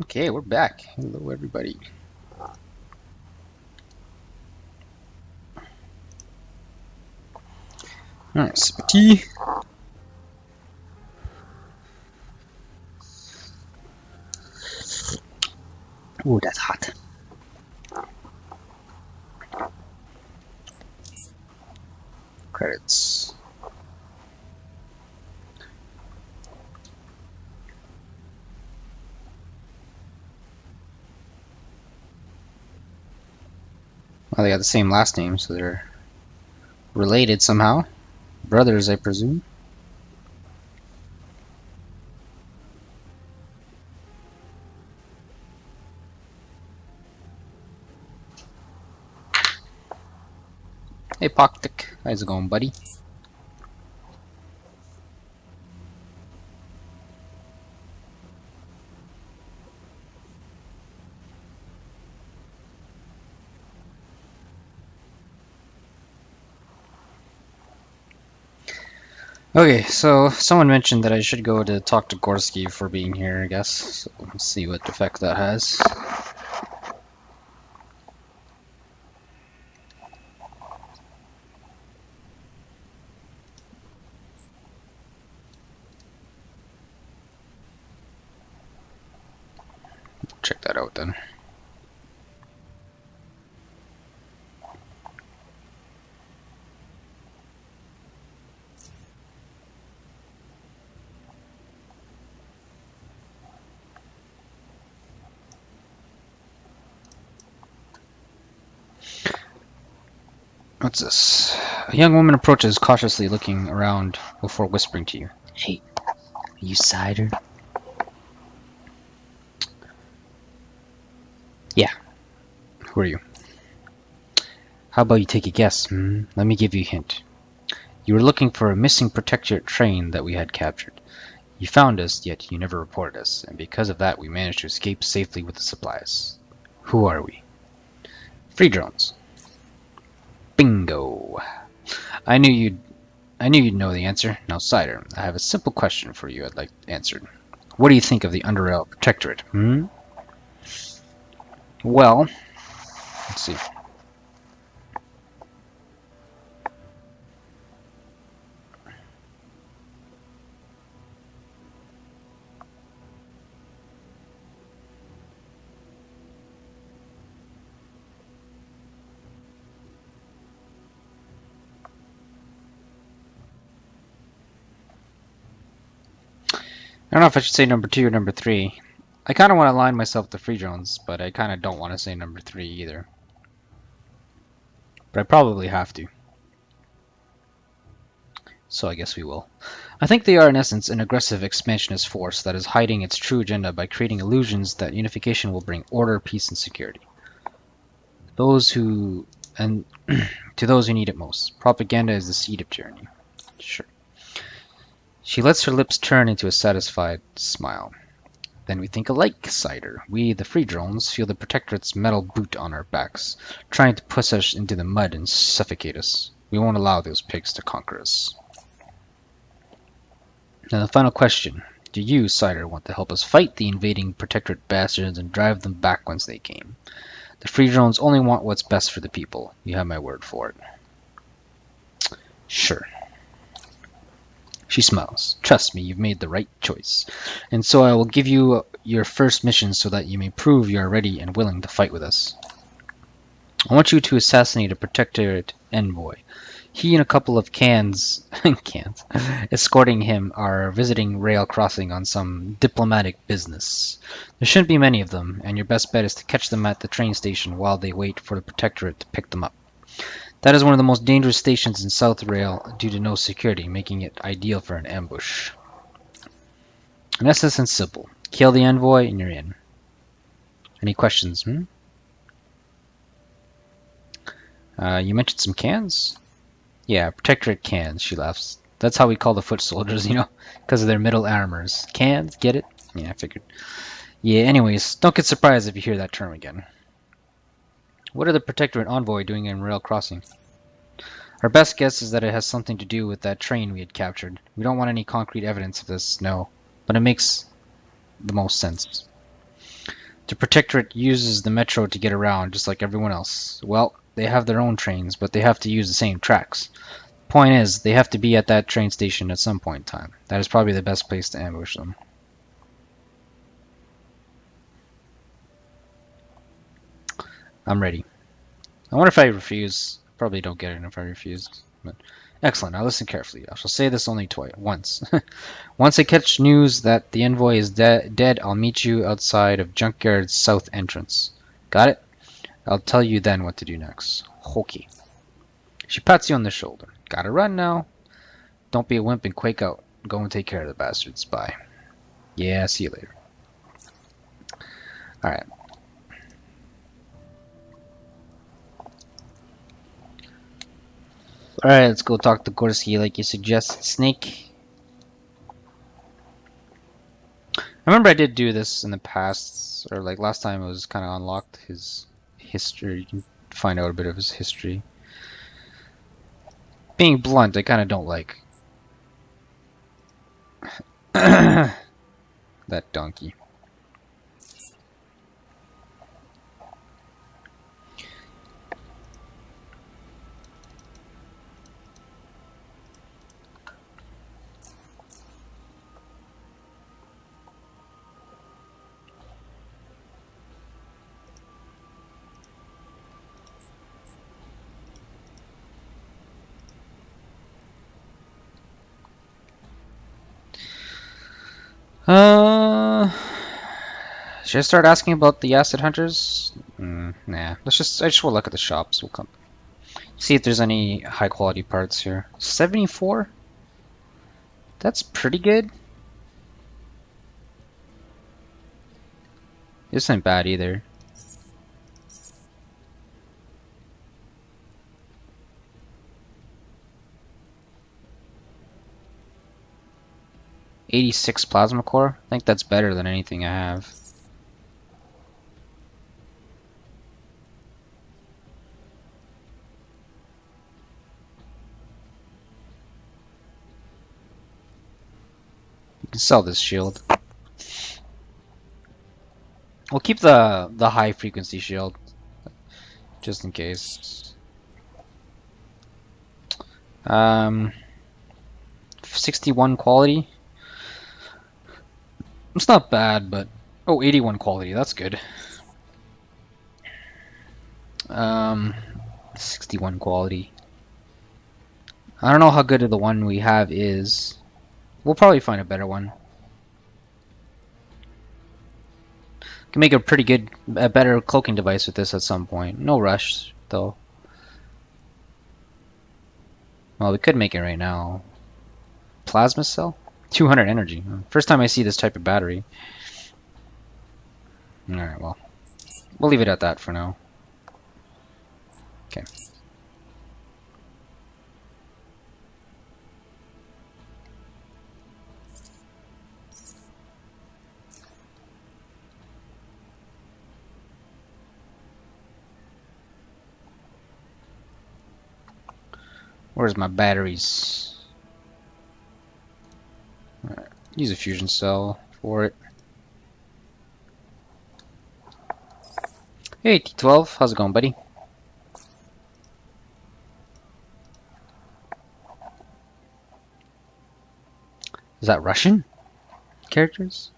Okay, we're back. Hello, everybody. Alright, sip of tea. Ooh, that's hot. Credits. Well, they got the same last name, so they're related somehow. Brothers, I presume. Hey, Poctic. How's it going, buddy? Okay, so someone mentioned that I should go to talk to Gorski for being here, I guess. So let's see what effect that has. Check that out then. What's this? A young woman approaches, cautiously looking around before whispering to you. Hey, are you Cider? Yeah. Who are you? How about you take a guess? Let me give you a hint. You were looking for a missing Protectorate train that we had captured. You found us, yet you never reported us, and because of that we managed to escape safely with the supplies. Who are we? Free drones. Bingo. I knew you'd know the answer. Now, Cider, I have a simple question for you I'd like answered. What do you think of the Underrail Protectorate? Well, let's see. I don't know if I should say number 2 or number 3. I kind of want to align myself with the Free drones, but I kind of don't want to say number 3 either. But I probably have to. So I guess we will. I think they are in essence an aggressive expansionist force that is hiding its true agenda by creating illusions that unification will bring order, peace, and security. Those who and to those who need it most. Propaganda is the seed of tyranny. Sure. She lets her lips turn into a satisfied smile. Then we think alike, Cider. We, the Free drones, feel the Protectorate's metal boot on our backs, trying to push us into the mud and suffocate us. We won't allow those pigs to conquer us. Now the final question. Do you, Cider, want to help us fight the invading Protectorate bastards and drive them back whence they came? The Free drones only want what's best for the people. You have my word for it. Sure. She smiles. Trust me, you've made the right choice. And so I will give you your first mission so that you may prove you are ready and willing to fight with us. I want you to assassinate a Protectorate envoy. He and a couple of cans escorting him are visiting Rail Crossing on some diplomatic business. There shouldn't be many of them, and your best bet is to catch them at the train station while they wait for the Protectorate to pick them up. That is one of the most dangerous stations in South Rail due to no security, making it ideal for an ambush. In essence and simple. Kill the envoy and you're in. Any questions? You mentioned some cans? Yeah, Protectorate cans, she laughs. That's how we call the foot soldiers, because of their middle armors. Cans, get it? Yeah, I figured. Yeah, anyways, don't get surprised if you hear that term again. What are the Protectorate envoy doing in Rail Crossing? Our best guess is that it has something to do with that train we had captured. We don't want any concrete evidence of this, no, but it makes the most sense. The Protectorate uses the metro to get around, just like everyone else. Well, they have their own trains, but they have to use the same tracks. Point is, they have to be at that train station at some point in time. That is probably the best place to ambush them. I'm ready. I wonder if I refuse. Probably don't get it if I refuse. But excellent. Now listen carefully. I shall say this only once. Once I catch news that the envoy is dead, I'll meet you outside of Junkyard's south entrance. Got it? I'll tell you then what to do next. Okay. She pats you on the shoulder. Gotta run now. Don't be a wimp and quake out. Go and take care of the bastards. Bye. Yeah, see you later. Alright. Alright, let's go talk to Gorski like you suggested, Snake. I remember I did do this in the past, or like last time it was kind of unlocked his history. You can find out a bit of his history. Being blunt, I kind of don't like that donkey. Should I start asking about the acid hunters? Nah. I just want to look at the shops. We'll come see if there's any high quality parts here. 74? That's pretty good. This isn't bad either. '86 plasma core. I think that's better than anything I have. You can sell this shield. We'll keep the high frequency shield just in case. 61 quality. It's not bad, but oh, 81 quality. That's good. 61 quality. I don't know how good the one we have is. We'll probably find a better one. Can make a pretty good, a better cloaking device with this at some point. No rush, though. Well, we could make it right now. Plasma cell? 200 energy. First time I see this type of battery. Alright, well. We'll leave it at that for now. Okay. Where's my batteries? Alright, use a fusion cell for it. Hey T12, how's it going, buddy? Is that Russian characters?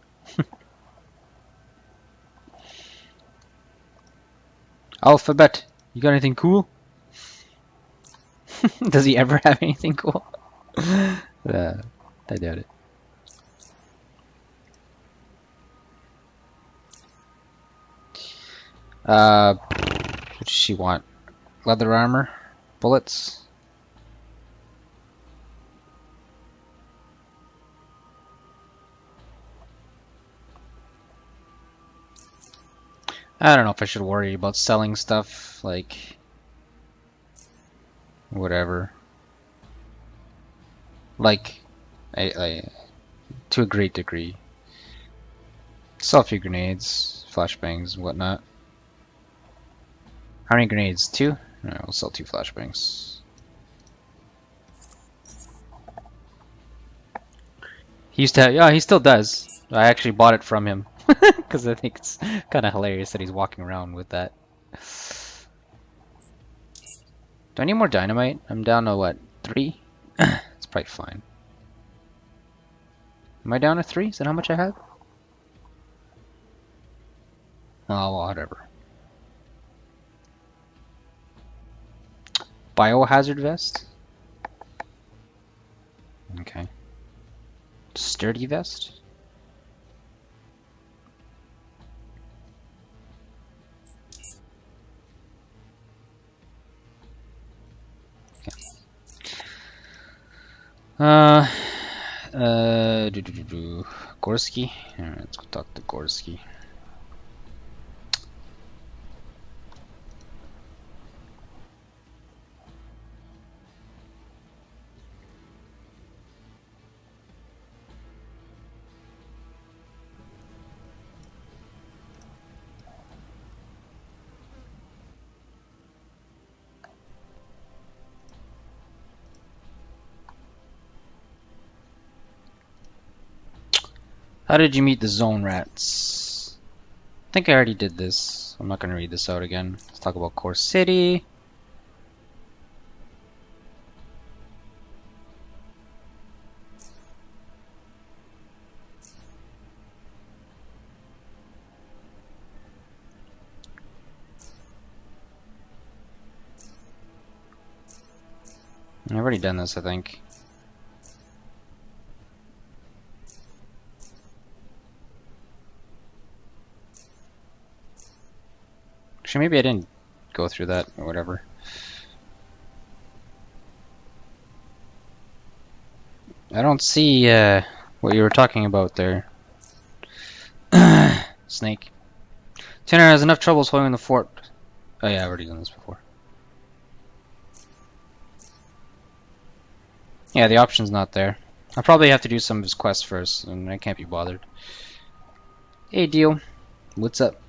Alphabet, you got anything cool? Does he ever have anything cool? I doubt it. What does she want? Leather armor? Bullets? I don't know if I should worry about selling stuff, like... whatever. Like, to a great degree. Sell a few grenades, flashbangs, and whatnot. How many grenades? 2? Alright, we'll sell 2 flashbangs. He used to have, yeah, he still does. I actually bought it from him Because I think it's kind of hilarious that he's walking around with that. Do I need more dynamite? I'm down to what, 3? It's probably fine. Am I down to 3? Is that how much I have? Oh, well, whatever. Biohazard vest? Okay. Sturdy vest? Uh, Gorski? Alright, let's go talk to Gorski. How did you meet the zone rats? I think I already did this. I'm not going to read this out again. Let's talk about Core City. I've already done this, I think. Actually, maybe I didn't go through that or whatever. I don't see what you were talking about there. Snake. Tanner has enough troubles holding the fort. Oh yeah, I've already done this before. Yeah, the option's not there. I'll probably have to do some of his quests first, and I can't be bothered. Hey, Deal. What's up?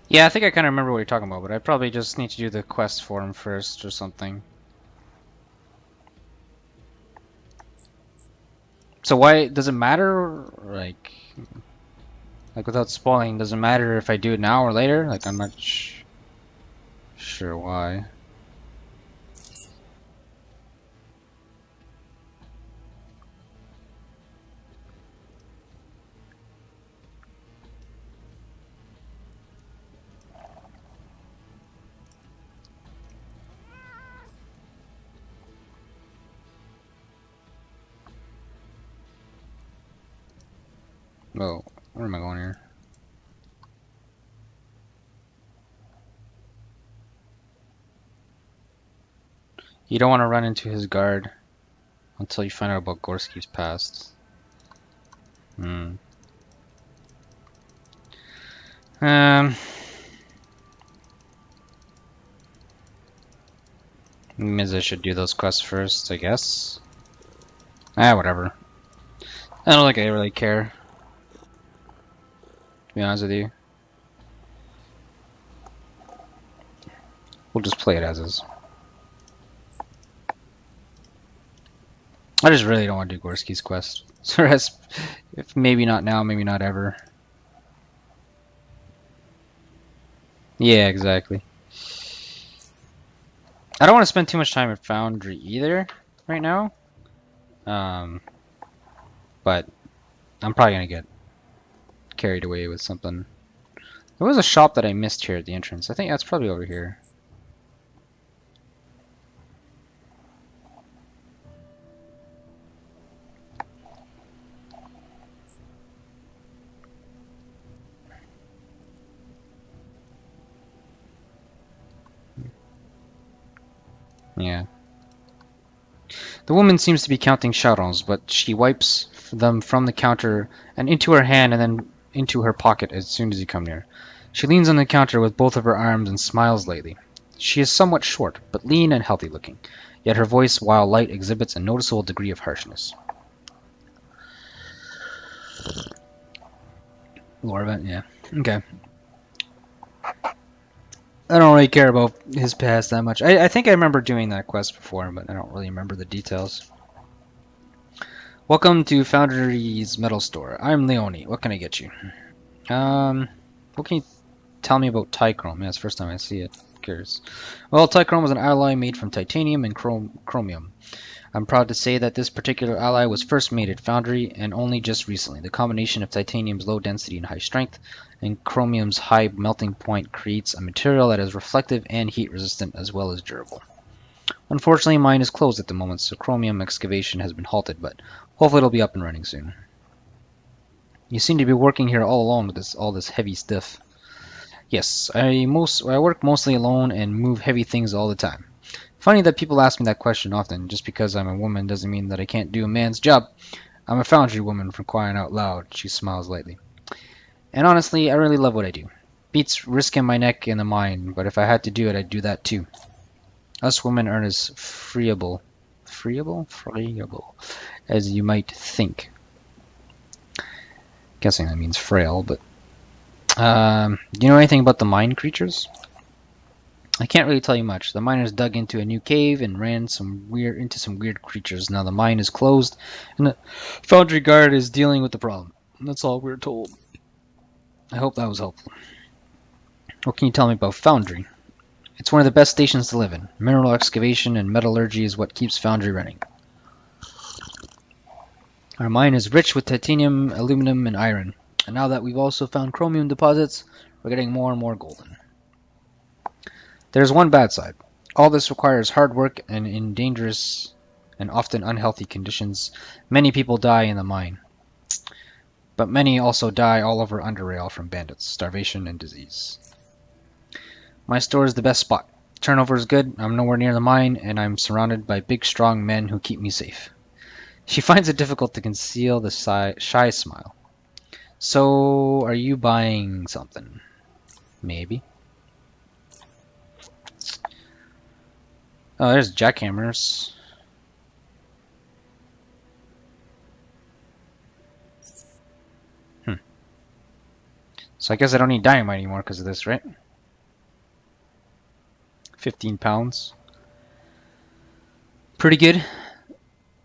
Yeah, I think I kind of remember what you're talking about, but I probably just need to do the quest for him first or something. So why does it matter? Like without spoiling, does it matter if I do it now or later? Like I'm not sure why. Oh, where am I going here? You don't want to run into his guard until you find out about Gorski's past. Hmm. Um. Means I should do those quests first, I guess. Ah, whatever. I don't think I really care, to be honest with you. We'll just play it as is. I just really don't want to do Gorski's quest. So if maybe not now, maybe not ever. Yeah, exactly. I don't want to spend too much time at Foundry either right now. But I'm probably gonna get carried away with something. There was a shop that I missed here at the entrance. I think that's probably over here. Yeah. The woman seems to be counting charons, but she wipes them from the counter and into her hand and then into her pocket as soon as you come near. She leans on the counter with both of her arms and smiles lightly. She is somewhat short, but lean and healthy looking, yet her voice, while light, exhibits a noticeable degree of harshness. Lore event, yeah. Okay. I don't really care about his past that much. I think I remember doing that quest before, but I don't really remember the details. Welcome to Foundry's Metal Store. I'm Leone. What can I get you? What can you tell me about Tichrome? Yeah, it's the first time I see it. Curious. Well, Tichrome is an alloy made from titanium and chromium. I'm proud to say that this particular alloy was first made at Foundry and only just recently. The combination of titanium's low density and high strength and chromium's high melting point creates a material that is reflective and heat resistant as well as durable. Unfortunately, mine is closed at the moment, so chromium excavation has been halted, but hopefully it'll be up and running soon. You seem to be working here all alone with all this heavy stuff. Yes, I work mostly alone and move heavy things all the time. Funny that people ask me that question often. Just because I'm a woman doesn't mean that I can't do a man's job. I'm a foundry woman for crying out loud. She smiles lightly. And honestly, I really love what I do. Beats risking my neck in the mine, but if I had to do it, I'd do that too. Us women aren't as freeable as you might think. Guessing that means frail, but do you know anything about the mine creatures? I can't really tell you much. The miners dug into a new cave and ran into some weird creatures. Now the mine is closed, and the foundry guard is dealing with the problem. That's all we're told. I hope that was helpful. What can you tell me about Foundry? It's one of the best stations to live in. Mineral excavation and metallurgy is what keeps Foundry running. Our mine is rich with titanium, aluminum, and iron. And now that we've also found chromium deposits, we're getting more and more golden. There's one bad side. All this requires hard work and in dangerous and often unhealthy conditions. Many people die in the mine. But many also die all over Underrail from bandits, starvation, and disease. My store is the best spot. Turnover is good, I'm nowhere near the mine, and I'm surrounded by big strong men who keep me safe. She finds it difficult to conceal the shy smile. So, are you buying something? Maybe. Oh, there's jackhammers. So I guess I don't need dynamite anymore because of this, right? 15 pounds. Pretty good.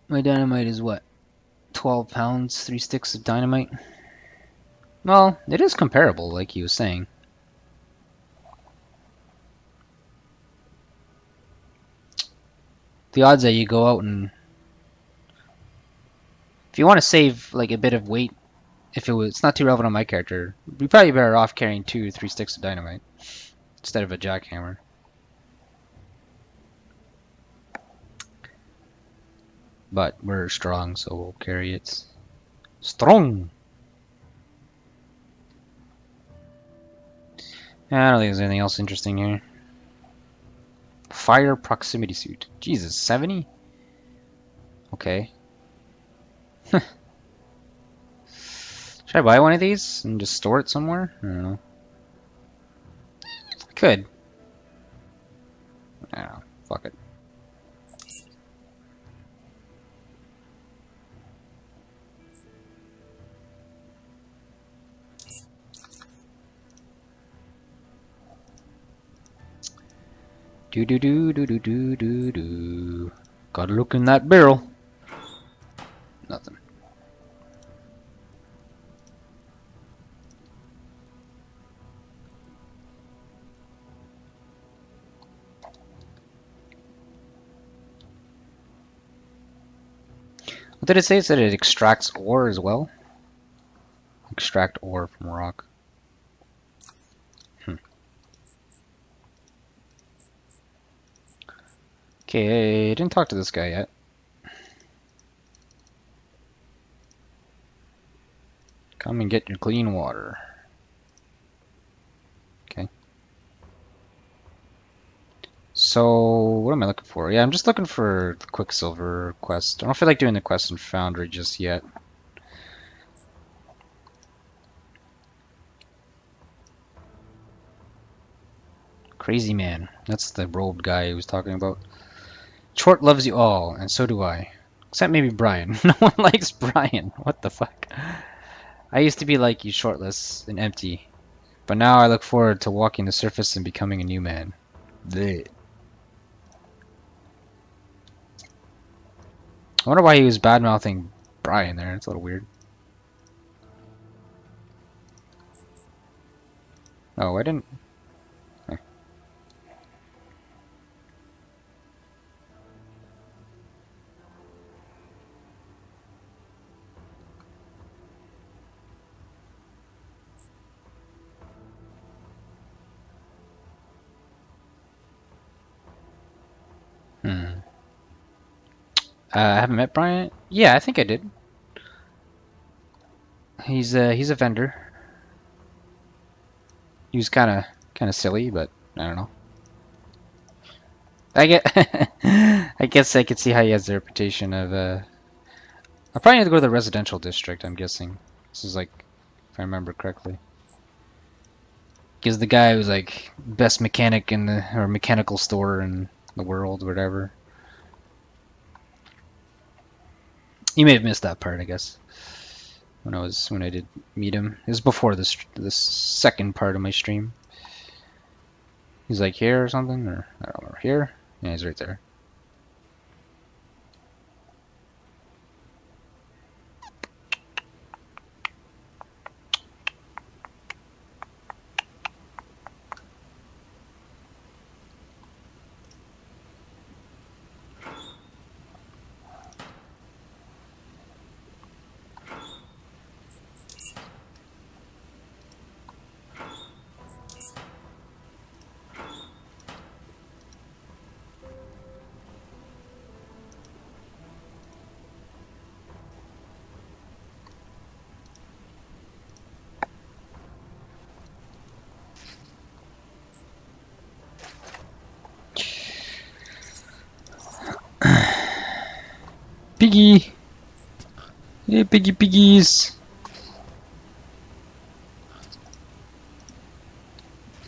My dynamite is what? 12 pounds, 3 sticks of dynamite. Well, it is comparable, like he was saying. The odds that you go out and... If you want to save like a bit of weight, it's not too relevant on my character, you'd be probably better off carrying 2 or 3 sticks of dynamite instead of a jackhammer. But we're strong, so we'll carry it. Strong! I don't think there's anything else interesting here. Fire proximity suit. Jesus, 70? Okay. Should I buy one of these and just store it somewhere? I don't know. I could. I don't know. Fuck it. Do do do do do do do do. Gotta look in that barrel. Nothing. What did it say? It said it extracts ore as well? Extract ore from rock. Okay, I didn't talk to this guy yet. Come and get your clean water. Okay. So So, what am I looking for? Yeah, I'm just looking for the Quicksilver quest. I don't feel like doing the quest in Foundry just yet. Crazy man. That's the robed guy he was talking about. Chort loves you all, and so do I. Except maybe Brian. No one likes Brian. What the fuck? I used to be like you, shortless and empty. But now I look forward to walking the surface and becoming a new man. Bleh. I wonder why he was bad-mouthing Brian there. It's a little weird. Oh, I didn't... eh. I haven't met Brian. Yeah, I think I did. He's a vendor. He was kind of silly, but I don't know. I get. I guess I could see how he has the reputation of. I probably need to go to the residential district. I'm guessing this is like, if I remember correctly, because the guy was like best mechanic in the or mechanical store in the world, or whatever. You may have missed that part, I guess. When I did meet him, it was before this second part of my stream. He's like here or something, or I don't remember. Here, yeah, he's right there. Piggy! Hey, piggies!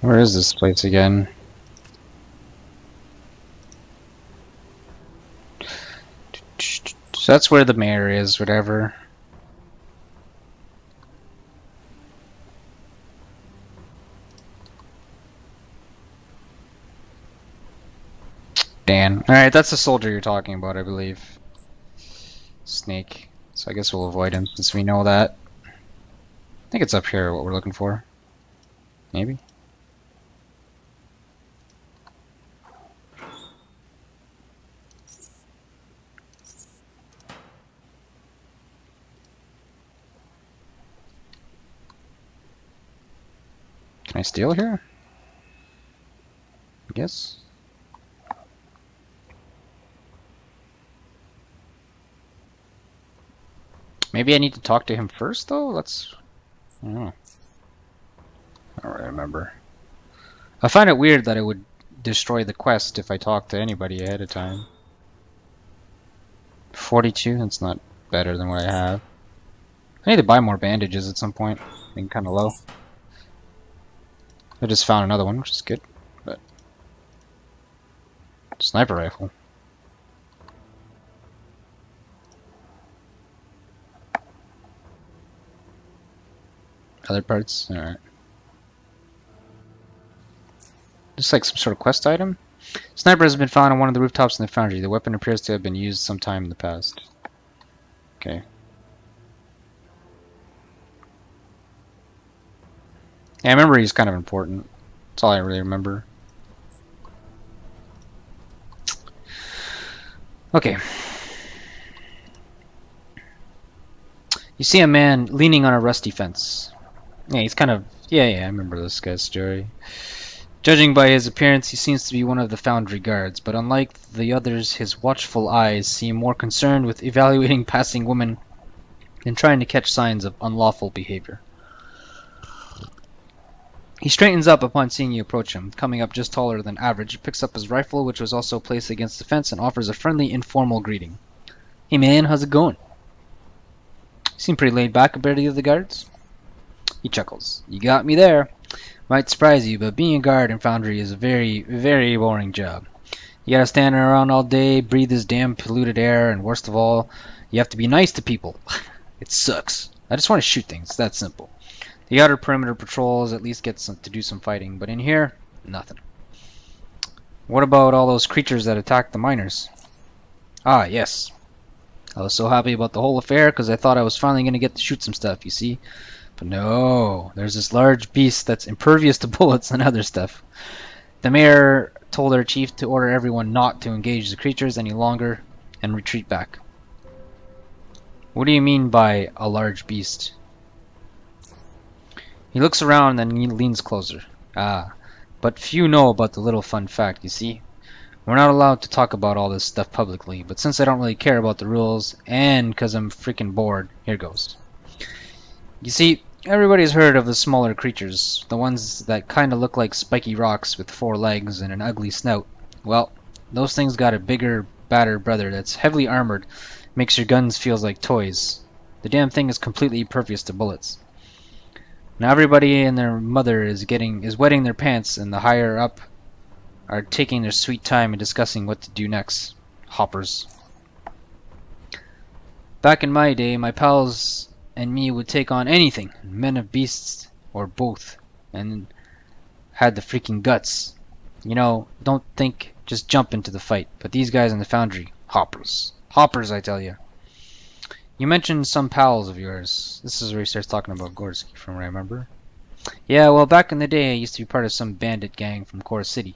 Where is this place again? So that's where the mayor is, whatever. Dan. Alright, that's the soldier you're talking about, I believe. Snake. So I guess we'll avoid him since we know that. I think it's up here what we're looking for. Maybe? Can I steal here? I guess. Maybe I need to talk to him first, though? That's... I don't know. I don't really remember. I find it weird that it would destroy the quest if I talk to anybody ahead of time. 42? That's not better than what I have. I need to buy more bandages at some point. Being kind of low. I just found another one, which is good. But sniper rifle. Other parts? Alright. Just like some sort of quest item. Sniper has been found on one of the rooftops in the foundry. The weapon appears to have been used sometime in the past. Okay. Yeah, I remember he's kind of important. That's all I really remember. Okay. You see a man leaning on a rusty fence. Yeah, he's kind of... Yeah, I remember this guy's story. Judging by his appearance, he seems to be one of the foundry guards, but unlike the others, his watchful eyes seem more concerned with evaluating passing women than trying to catch signs of unlawful behavior. He straightens up upon seeing you approach him, coming up just taller than average. He picks up his rifle, which was also placed against the fence, and offers a friendly, informal greeting. Hey man, how's it going? You seem pretty laid back compared to the other guards. He chuckles. You got me there. Might surprise you, but being a guard in Foundry is a very, very boring job. You gotta stand around all day, breathe this damn polluted air, and worst of all, you have to be nice to people. It sucks. I just want to shoot things. It's that simple. The outer perimeter patrols at least get to do some fighting, but in here, nothing. What about all those creatures that attacked the miners? Ah, yes. I was so happy about the whole affair because I thought I was finally going to get to shoot some stuff, you see. But no, there's this large beast that's impervious to bullets and other stuff. The mayor told our chief to order everyone not to engage the creatures any longer and retreat back. What do you mean by a large beast? He looks around and he leans closer. Ah, but few know about the little fun fact, you see. We're not allowed to talk about all this stuff publicly, but since I don't really care about the rules, and because I'm freaking bored, here goes. You see, everybody's heard of the smaller creatures, the ones that kinda look like spiky rocks with 4 legs and an ugly snout. Well, those things got a bigger, badder brother that's heavily armored, makes your guns feel like toys. The damn thing is completely impervious to bullets. Now everybody and their mother is wetting their pants, and the higher up are taking their sweet time and discussing what to do next. Hoppers. Back in my day, my pals and me would take on anything, men of beasts or both, and had the freaking guts. You know, don't think, just jump into the fight. But these guys in the foundry, hoppers. Hoppers, I tell you. You mentioned some pals of yours. This is where he starts talking about Gorski, from what I remember. Yeah, well, back in the day, I used to be part of some bandit gang from Core City.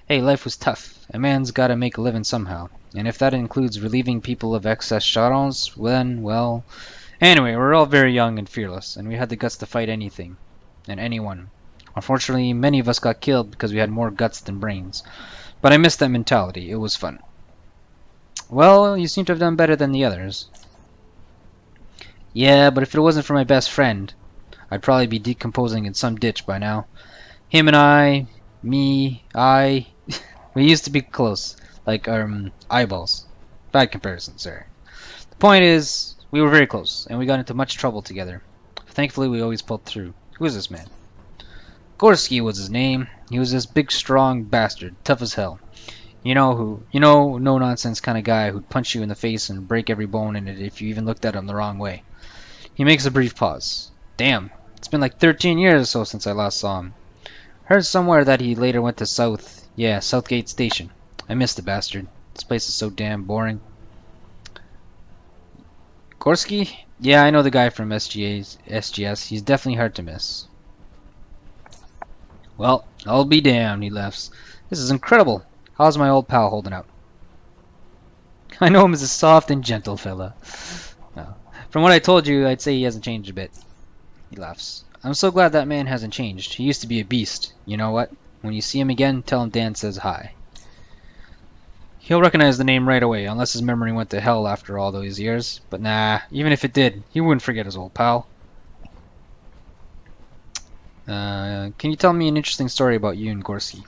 Hey, life was tough. A man's gotta make a living somehow. And if that includes relieving people of excess charons, then, well... Anyway, we're all very young and fearless, and we had the guts to fight anything. And anyone. Unfortunately, many of us got killed because we had more guts than brains. But I missed that mentality. It was fun. Well, you seem to have done better than the others. Yeah, but if it wasn't for my best friend, I'd probably be decomposing in some ditch by now. Him and I, we used to be close, like eyeballs. Bad comparison, sorry. The point is, we were very close, and we got into much trouble together. Thankfully, we always pulled through. Who is this man? Gorski was his name. He was this big, strong bastard, tough as hell. No nonsense kind of guy who'd punch you in the face and break every bone in it if you even looked at him the wrong way. He makes a brief pause. Damn, it's been like 13 years or so since I last saw him. Heard somewhere that he later went to Southgate Station. I miss the bastard. This place is so damn boring. Gorski? Yeah, I know the guy from SGS. He's definitely hard to miss. Well, I'll be damned, he laughs. This is incredible. How's my old pal holding out? I know him as a soft and gentle fella. No. From what I told you, I'd say he hasn't changed a bit. He laughs. I'm so glad that man hasn't changed. He used to be a beast. You know what? When you see him again, tell him Dan says hi. He'll recognize the name right away, unless his memory went to hell after all those years. But nah, even if it did, he wouldn't forget his old pal. Can you tell me an interesting story about you and Gorski?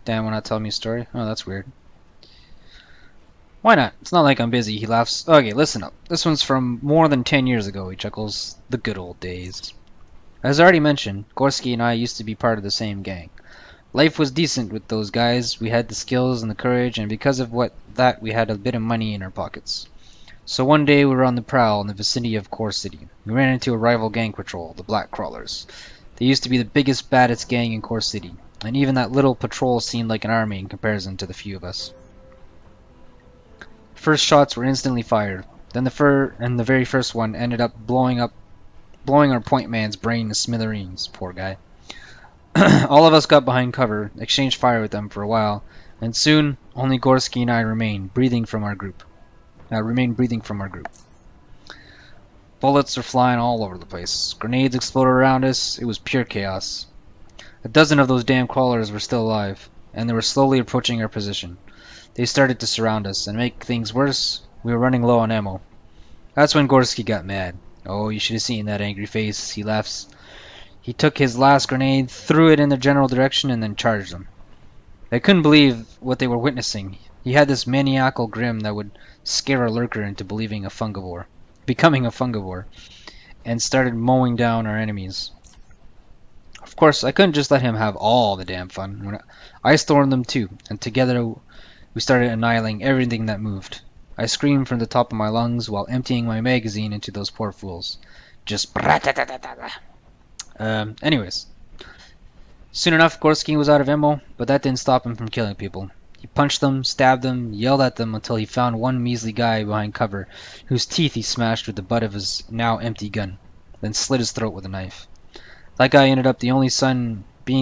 Dan will not tell me a story? Oh, that's weird. Why not? It's not like I'm busy, he laughs. Okay, listen up. This one's from more than 10 years ago, he chuckles. The good old days. As I already mentioned, Gorski and I used to be part of the same gang. Life was decent with those guys. We had the skills and the courage, and because of that, we had a bit of money in our pockets. So one day we were on the prowl in the vicinity of Core City. We ran into a rival gang patrol, the Black Crawlers. They used to be the biggest, baddest gang in Core City, and even that little patrol seemed like an army in comparison to the few of us. First shots were instantly fired. Then the very first one ended up blowing our point man's brain to smithereens. Poor guy. All of us got behind cover, exchanged fire with them for a while, and soon only Gorski and I remained breathing from our group. Bullets were flying all over the place. Grenades exploded around us. It was pure chaos. A dozen of those damn crawlers were still alive, and they were slowly approaching our position. They started to surround us, and make things worse, We were running low on ammo. That's when Gorski got mad. Oh, you should have seen that angry face. He laughs. He took his last grenade, threw it in their general direction, and then charged them. They couldn't believe what they were witnessing. He had this maniacal grin that would scare a lurker into becoming a fungivore, and started mowing down our enemies. Of course, I couldn't just let him have all the damn fun. I stormed them too, and together we started annihilating everything that moved. I screamed from the top of my lungs while emptying my magazine into those poor fools. Just anyways. Soon enough, Gorski was out of ammo, but that didn't stop him from killing people. He punched them, stabbed them, yelled at them until he found one measly guy behind cover, whose teeth he smashed with the butt of his now empty gun, then slit his throat with a knife. That guy ended up being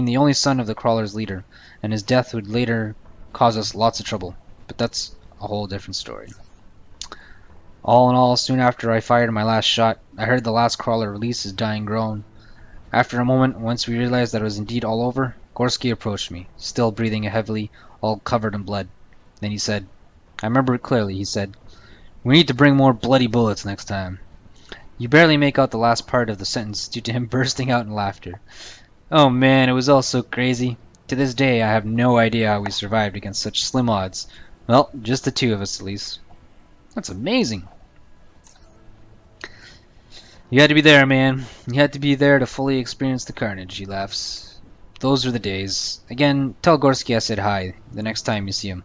the only son of the crawler's leader, and his death would later cause us lots of trouble, but that's a whole different story. All in all, soon after I fired my last shot, I heard the last crawler release his dying groan. After a moment, once we realized that it was indeed all over, Gorski approached me, still breathing heavily, all covered in blood. Then he said, I remember it clearly, he said, "We need to bring more bloody bullets next time." You barely make out the last part of the sentence due to him bursting out in laughter. Oh man, it was all so crazy. To this day, I have no idea how we survived against such slim odds. Well, just the two of us at least. That's amazing. You had to be there, man. You had to be there to fully experience the carnage, he laughs. Those were the days. Again, tell Gorski I said hi the next time you see him.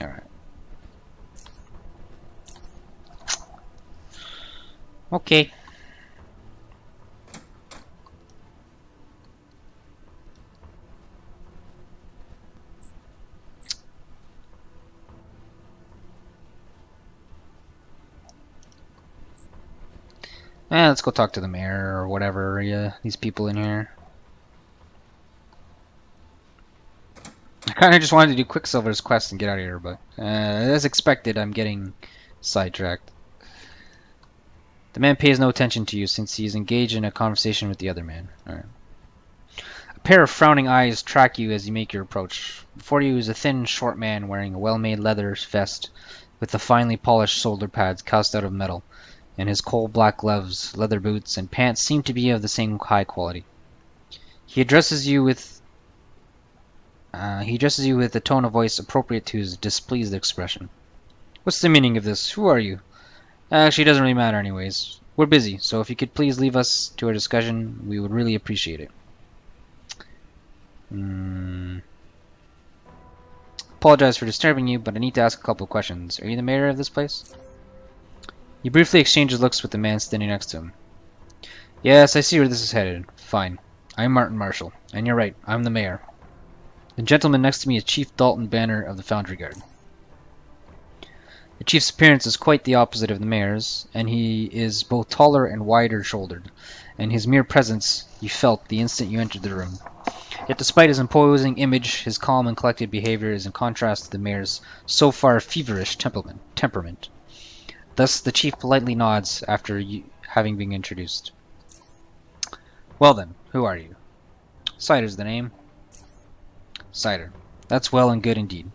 Alright. Okay. Let's go talk to the mayor or whatever, yeah, these people in here. I kinda just wanted to do Quicksilver's quest and get out of here, but as expected, I'm getting sidetracked. The man pays no attention to you since he is engaged in a conversation with the other man. Alright. A pair of frowning eyes track you as you make your approach. Before you is a thin, short man wearing a well-made leather vest with the finely polished shoulder pads cast out of metal, and his coal-black gloves, leather boots, and pants seem to be of the same high quality. He addresses you with a tone of voice appropriate to his displeased expression. What's the meaning of this? Who are you? Actually, it doesn't really matter anyways. We're busy, so if you could please leave us to our discussion, we would really appreciate it. Apologize for disturbing you, but I need to ask a couple of questions. Are you the mayor of this place? He briefly exchanges looks with the man standing next to him. Yes, I see where this is headed. Fine. I'm Martin Marshall, and you're right, I'm the mayor. The gentleman next to me is Chief Dalton Banner of the Foundry Guard. The chief's appearance is quite the opposite of the mayor's, and he is both taller and wider-shouldered, and his mere presence you felt the instant you entered the room. Yet despite his imposing image, his calm and collected behavior is in contrast to the mayor's so far feverish temperament. Thus the chief politely nods after having been introduced. Well then, who are you? Cider's the name. Cider. That's well and good indeed.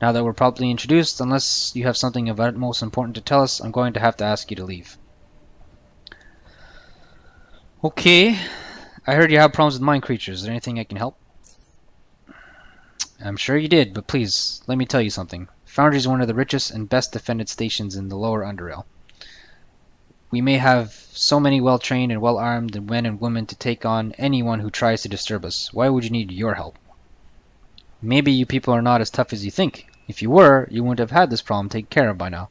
Now that we're properly introduced, unless you have something of utmost importance to tell us, I'm going to have to ask you to leave. Okay. I heard you have problems with mind creatures. Is there anything I can help? I'm sure you did, but please, let me tell you something. Foundry is one of the richest and best defended stations in the lower Underrail. We may have so many well-trained and well-armed men and women to take on anyone who tries to disturb us. Why would you need your help? Maybe you people are not as tough as you think. If you were, you wouldn't have had this problem taken care of by now.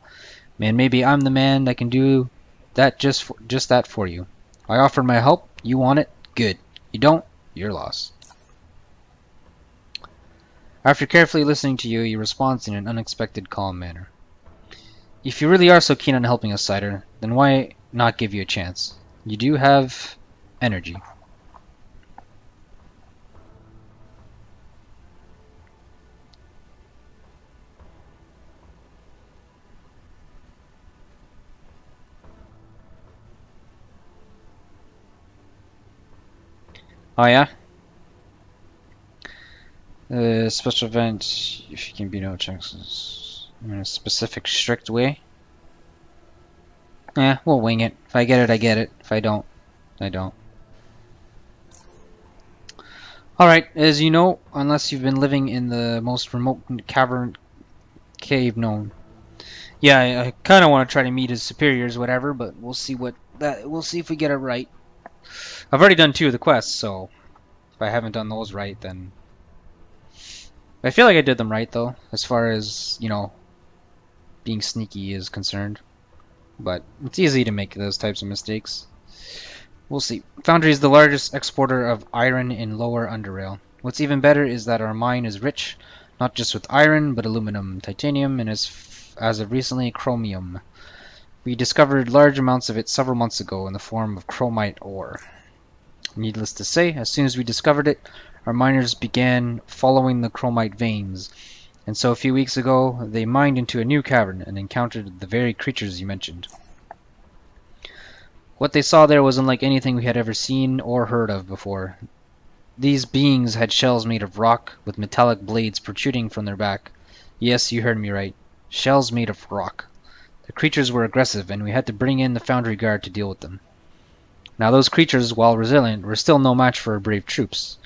Man, maybe I'm the man that can do that just that for you. I offered my help. You want it? Good. You don't? Your loss. After carefully listening to you, he responds in an unexpected calm manner. If you really are so keen on helping us, Cider, then why not give you a chance? You do have energy. Oh yeah? Special event, if you can be no chances. in a specific, strict way. Eh, we'll wing it. If I get it, I get it. If I don't, I don't. Alright, as you know, unless you've been living in the most remote cavern cave known. Yeah, I kind of want to try to meet his superiors, whatever, but we'll see we'll see if we get it right. I've already done 2 of the quests, so if I haven't done those right, then I feel like I did them right, though, as far as, you know, being sneaky is concerned. But it's easy to make those types of mistakes. We'll see. Foundry is the largest exporter of iron in Lower Underrail. What's even better is that our mine is rich, not just with iron, but aluminum, titanium, and as of recently, chromium. We discovered large amounts of it several months ago in the form of chromite ore. Needless to say, as soon as we discovered it, our miners began following the chromite veins, and so a few weeks ago they mined into a new cavern and encountered the very creatures you mentioned. What they saw there was unlike anything we had ever seen or heard of before. These beings had shells made of rock with metallic blades protruding from their back. Yes, you heard me right. Shells made of rock. The creatures were aggressive, and we had to bring in the Foundry Guard to deal with them. Now those creatures, while resilient, were still no match for our brave troops.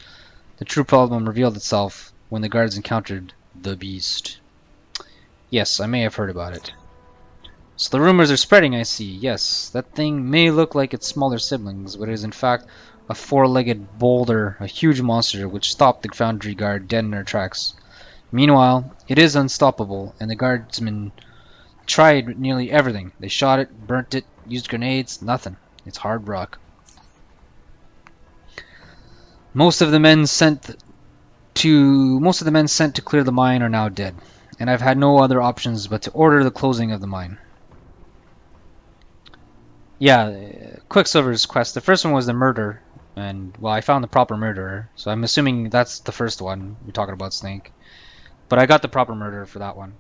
The true problem revealed itself when the guards encountered the beast. Yes, I may have heard about it. So the rumors are spreading, I see. Yes, that thing may look like its smaller siblings, but it is in fact a 4-legged boulder, a huge monster which stopped the Foundry Guard dead in their tracks. Meanwhile, it is unstoppable, and the guardsmen tried nearly everything. They shot it, burnt it, used grenades, nothing. It's hard rock. Most of the men sent to clear the mine are now dead, and I've had no other options but to order the closing of the mine. Yeah, Quicksilver's quest. The first one was the murder, and well, I found the proper murderer, so I'm assuming that's the first one. You're talking about Snake, but I got the proper murderer for that one.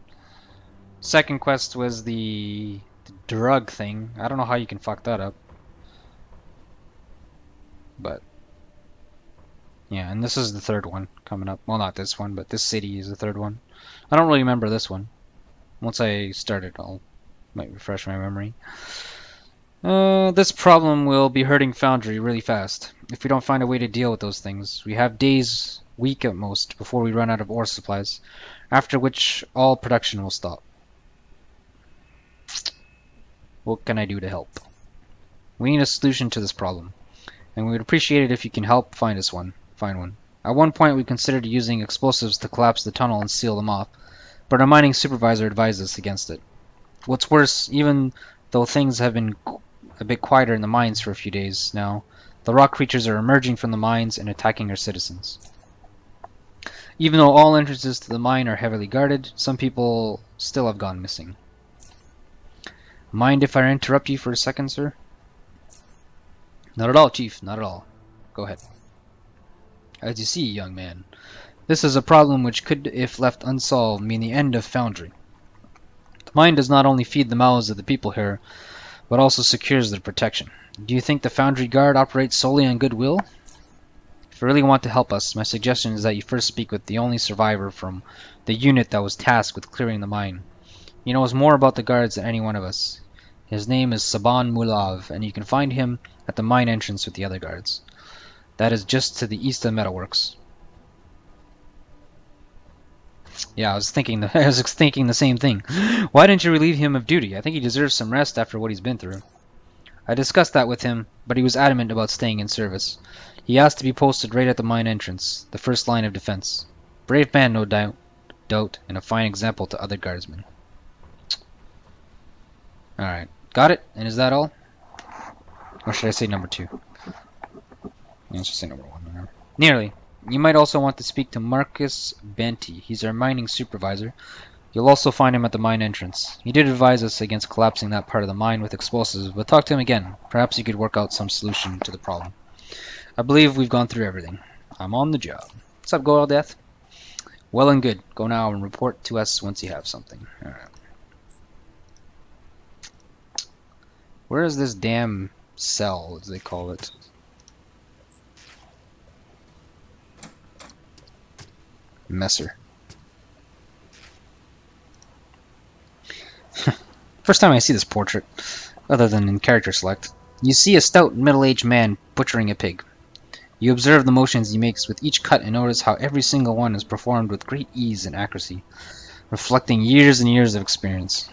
Second quest was the drug thing. I don't know how you can fuck that up, but yeah, and this is the third one coming up. Well, not this one, but this city is the third one. I don't really remember this one. Once I start it, might refresh my memory. This problem will be hurting Foundry really fast if we don't find a way to deal with those things. We have days, week at most, before we run out of ore supplies, after which all production will stop. What can I do to help? We need a solution to this problem, and we would appreciate it if you can help find one. At one point we considered using explosives to collapse the tunnel and seal them off, but our mining supervisor advised us against it. What's worse, even though things have been a bit quieter in the mines for a few days now, the rock creatures are emerging from the mines and attacking our citizens. Even though all entrances to the mine are heavily guarded, some people still have gone missing. Mind if I interrupt you for a second, sir? Not at all, Chief, not at all. Go ahead. As you see, young man, this is a problem which could, if left unsolved, mean the end of Foundry. The mine does not only feed the mouths of the people here, but also secures their protection. Do you think the Foundry Guard operates solely on goodwill? If you really want to help us, my suggestion is that you first speak with the only survivor from the unit that was tasked with clearing the mine. He knows more about the guards than any one of us. His name is Saban Mulav, and you can find him at the mine entrance with the other guards. That is just to the east of Metalworks. Yeah, I was thinking the same thing. Why didn't you relieve him of duty? I think he deserves some rest after what he's been through. I discussed that with him, but he was adamant about staying in service. He asked to be posted right at the mine entrance, the first line of defense. Brave man, no doubt, and a fine example to other guardsmen. Alright, got it? And is that all? Or should I say number 2? Let's just say number 1. Whatever. Nearly. You might also want to speak to Marcus Banty. He's our mining supervisor. You'll also find him at the mine entrance. He did advise us against collapsing that part of the mine with explosives, but talk to him again. Perhaps he could work out some solution to the problem. I believe we've gone through everything. I'm on the job. What's up, Goyle Death? Well and good. Go now and report to us once you have something. Alright. Where is this damn cell, as they call it? Messer. First time I see this portrait, other than in character select. You see a stout, middle-aged man butchering a pig. You observe the motions he makes with each cut and notice how every single one is performed with great ease and accuracy, reflecting years and years of experience.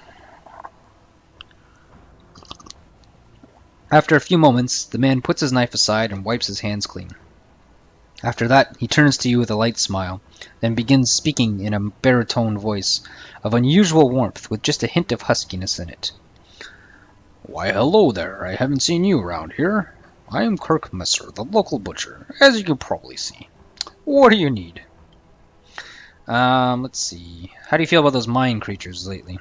After a few moments, the man puts his knife aside and wipes his hands clean. After that, he turns to you with a light smile, then begins speaking in a baritone voice of unusual warmth with just a hint of huskiness in it. Why, hello there. I haven't seen you around here. I am Kirk Messer, the local butcher, as you can probably see. What do you need? Let's see. How do you feel about those mine creatures lately?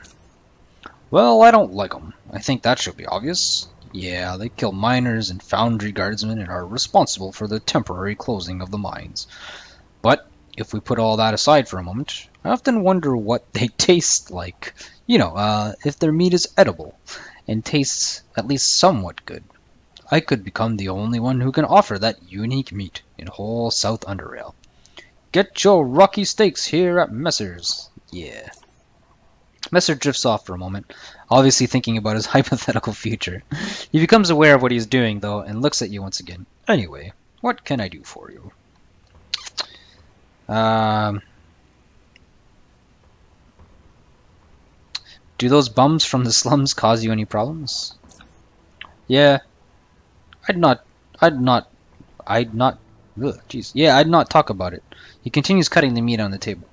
Well, I don't like them. I think that should be obvious. Yeah, they kill miners and foundry guardsmen and are responsible for the temporary closing of the mines. But if we put all that aside for a moment, I often wonder what they taste like. If their meat is edible and tastes at least somewhat good. I could become the only one who can offer that unique meat in whole South Underrail. Get your rocky steaks here at Messer's. Yeah. Messer drifts off for a moment, obviously thinking about his hypothetical future. He becomes aware of what he's doing, though, and looks at you once again. Anyway, what can I do for you? Do those bums from the slums cause you any problems? Yeah, I'd not, yeah, I'd not talk about it. He continues cutting the meat on the table.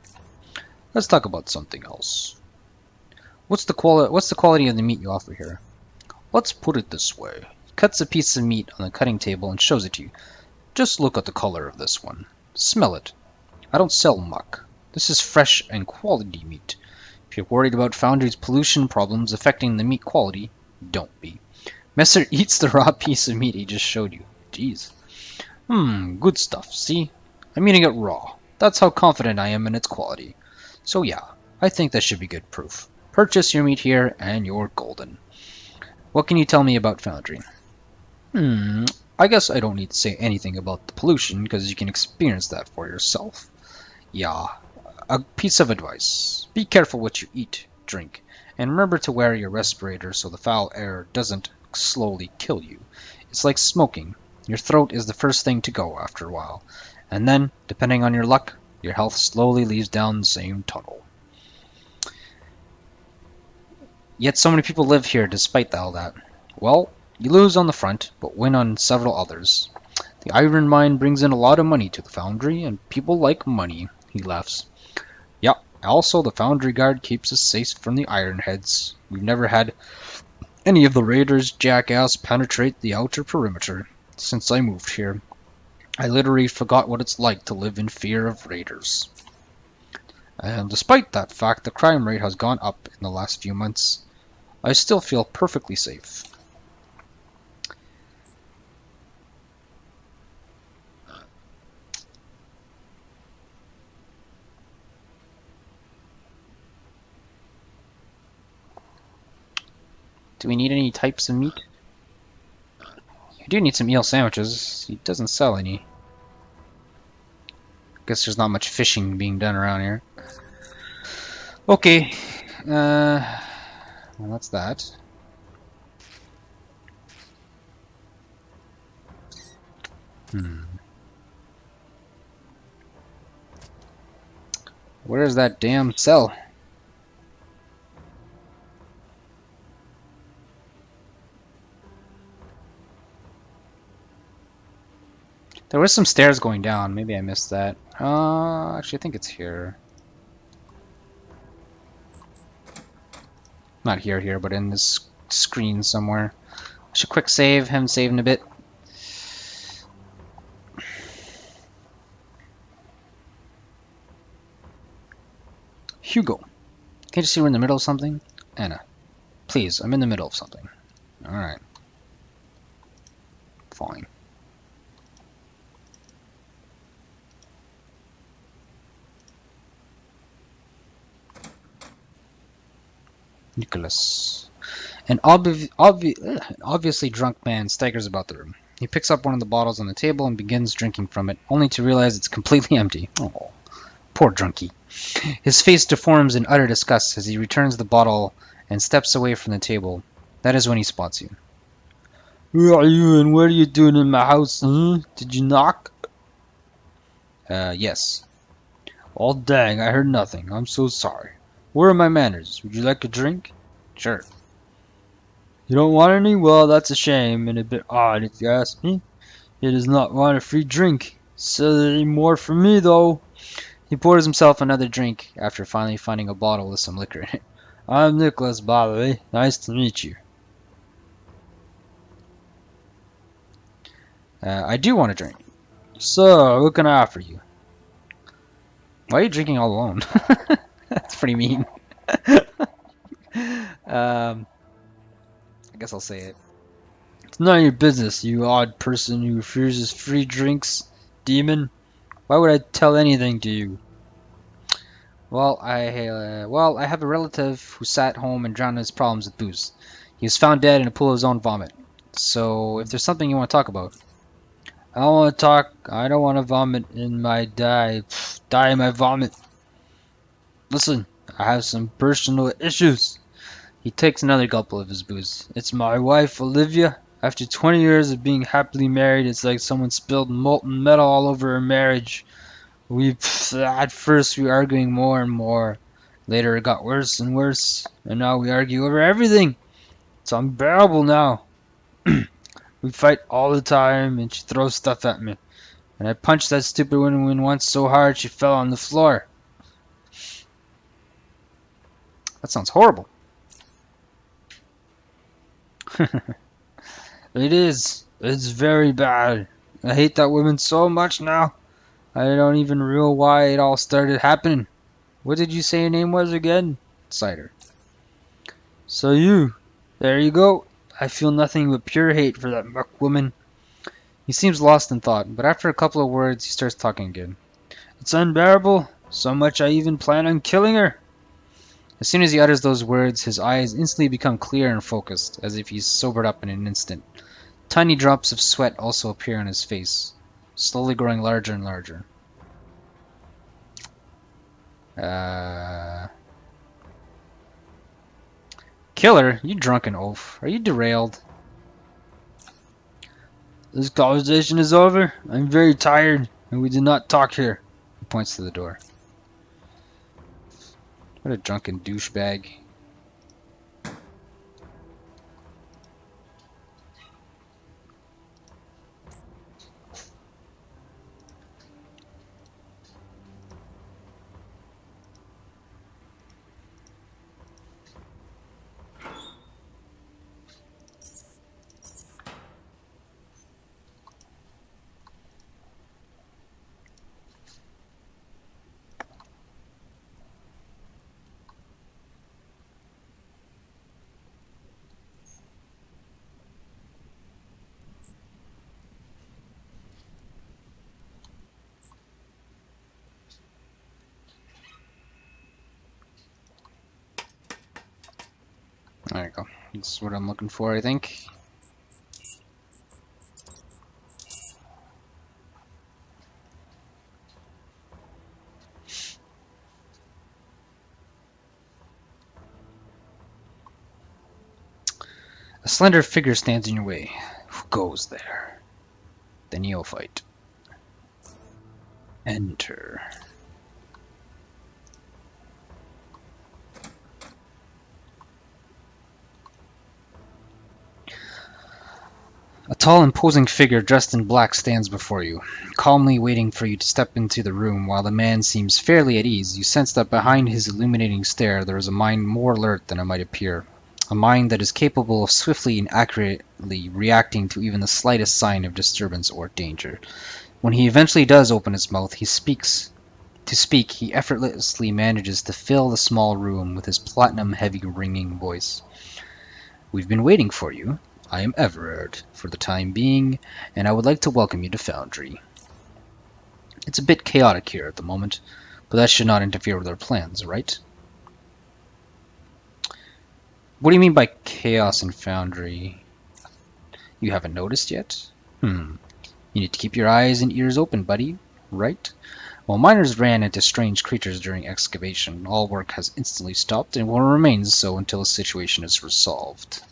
Let's talk about something else. What's the quality of the meat you offer here? Let's put it this way. He cuts a piece of meat on the cutting table and shows it to you. Just look at the color of this one. Smell it. I don't sell muck. This is fresh and quality meat. If you're worried about Foundry's pollution problems affecting the meat quality, don't be. Messer eats the raw piece of meat he just showed you. Jeez. Good stuff, see? I'm eating it raw. That's how confident I am in its quality. So yeah, I think that should be good proof. Purchase your meat here and you're golden. What can you tell me about Foundry? I guess I don't need to say anything about the pollution because you can experience that for yourself. Yeah, a piece of advice. Be careful what you eat, drink, and remember to wear your respirator so the foul air doesn't slowly kill you. It's like smoking. Your throat is the first thing to go after a while, and then, depending on your luck, your health slowly leads down the same tunnel. Yet so many people live here despite all that. Well, you lose on the front, but win on several others. The iron mine brings in a lot of money to the foundry, and people like money, he laughs. Yeah, also the foundry guard keeps us safe from the ironheads. We've never had any of the raiders jackass penetrate the outer perimeter since I moved here. I literally forgot what it's like to live in fear of raiders. And despite that fact, the crime rate has gone up in the last few months. I still feel perfectly safe. Do we need any types of meat? I do need some eel sandwiches. He doesn't sell any. Guess there's not much fishing being done around here. Okay. Well, that's that. Where's that damn cell? There was some stairs going down. Maybe I missed that. Actually, I think it's here. Not here, but in this screen somewhere. I should quick save. Haven't saved in a bit. Hugo. Can't you see we're in the middle of something? Anna. Please, I'm in the middle of something. Alright. Fine. Nicholas. An obviously drunk man staggers about the room. He picks up one of the bottles on the table and begins drinking from it, only to realize it's completely empty. Oh, poor drunkie. His face deforms in utter disgust as he returns the bottle and steps away from the table. That is when he spots you. Who are you and what are you doing in my house, huh? Did you knock? Yes. Oh, dang, I heard nothing. I'm so sorry. Where are my manners? Would you like a drink? Sure. You don't want any? Well, that's a shame and a bit odd if you ask me. He does not want a free drink. Silly more for me, though. He pours himself another drink after finally finding a bottle with some liquor in it. I'm Nicholas, by the way. Nice to meet you. I do want a drink. So, what can I offer you? Why are you drinking all alone? That's pretty mean. I guess I'll say it. It's none of your business, you odd person who refuses free drinks, demon. Why would I tell anything to you? Well, I have a relative who sat home and drowned his problems with booze. He was found dead in a pool of his own vomit. So, if there's something you want to talk about, I don't want to talk. I don't want to vomit in my die in my vomit. Listen, I have some personal issues. He takes another gulp of his booze. It's my wife, Olivia. After 20 years of being happily married, it's like someone spilled molten metal all over our marriage. At first we were arguing more and more. Later it got worse and worse, and now we argue over everything. It's unbearable now. We fight all the time, and she throws stuff at me. And I punched that stupid woman once so hard she fell on the floor. That sounds horrible. It is. It's very bad. I hate that woman so much now. I don't even know why it all started happening. What did you say your name was again? Cider. So you. There you go. I feel nothing but pure hate for that muck woman. He seems lost in thought, but after a couple of words, he starts talking again. It's unbearable. So much I even plan on killing her. As soon as he utters those words, his eyes instantly become clear and focused, as if he's sobered up in an instant. Tiny drops of sweat also appear on his face, slowly growing larger and larger. Killer, you drunken oaf. Are you derailed? This conversation is over. I'm very tired, and we did not talk here. He points to the door. What a drunken douchebag. There you go. That's what I'm looking for, I think. A slender figure stands in your way. Who goes there? The neophyte. Enter. A tall, imposing figure dressed in black stands before you, calmly waiting for you to step into the room. While the man seems fairly at ease, you sense that behind his illuminating stare there is a mind more alert than it might appear. A mind that is capable of swiftly and accurately reacting to even the slightest sign of disturbance or danger. When he eventually does open his mouth, he speaks. To speak, he effortlessly manages to fill the small room with his platinum-heavy ringing voice. We've been waiting for you. I am Everard, for the time being, and I would like to welcome you to Foundry. It's a bit chaotic here at the moment, but that should not interfere with our plans, right? What do you mean by chaos in Foundry? You haven't noticed yet? You need to keep your eyes and ears open, buddy, right? While miners ran into strange creatures during excavation, all work has instantly stopped and will remain so until the situation is resolved.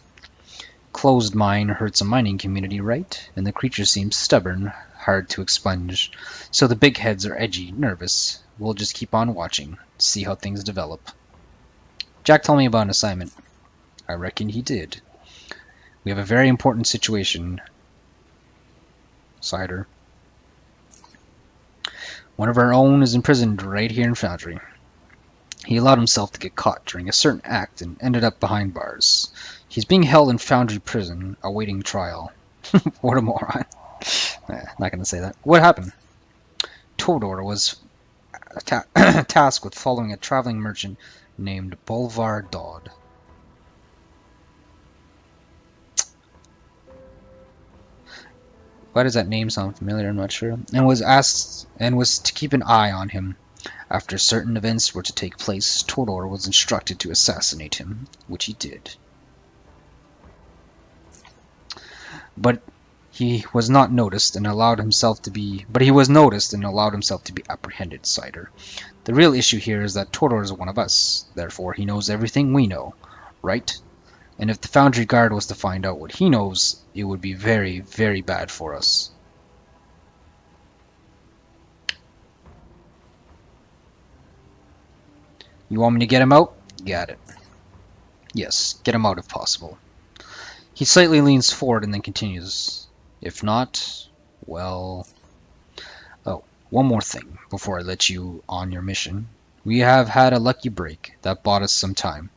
Closed mine hurts a mining community, right? And the creature seems stubborn, hard to expunge. So the big heads are edgy, nervous. We'll just keep on watching, see how things develop. Jack told me about an assignment. I reckon he did. We have a very important situation, Cider. One of our own is imprisoned right here in Foundry. He allowed himself to get caught during a certain act and ended up behind bars. He's being held in Foundry prison, awaiting trial. What a moron. Not gonna say that. What happened? Todor was tasked with following a traveling merchant named Bolvar Dodd. Why does that name sound familiar? I'm not sure. And was to keep an eye on him. After certain events were to take place, Todor was instructed to assassinate him, which he did. But he was noticed and allowed himself to be apprehended, Cider. The real issue here is that Todor is one of us, therefore he knows everything we know, right? And if the Foundry Guard was to find out what he knows, it would be very, very bad for us. You want me to get him out? Got it. Yes, get him out if possible. He slightly leans forward and then continues. If not, well... Oh, one more thing before I let you on your mission. We have had a lucky break that bought us some time.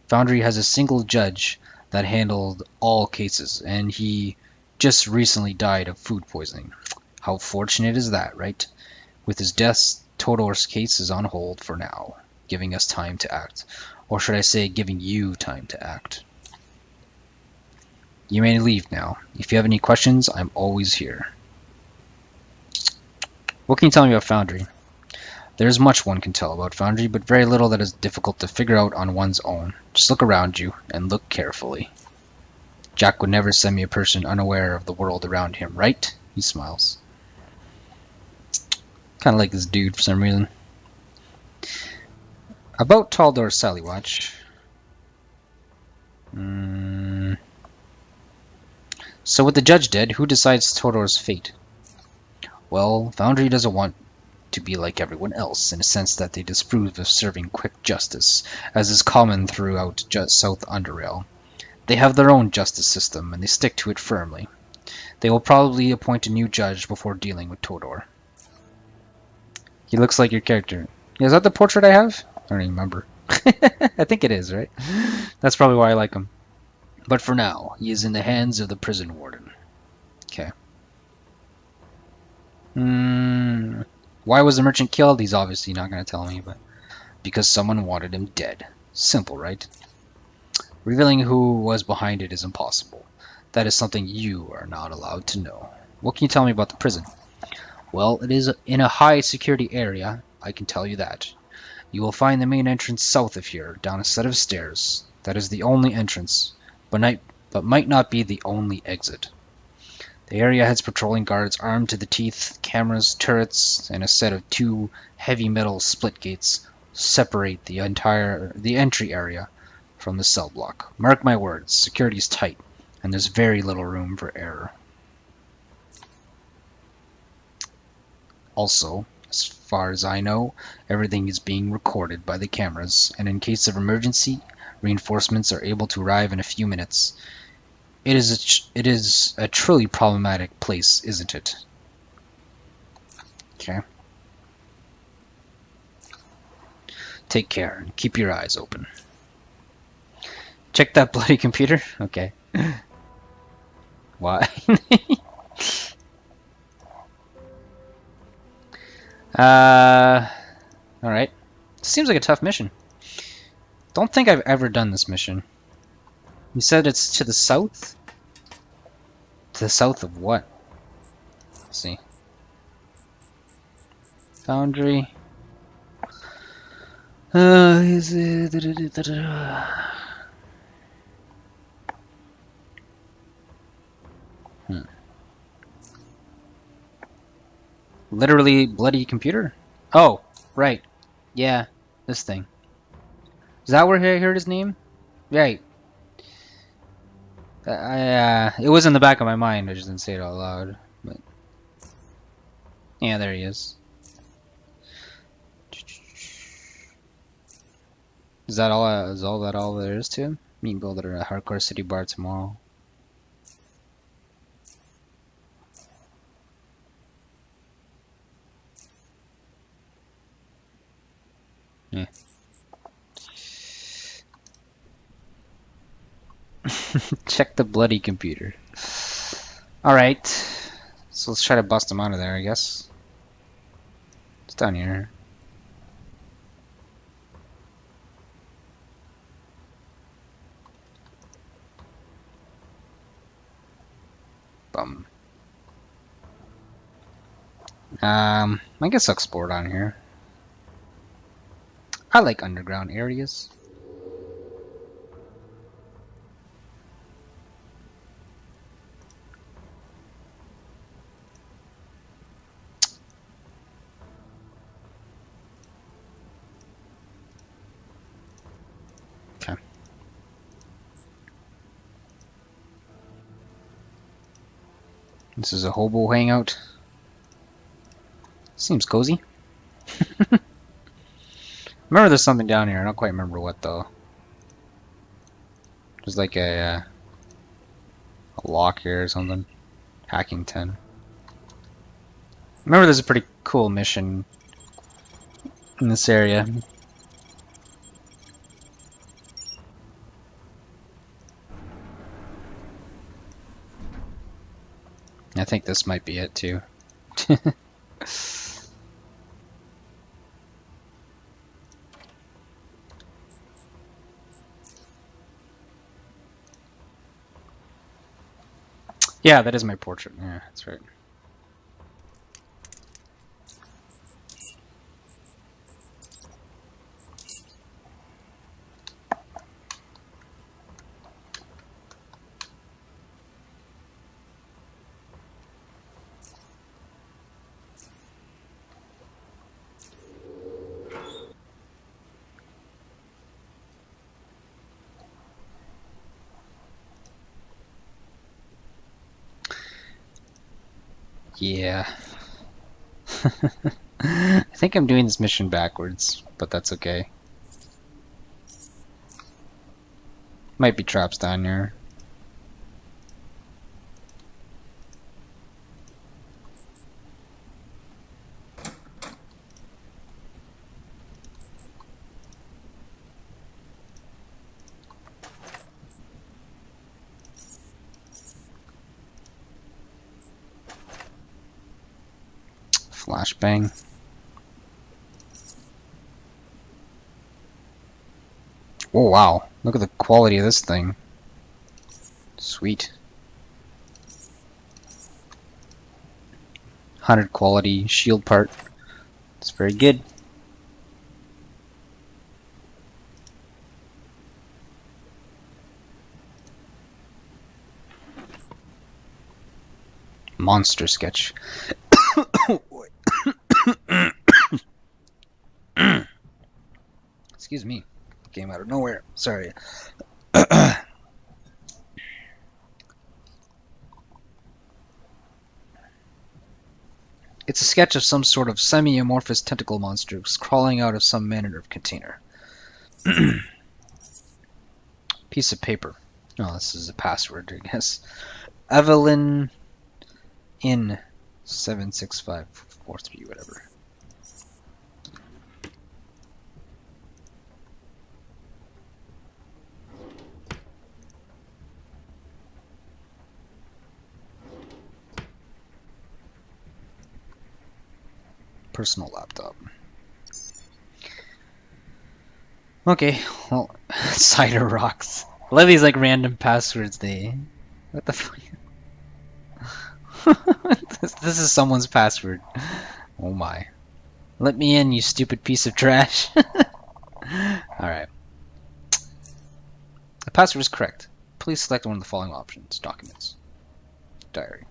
Foundry has a single judge that handled all cases, and he just recently died of food poisoning. How fortunate is that, right? With his death, Todor's case is on hold for now, giving us time to act. Or should I say, giving you time to act. You may leave now. If you have any questions, I'm always here. What can you tell me about Foundry? There is much one can tell about Foundry, but very little that is difficult to figure out on one's own. Just look around you, and look carefully. Jack would never send me a person unaware of the world around him, right? He smiles. Kinda like this dude for some reason. About Taldor Sallywatch. So with the judge dead, who decides Todor's fate? Well, Foundry doesn't want to be like everyone else, in a sense that they disapprove of serving quick justice, as is common throughout South Underrail. They have their own justice system, and they stick to it firmly. They will probably appoint a new judge before dealing with Todor. He looks like your character. Is that the portrait I have? I don't even remember. I think it is, right? That's probably why I like him. But for now, he is in the hands of the prison warden. Okay. Why was the merchant killed? He's obviously not going to tell me, but because someone wanted him dead. Simple, right? Revealing who was behind it is impossible. That is something you are not allowed to know. What can you tell me about the prison? Well, it is in a high security area, I can tell you that. You will find the main entrance south of here, down a set of stairs. That is the only entrance, but might not be the only exit. The area has patrolling guards armed to the teeth, cameras, turrets, and a set of 2 heavy metal split gates separate the entry area from the cell block. Mark my words, security is tight, and there's very little room for error. Also, as far as I know, everything is being recorded by the cameras, and in case of emergency, reinforcements are able to arrive in a few minutes. It is a truly problematic place, isn't it? Okay. Take care and keep your eyes open. Check that bloody computer? Okay. Why? Alright. Seems like a tough mission. Don't think I've ever done this mission. You said it's to the south? To the south of what? Let's see. Foundry. Is it... Literally bloody computer? Oh, right. Yeah, this thing. Is that where I heard his name? Right. It was in the back of my mind. I just didn't say it out loud. But yeah, there he is. Is that all? Is all that all there is to him? Meet and build at a hardcore city bar tomorrow. Yeah. Check the bloody computer. Alright. So let's try to bust him out of there, I guess. It's down here. Bum. I guess I'll explore down here. I like underground areas. Okay. This is a hobo hangout. Seems cozy. Remember there's something down here. I don't quite remember what though. There's like a lock here or something. Hacking 10. Remember there's a pretty cool mission in this area. I think this might be it too. Yeah, that is my portrait. Yeah, that's right. Yeah. I think I'm doing this mission backwards, but that's okay. Might be traps down here. Flashbang. Oh wow, look at the quality of this thing. Sweet. 100 quality shield part. It's very good. Monster sketch. Excuse me. Came out of nowhere. Sorry. It's a sketch of some sort of semi-amorphous tentacle monster crawling out of some manner of container. Piece of paper. Oh, this is a password, I guess. Evelyn in 76543, whatever. Personal laptop. Okay, well, cider rocks. I love these like random passwords. What the fuck? This is someone's password. Oh my. Let me in, you stupid piece of trash. Alright. The password is correct. Please select one of the following options. Documents. Diary.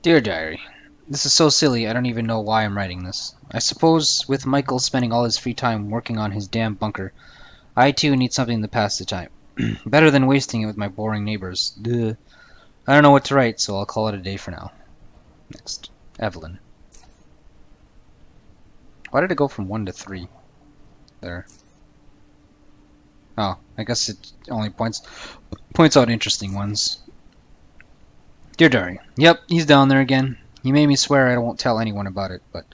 Dear Diary, This is so silly, I don't even know why I'm writing this. I suppose with Michael spending all his free time working on his damn bunker, I too need something to pass the time. Better than wasting it with my boring neighbors. Duh. I don't know what to write, so I'll call it a day for now. Next. Evelyn. Why did it go from 1 to 3? There. Oh, I guess it only points out interesting ones. Dear Diary. Yep, he's down there again. He made me swear I won't tell anyone about it, but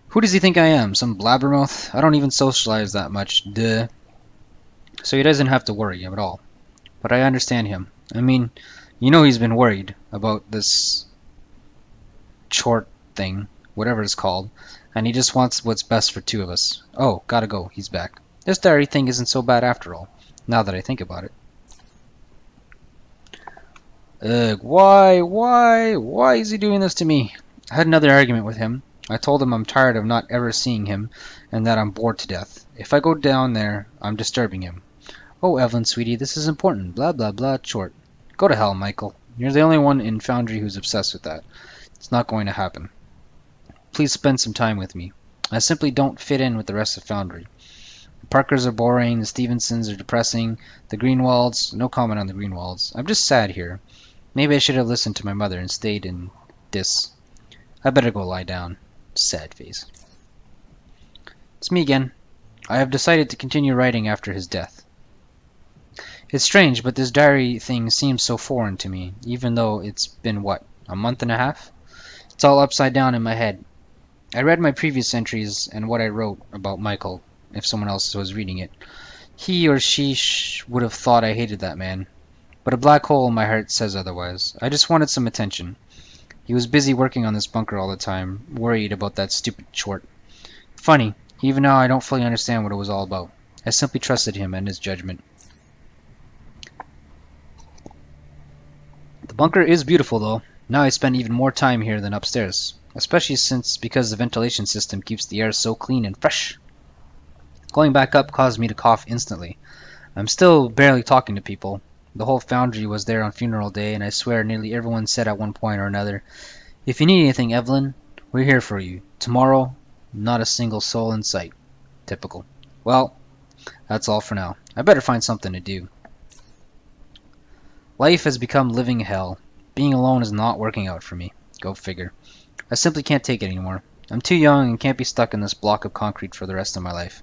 who does he think I am? Some blabbermouth? I don't even socialize that much. Duh. So he doesn't have to worry at all. But I understand him. I mean, you know he's been worried about this chort thing, whatever it's called, and he just wants what's best for two of us. Oh, gotta go. He's back. This diary thing isn't so bad after all, now that I think about it. Ugh, why is he doing this to me? I had another argument with him. I told him I'm tired of not ever seeing him, and that I'm bored to death. If I go down there, I'm disturbing him. Oh, Evelyn, sweetie, this is important. Blah, blah, blah, short. Go to hell, Michael. You're the only one in Foundry who's obsessed with that. It's not going to happen. Please spend some time with me. I simply don't fit in with the rest of Foundry. The Parkers are boring, the Stevensons are depressing, the Greenwalds, no comment on the Greenwalds. I'm just sad here. Maybe I should have listened to my mother and stayed in this. I better go lie down. Sad face. It's me again. I have decided to continue writing after his death. It's strange, but this diary thing seems so foreign to me, even though it's been, what, a month and a half? It's all upside down in my head. I read my previous entries and what I wrote about Michael, if someone else was reading it. He or she would have thought I hated that man. But a black hole in my heart says otherwise. I just wanted some attention. He was busy working on this bunker all the time, worried about that stupid short. Funny, even now I don't fully understand what it was all about. I simply trusted him and his judgment. The bunker is beautiful though. Now I spend even more time here than upstairs, especially because the ventilation system keeps the air so clean and fresh. Going back up caused me to cough instantly. I'm still barely talking to people. The whole Foundry was there on funeral day, and I swear nearly everyone said at one point or another, "If you need anything, Evelyn, we're here for you. Tomorrow, not a single soul in sight." Typical. Well, that's all for now. I better find something to do. Life has become living hell. Being alone is not working out for me. Go figure. I simply can't take it anymore. I'm too young and can't be stuck in this block of concrete for the rest of my life.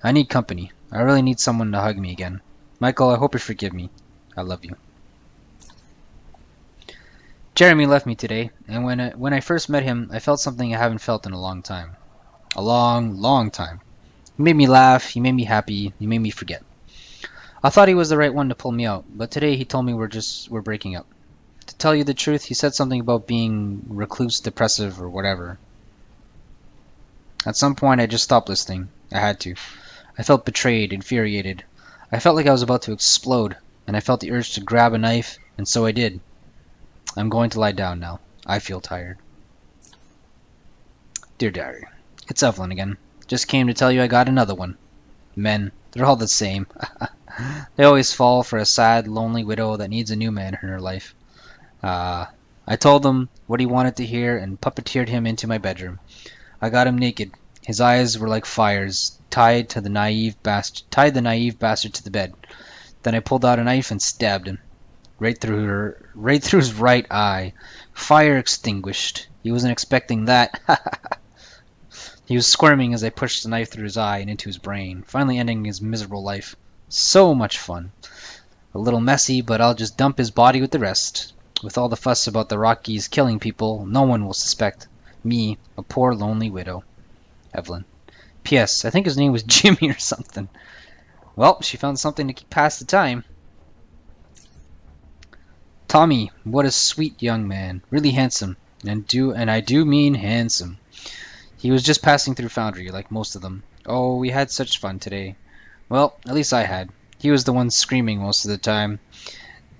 I need company. I really need someone to hug me again. Michael, I hope you forgive me. I love you. Jeremy left me today, and when I first met him, I felt something I haven't felt in a long time. A long, long time. He made me laugh, he made me happy, he made me forget. I thought he was the right one to pull me out, but today he told me we're breaking up. To tell you the truth, he said something about being recluse, depressive, or whatever. At some point, I just stopped listening. I had to. I felt betrayed, infuriated. I felt like I was about to explode, and I felt the urge to grab a knife, and so I did. I'm going to lie down now. I feel tired. Dear Diary, it's Evelyn again. Just came to tell you I got another one. Men, they're all the same. They always fall for a sad, lonely widow that needs a new man in her life. I told him what he wanted to hear and puppeteered him into my bedroom. I got him naked. His eyes were like fires, tied the naive bastard to the bed. Then I pulled out a knife and stabbed him. Right through his right eye. Fire extinguished. He wasn't expecting that. He was squirming as I pushed the knife through his eye and into his brain, finally ending his miserable life. So much fun. A little messy, but I'll just dump his body with the rest. With all the fuss about the Rockies killing people, no one will suspect me, a poor lonely widow. Evelyn. P.S. I think his name was Jimmy or something. Well, she found something to pass the time. Tommy, what a sweet young man. Really handsome. And I do mean handsome. He was just passing through Foundry, like most of them. Oh, we had such fun today. Well, at least I had. He was the one screaming most of the time.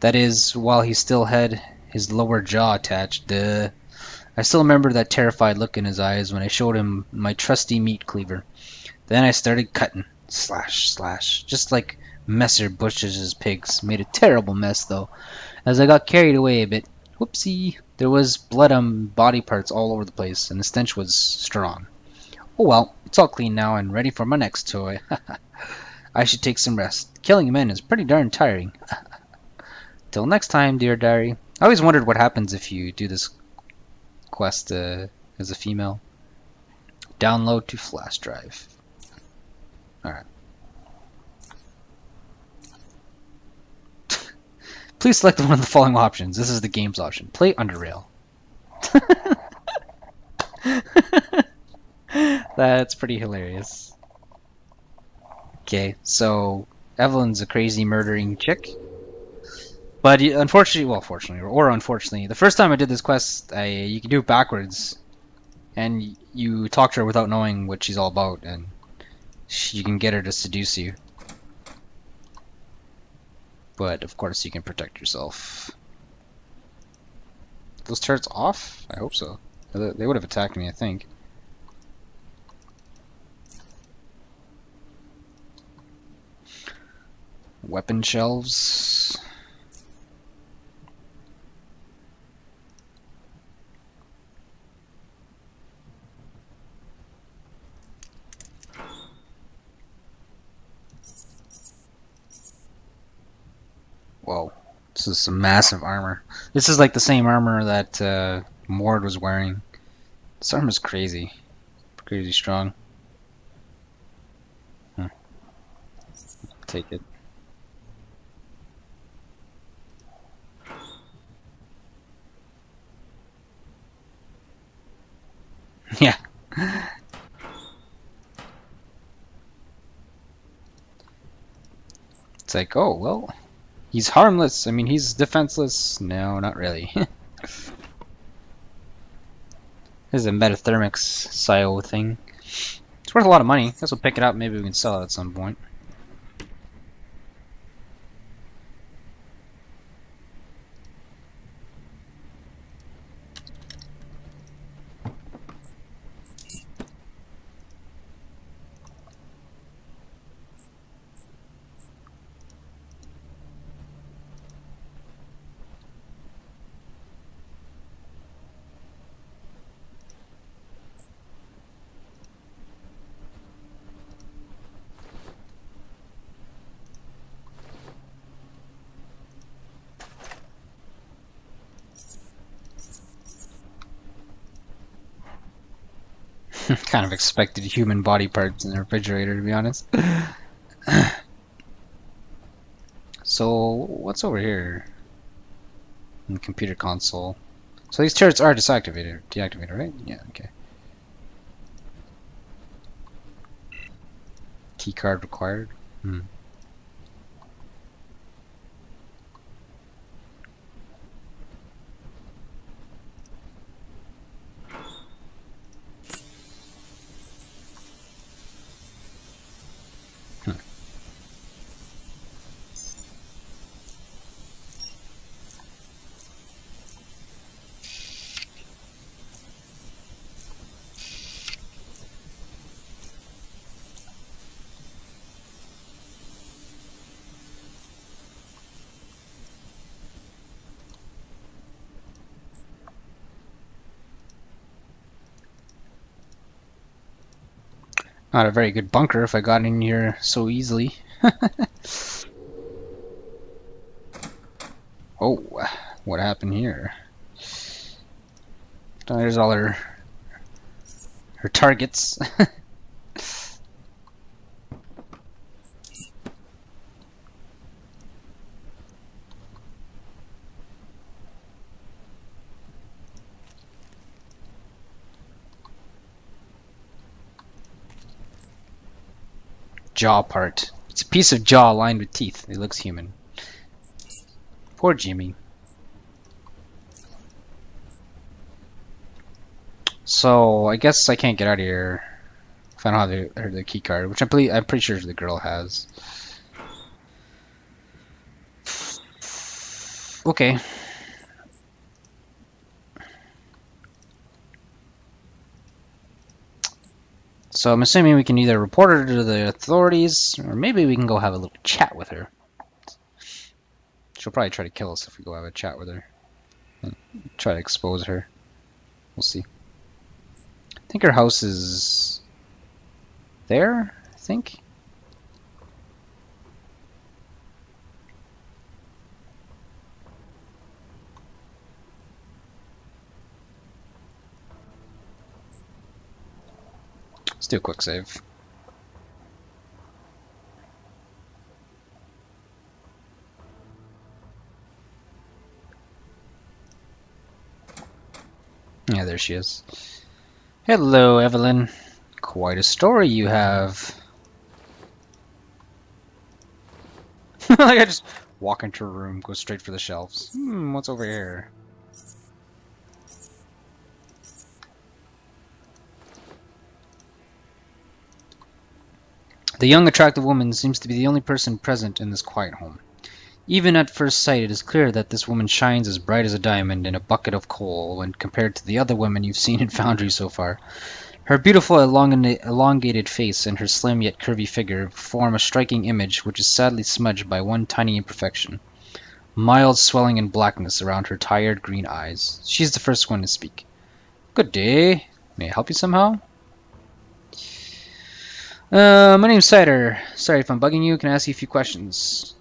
That is, while he still had his lower jaw attached. Duh. I still remember that terrified look in his eyes when I showed him my trusty meat cleaver. Then I started cutting. Slash, slash. Just like Messer Bush's pigs. Made a terrible mess, though. As I got carried away a bit, Whoopsie. There was blood on body parts all over the place, and the stench was strong. Oh well, it's all clean now and ready for my next toy. I should take some rest. Killing men is pretty darn tiring. Till next time, dear diary. I always wondered what happens if you do this quest as a female. Download to flash drive. Alright. Please select one of the following options. This is the games option. Play Underrail. That's pretty hilarious. Okay, so Evelyn's a crazy murdering chick. But unfortunately, well, fortunately or unfortunately, the first time I did this quest, you can do it backwards, and you talk to her without knowing what she's all about, and you can get her to seduce you. But of course, you can protect yourself. Those turrets off? I hope so. They would have attacked me, I think. Weapon shelves. Whoa, this is some massive armor. This is like the same armor that Mord was wearing. This armor's crazy. Crazy strong. Take it. Yeah. It's like, oh, well, he's harmless. I mean, he's defenseless. No, not really. This is a metathermics silo thing. It's worth a lot of money. Guess we'll pick it up. Maybe we can sell it at some point. Kind of expected human body parts in the refrigerator, to be honest. So, what's over here? In the computer console. So these turrets are deactivated, right? Yeah, okay. Key card required. Hmm. Not a very good bunker if I got in here so easily. Oh, what happened here? There's all her targets. Jaw part. It's a piece of jaw lined with teeth. It looks human. Poor Jimmy. So I guess I can't get out of here if I don't have the key card, which I'm pretty sure the girl has. Okay. So I'm assuming we can either report her to the authorities, or maybe we can go have a little chat with her. She'll probably try to kill us if we go have a chat with her. Try to expose her. We'll see. I think her house is there, I think. Let's do a quick save. Yeah, there she is. Hello, Evelyn. Quite a story you have. Like I just walk into a room, go straight for the shelves. What's over here? The young, attractive woman seems to be the only person present in this quiet home. Even at first sight, it is clear that this woman shines as bright as a diamond in a bucket of coal when compared to the other women you've seen in Foundry so far. Her beautiful elongated face and her slim yet curvy figure form a striking image which is sadly smudged by one tiny imperfection. Mild swelling and blackness around her tired green eyes. She's the first one to speak. Good day. May I help you somehow? My name's Cider. Sorry if I'm bugging you. Can I ask you a few questions?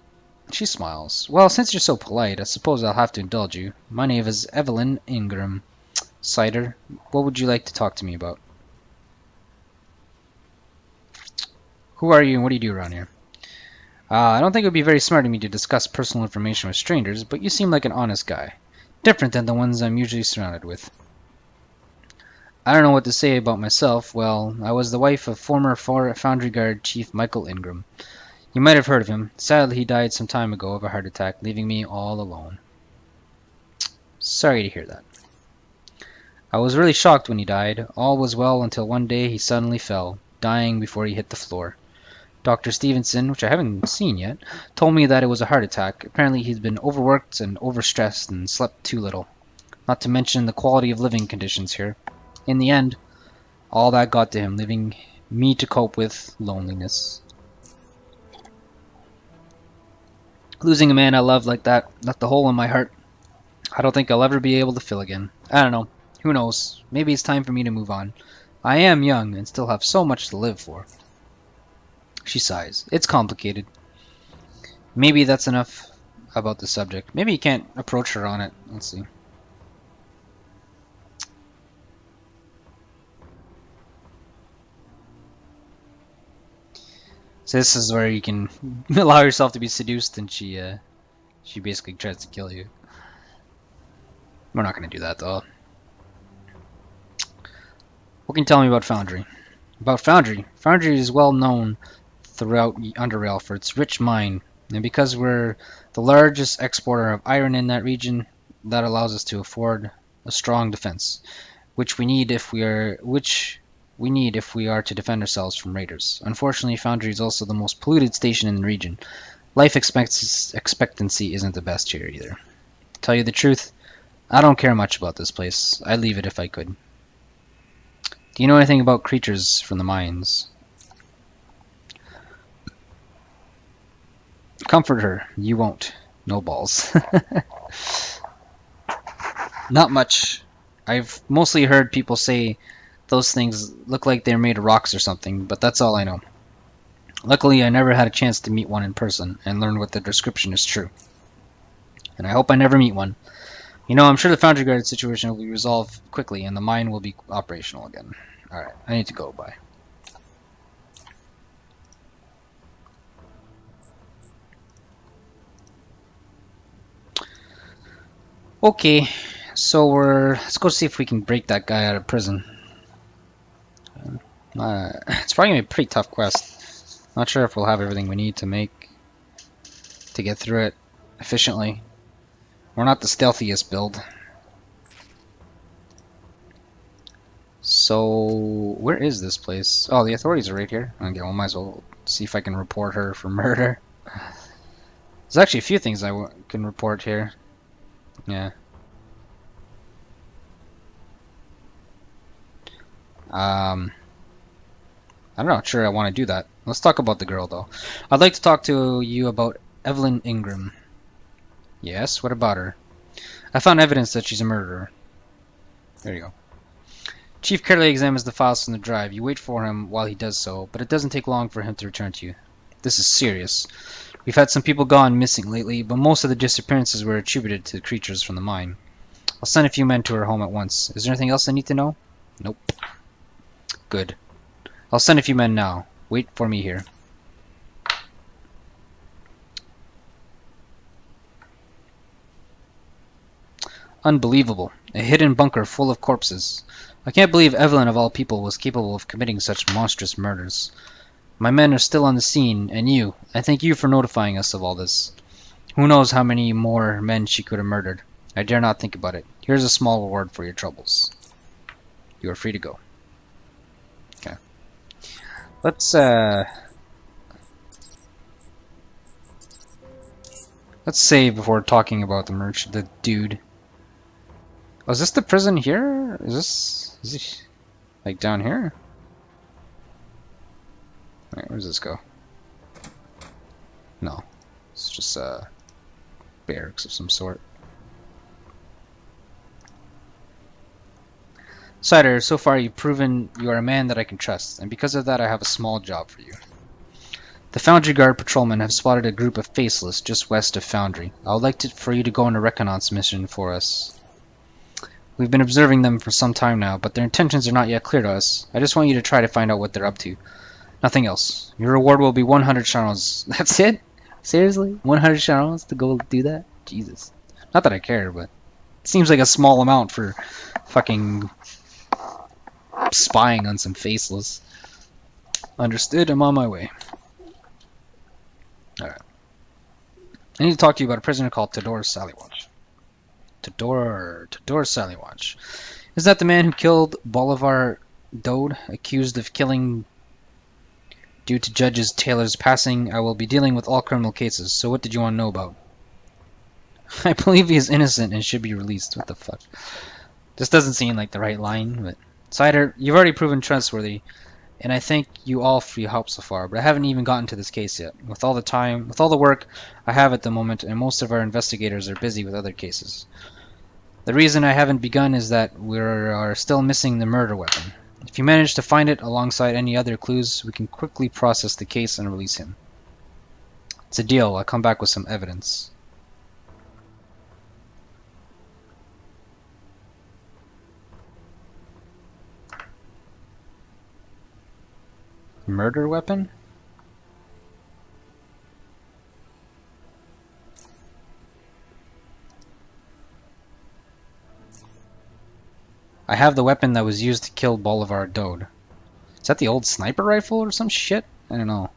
She smiles. Well, since you're so polite, I suppose I'll have to indulge you. My name is Evelyn Ingram. Cider, what would you like to talk to me about? Who are you and what do you do around here? I don't think it would be very smart of me to discuss personal information with strangers, but you seem like an honest guy. Different than the ones I'm usually surrounded with. I don't know what to say about myself. Well, I was the wife of former Foundry Guard Chief Michael Ingram. You might have heard of him. Sadly, he died some time ago of a heart attack, leaving me all alone. Sorry to hear that. I was really shocked when he died. All was well until one day he suddenly fell, dying before he hit the floor. Dr. Stevenson, which I haven't seen yet, told me that it was a heart attack. Apparently he'd been overworked and overstressed and slept too little. Not to mention the quality of living conditions here. In the end, all that got to him, leaving me to cope with loneliness. Losing a man I loved like that left a hole in my heart I don't think I'll ever be able to fill again. I don't know. Who knows? Maybe it's time for me to move on. I am young and still have so much to live for. She sighs. It's complicated. Maybe that's enough about the subject. Maybe you can't approach her on it. Let's see. So this is where you can allow yourself to be seduced, and she basically tries to kill you. We're not going to do that though. What can you tell me about Foundry? About Foundry? Foundry is well known throughout Underrail for its rich mine, and because we're the largest exporter of iron in that region, that allows us to afford a strong defense, which we need if we are to defend ourselves from raiders. Unfortunately, Foundry is also the most polluted station in the region. Life expectancy isn't the best here either. To tell you the truth, I don't care much about this place. I'd leave it if I could. Do you know anything about creatures from the mines? Comfort her. You won't. No balls. Not much. I've mostly heard people say those things look like they're made of rocks or something, but that's all I know. Luckily, I never had a chance to meet one in person and learn what the description is true. And I hope I never meet one. You know, I'm sure the Foundry Guard situation will be resolved quickly and the mine will be operational again. Alright, I need to go. Bye. Okay, so let's go see if we can break that guy out of prison. It's probably gonna be a pretty tough quest. Not sure if we'll have everything we need to get through it efficiently. We're not the stealthiest build. So, where is this place? Oh, the authorities are right here. Okay, well, might as well see if I can report her for murder. There's actually a few things I can report here. Yeah. I'm not sure I want to do that. Let's talk about the girl, though. I'd like to talk to you about Evelyn Ingram. Yes, what about her? I found evidence that she's a murderer. There you go. Chief carefully examines the files from the drive. You wait for him while he does so, but it doesn't take long for him to return to you. This is serious. We've had some people gone missing lately, but most of the disappearances were attributed to creatures from the mine. I'll send a few men to her home at once. Is there anything else I need to know? Nope. Good. I'll send a few men now. Wait for me here. Unbelievable. A hidden bunker full of corpses. I can't believe Evelyn of all people was capable of committing such monstrous murders. My men are still on the scene, and I thank you for notifying us of all this. Who knows how many more men she could have murdered. I dare not think about it. Here's a small reward for your troubles. You are free to go. Okay. Let's save before talking about the dude. Oh, is this the prison here? Is he like down here? Wait, where does this go? No. It's just barracks of some sort. Cider, so far you've proven you are a man that I can trust, and because of that I have a small job for you. The Foundry Guard patrolmen have spotted a group of faceless just west of Foundry. I would like for you to go on a reconnaissance mission for us. We've been observing them for some time now, but their intentions are not yet clear to us. I just want you to try to find out what they're up to. Nothing else. Your reward will be 100 charons. That's it? Seriously? 100 charons to go do that? Jesus. Not that I care, but it seems like a small amount for fucking spying on some faceless. Understood, I'm on my way. Alright. I need to talk to you about a prisoner called Hathor Salywatch. Hathor Salywatch. Is that the man who killed Bolivar Dode, accused of killing due to Judge Taylor's passing? I will be dealing with all criminal cases, so what did you want to know about? I believe he is innocent and should be released. What the fuck? This doesn't seem like the right line, but... Cider, you've already proven trustworthy, and I thank you all for your help so far, but I haven't even gotten to this case yet. With all the work I have at the moment, and most of our investigators are busy with other cases. The reason I haven't begun is that we are still missing the murder weapon. If you manage to find it alongside any other clues, we can quickly process the case and release him. It's a deal. I'll come back with some evidence. Murder weapon? I have the weapon that was used to kill Bolivar Dode. Is that the old sniper rifle or some shit? I don't know.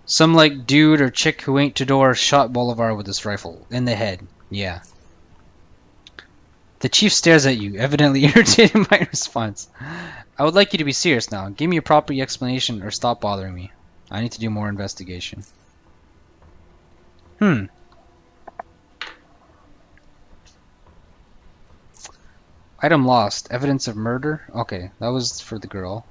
Some like dude or chick who ain't Tudor shot Bolivar with this rifle. In the head. Yeah. The chief stares at you, evidently irritated by your response. I would like you to be serious now. Give me a proper explanation or stop bothering me. I need to do more investigation. Item lost. Evidence of murder? Okay, that was for the girl.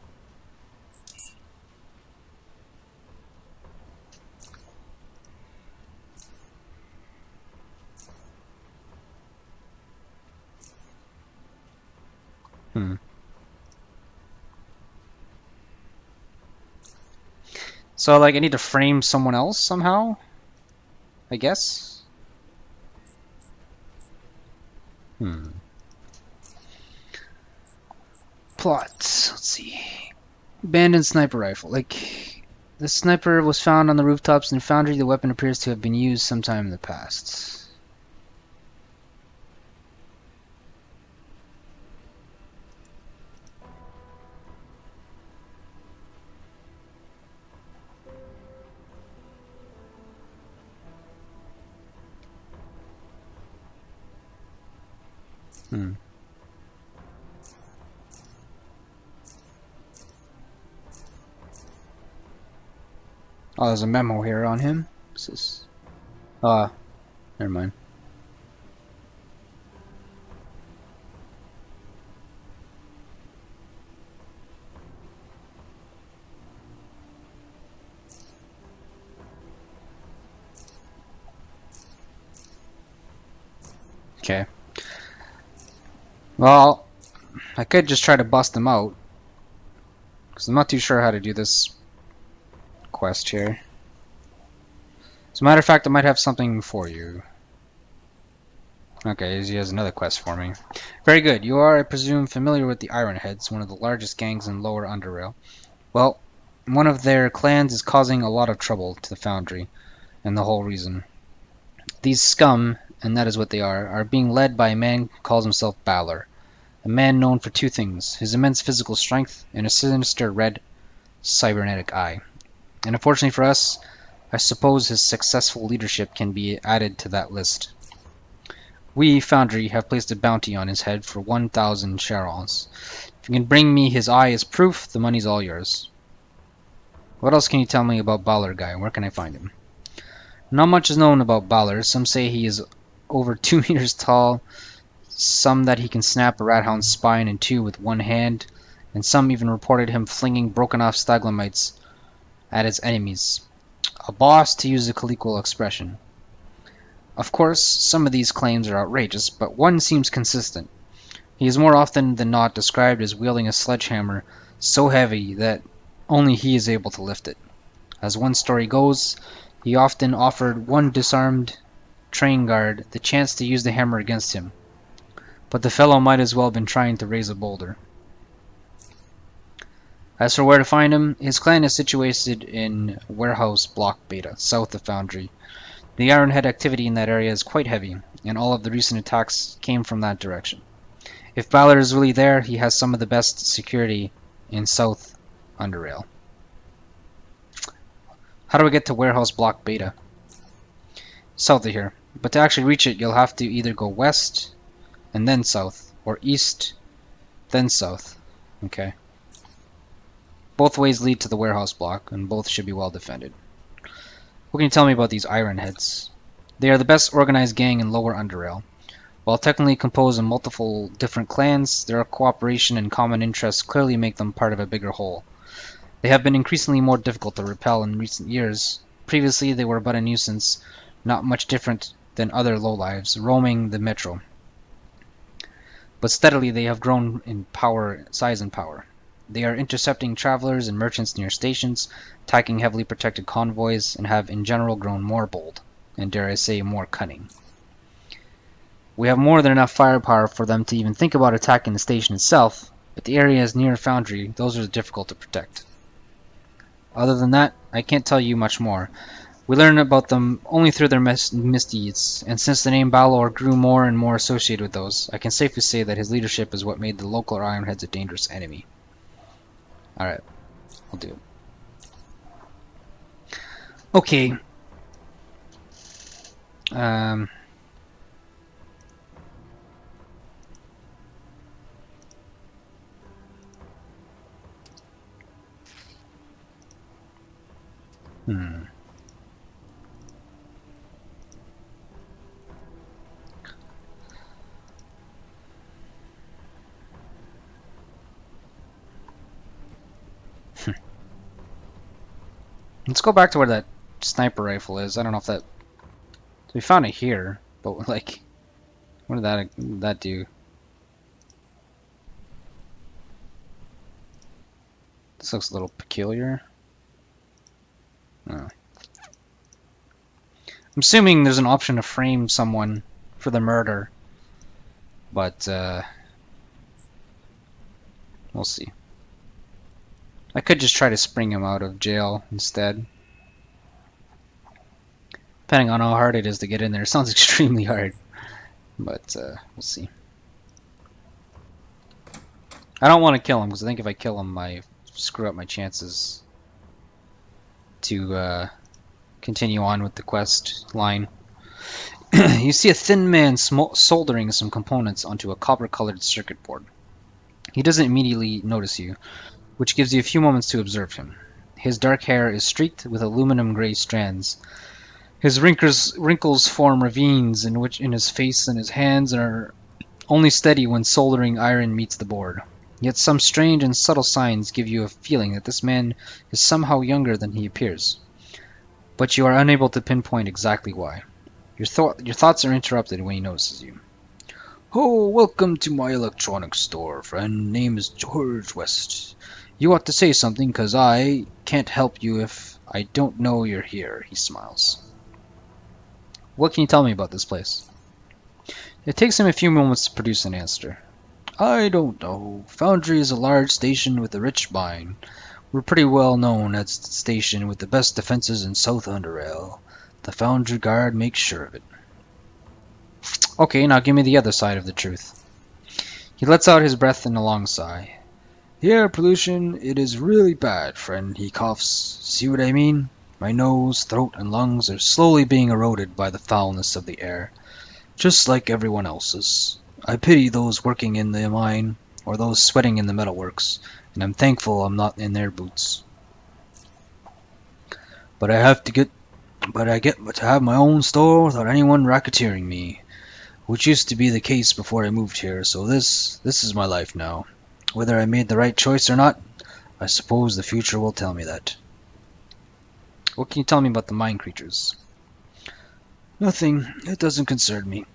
So, like, I need to frame someone else somehow? I guess? Plot. Let's see. Abandoned sniper rifle. Like, the sniper was found on the rooftops in Foundry. The weapon appears to have been used sometime in the past. Oh, there's a memo here on him. What's this? Never mind. Okay. Well, I could just try to bust him out, because I'm not too sure how to do this quest here. As a matter of fact, I might have something for you. Okay, he has another quest for me. Very good. You are, I presume, familiar with the Ironheads, one of the largest gangs in Lower Underrail. Well, one of their clans is causing a lot of trouble to the Foundry, and the whole reason. These scum, and that is what they are being led by a man who calls himself Balor. A man known for two things, his immense physical strength and a sinister red cybernetic eye. And unfortunately for us, I suppose his successful leadership can be added to that list. We, Foundry, have placed a bounty on his head for 1,000 charons. If you can bring me his eye as proof, the money's all yours. What else can you tell me about Balor guy? Where can I find him? Not much is known about Balor. Some say he is over 2 meters tall, some that he can snap a rathound's spine in two with one hand, and some even reported him flinging broken off staglamites at his enemies. A boss, to use a colloquial expression. Of course, some of these claims are outrageous, but one seems consistent. He is more often than not described as wielding a sledgehammer so heavy that only he is able to lift it. As one story goes, he often offered one disarmed train guard the chance to use the hammer against him, but the fellow might as well have been trying to raise a boulder. As for where to find him, his clan is situated in Warehouse Block Beta, south of Foundry. The Ironhead activity in that area is quite heavy, and all of the recent attacks came from that direction. If Balor is really there, he has some of the best security in South Underrail. How do I get to Warehouse Block Beta? South of here. But to actually reach it, you'll have to either go west and then south, or east, then south. Okay. Both ways lead to the warehouse block, and both should be well defended. What can you tell me about these Ironheads? They are the best organized gang in Lower Underrail. While technically composed of multiple different clans, their cooperation and common interests clearly make them part of a bigger whole. They have been increasingly more difficult to repel in recent years. Previously, they were but a nuisance, not much different than other lowlives, roaming the metro. But steadily they have grown in size and power. They are intercepting travelers and merchants near stations, attacking heavily protected convoys, and have in general grown more bold, and dare I say more cunning. We have more than enough firepower for them to even think about attacking the station itself, but the areas near Foundry, those are difficult to protect. Other than that, I can't tell you much more. We learn about them only through their misdeeds, and since the name Balor grew more and more associated with those, I can safely say that his leadership is what made the local Ironheads a dangerous enemy. Alright, I'll do it. Okay. Let's go back to where that sniper rifle is. I don't know if that... We found it here, but like... What did that do? This looks a little peculiar. Oh. I'm assuming there's an option to frame someone for the murder, but we'll see. I could just try to spring him out of jail instead. Depending on how hard it is to get in there. It sounds extremely hard, but we'll see. I don't want to kill him, because I think if I kill him, I screw up my chances to continue on with the quest line. You see a thin man soldering some components onto a copper-colored circuit board. He doesn't immediately notice you, which gives you a few moments to observe him. His dark hair is streaked with aluminum gray strands. His wrinkles form ravines in his face, and his hands are only steady when soldering iron meets the board. Yet some strange and subtle signs give you a feeling that this man is somehow younger than he appears. But you are unable to pinpoint exactly why. Your thoughts are interrupted when he notices you. Oh, welcome to my electronics store, friend. Name is George West. You ought to say something, 'cause I can't help you if I don't know you're here, he smiles. What can you tell me about this place? It takes him a few moments to produce an answer. I don't know. Foundry is a large station with a rich mine. We're pretty well known as the station with the best defenses in South Underrail. The Foundry Guard makes sure of it. Okay, now give me the other side of the truth. He lets out his breath in a long sigh. The air pollution, it is really bad, friend, he coughs. See what I mean? My nose, throat, and lungs are slowly being eroded by the foulness of the air, just like everyone else's. I pity those working in the mine, or those sweating in the metalworks, and I'm thankful I'm not in their boots. But I get to have my own store without anyone racketeering me, which used to be the case before I moved here, so this is my life now. Whether I made the right choice or not, I suppose the future will tell me that. What can you tell me about the mine creatures? Nothing. It doesn't concern me.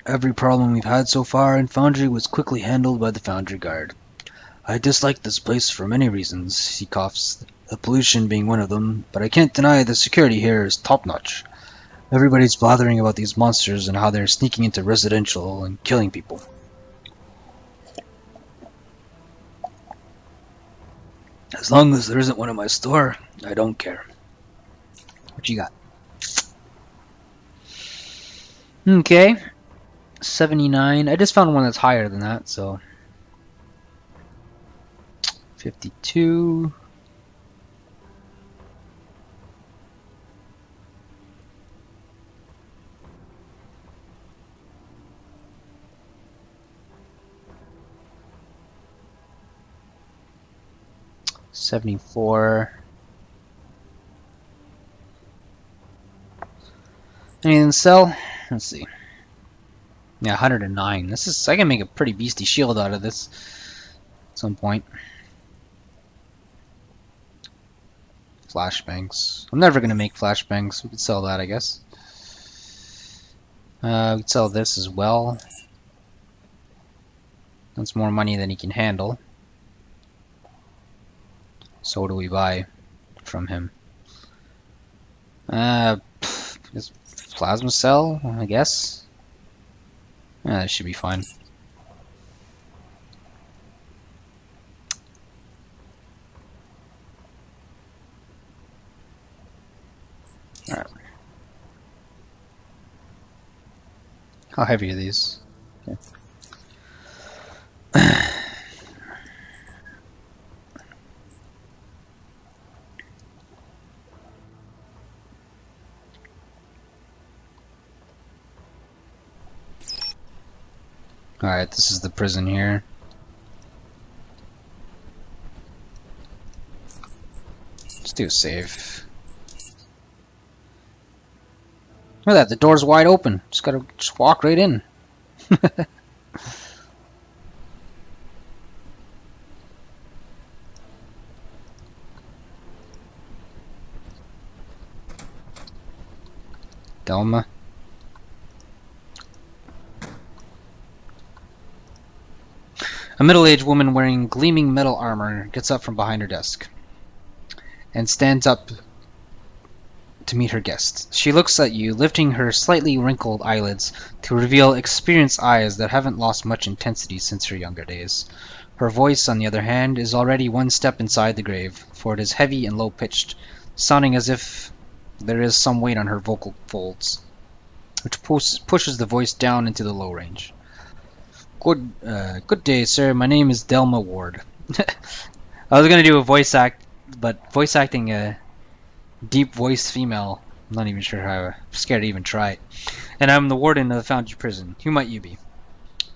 Every problem we've had so far in Foundry was quickly handled by the Foundry Guard. I dislike this place for many reasons, he coughs, the pollution being one of them, but I can't deny the security here is top-notch. Everybody's bothering about these monsters and how they're sneaking into residential and killing people. As long as there isn't one in my store, I don't care. What you got? Okay. 79. I just found one that's higher than that, so 52. $74. Anything to sell? Let's see. Yeah, 109. This is, I can make a pretty beastie shield out of this at some point. Flashbangs. I'm never gonna make flashbangs. We could sell that, I guess. We could sell this as well. That's more money than he can handle. So what do we buy from him? Just plasma cell, I guess. That should be fine. Alright. How heavy are these? Okay. Alright, this is the prison here. Let's do a save. Look at that, the door's wide open. Just gotta walk right in. Delma. A middle-aged woman wearing gleaming metal armor gets up from behind her desk and stands up to meet her guest. She looks at you, lifting her slightly wrinkled eyelids to reveal experienced eyes that haven't lost much intensity since her younger days. Her voice, on the other hand, is already one step inside the grave, for it is heavy and low-pitched, sounding as if there is some weight on her vocal folds, which pushes the voice down into the low range. Good day, sir. My name is Delma Ward. I was gonna do a voice act, but voice acting a deep voice female, I'm not even sure how. I'm scared to even try it. And I'm the warden of the Foundry Prison. Who might you be?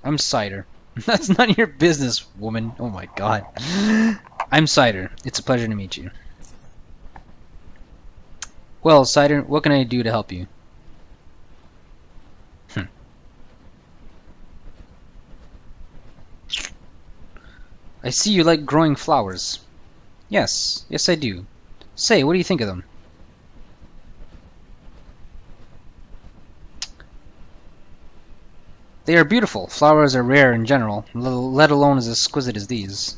I'm Cider. That's none of your business, woman. Oh my god. I'm Cider. It's a pleasure to meet you. Well, Cider, what can I do to help you? I see you like growing flowers. Yes, I do. Say, what do you think of them? They are beautiful. Flowers are rare in general, let alone as exquisite as these.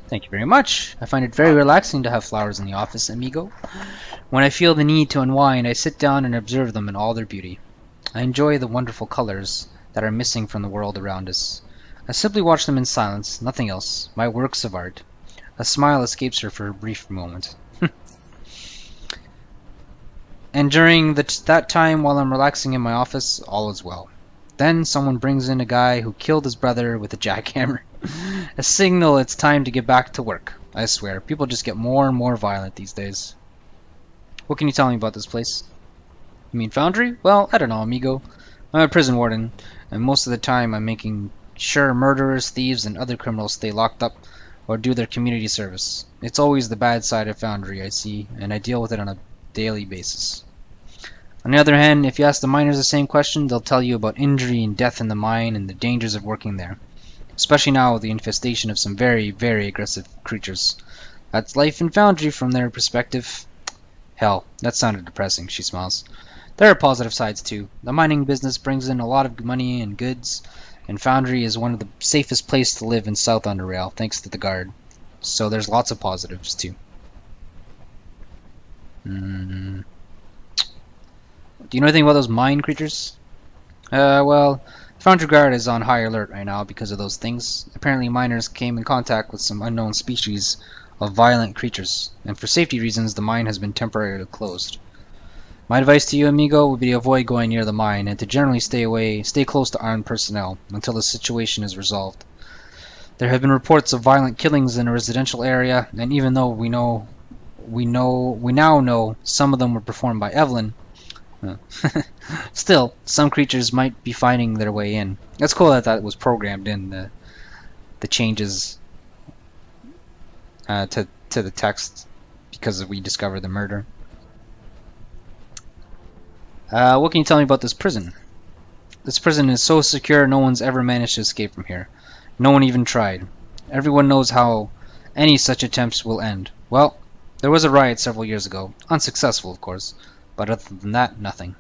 Thank you very much. I find it very relaxing to have flowers in the office, amigo. When I feel the need to unwind, I sit down and observe them in all their beauty. I enjoy the wonderful colors that are missing from the world around us. I simply watch them in silence, nothing else. My works of art. A smile escapes her for a brief moment. And during that time while I'm relaxing in my office, all is well. Then someone brings in a guy who killed his brother with a jackhammer. A signal it's time to get back to work. I swear, people just get more and more violent these days. What can you tell me about this place? You mean Foundry? Well, I don't know, amigo. I'm a prison warden, and most of the time I'm making sure murderers, thieves, and other criminals stay locked up or do their community service. It's always the bad side of Foundry, I see, and I deal with it on a daily basis. On the other hand, if you ask the miners the same question, they'll tell you about injury and death in the mine and the dangers of working there. Especially now with the infestation of some very, very aggressive creatures. That's life in Foundry from their perspective. Hell, that sounded depressing, she smiles. There are positive sides too. The mining business brings in a lot of money and goods, and Foundry is one of the safest places to live in South Underrail, thanks to the guard. So there's lots of positives too. Do you know anything about those mine creatures? Well, the Foundry Guard is on high alert right now because of those things. Apparently miners came in contact with some unknown species of violent creatures, and for safety reasons the mine has been temporarily closed. My advice to you, amigo, would be to avoid going near the mine and to generally stay close to armed personnel until the situation is resolved. There have been reports of violent killings in a residential area, and even though we now know some of them were performed by Evelyn, still, some creatures might be finding their way in. That's cool that was programmed in the changes to the text because we discovered the murder. What can you tell me about this prison? This prison is so secure no one's ever managed to escape from here. No one even tried. Everyone knows how any such attempts will end. Well, there was a riot several years ago. Unsuccessful, of course. But other than that, nothing.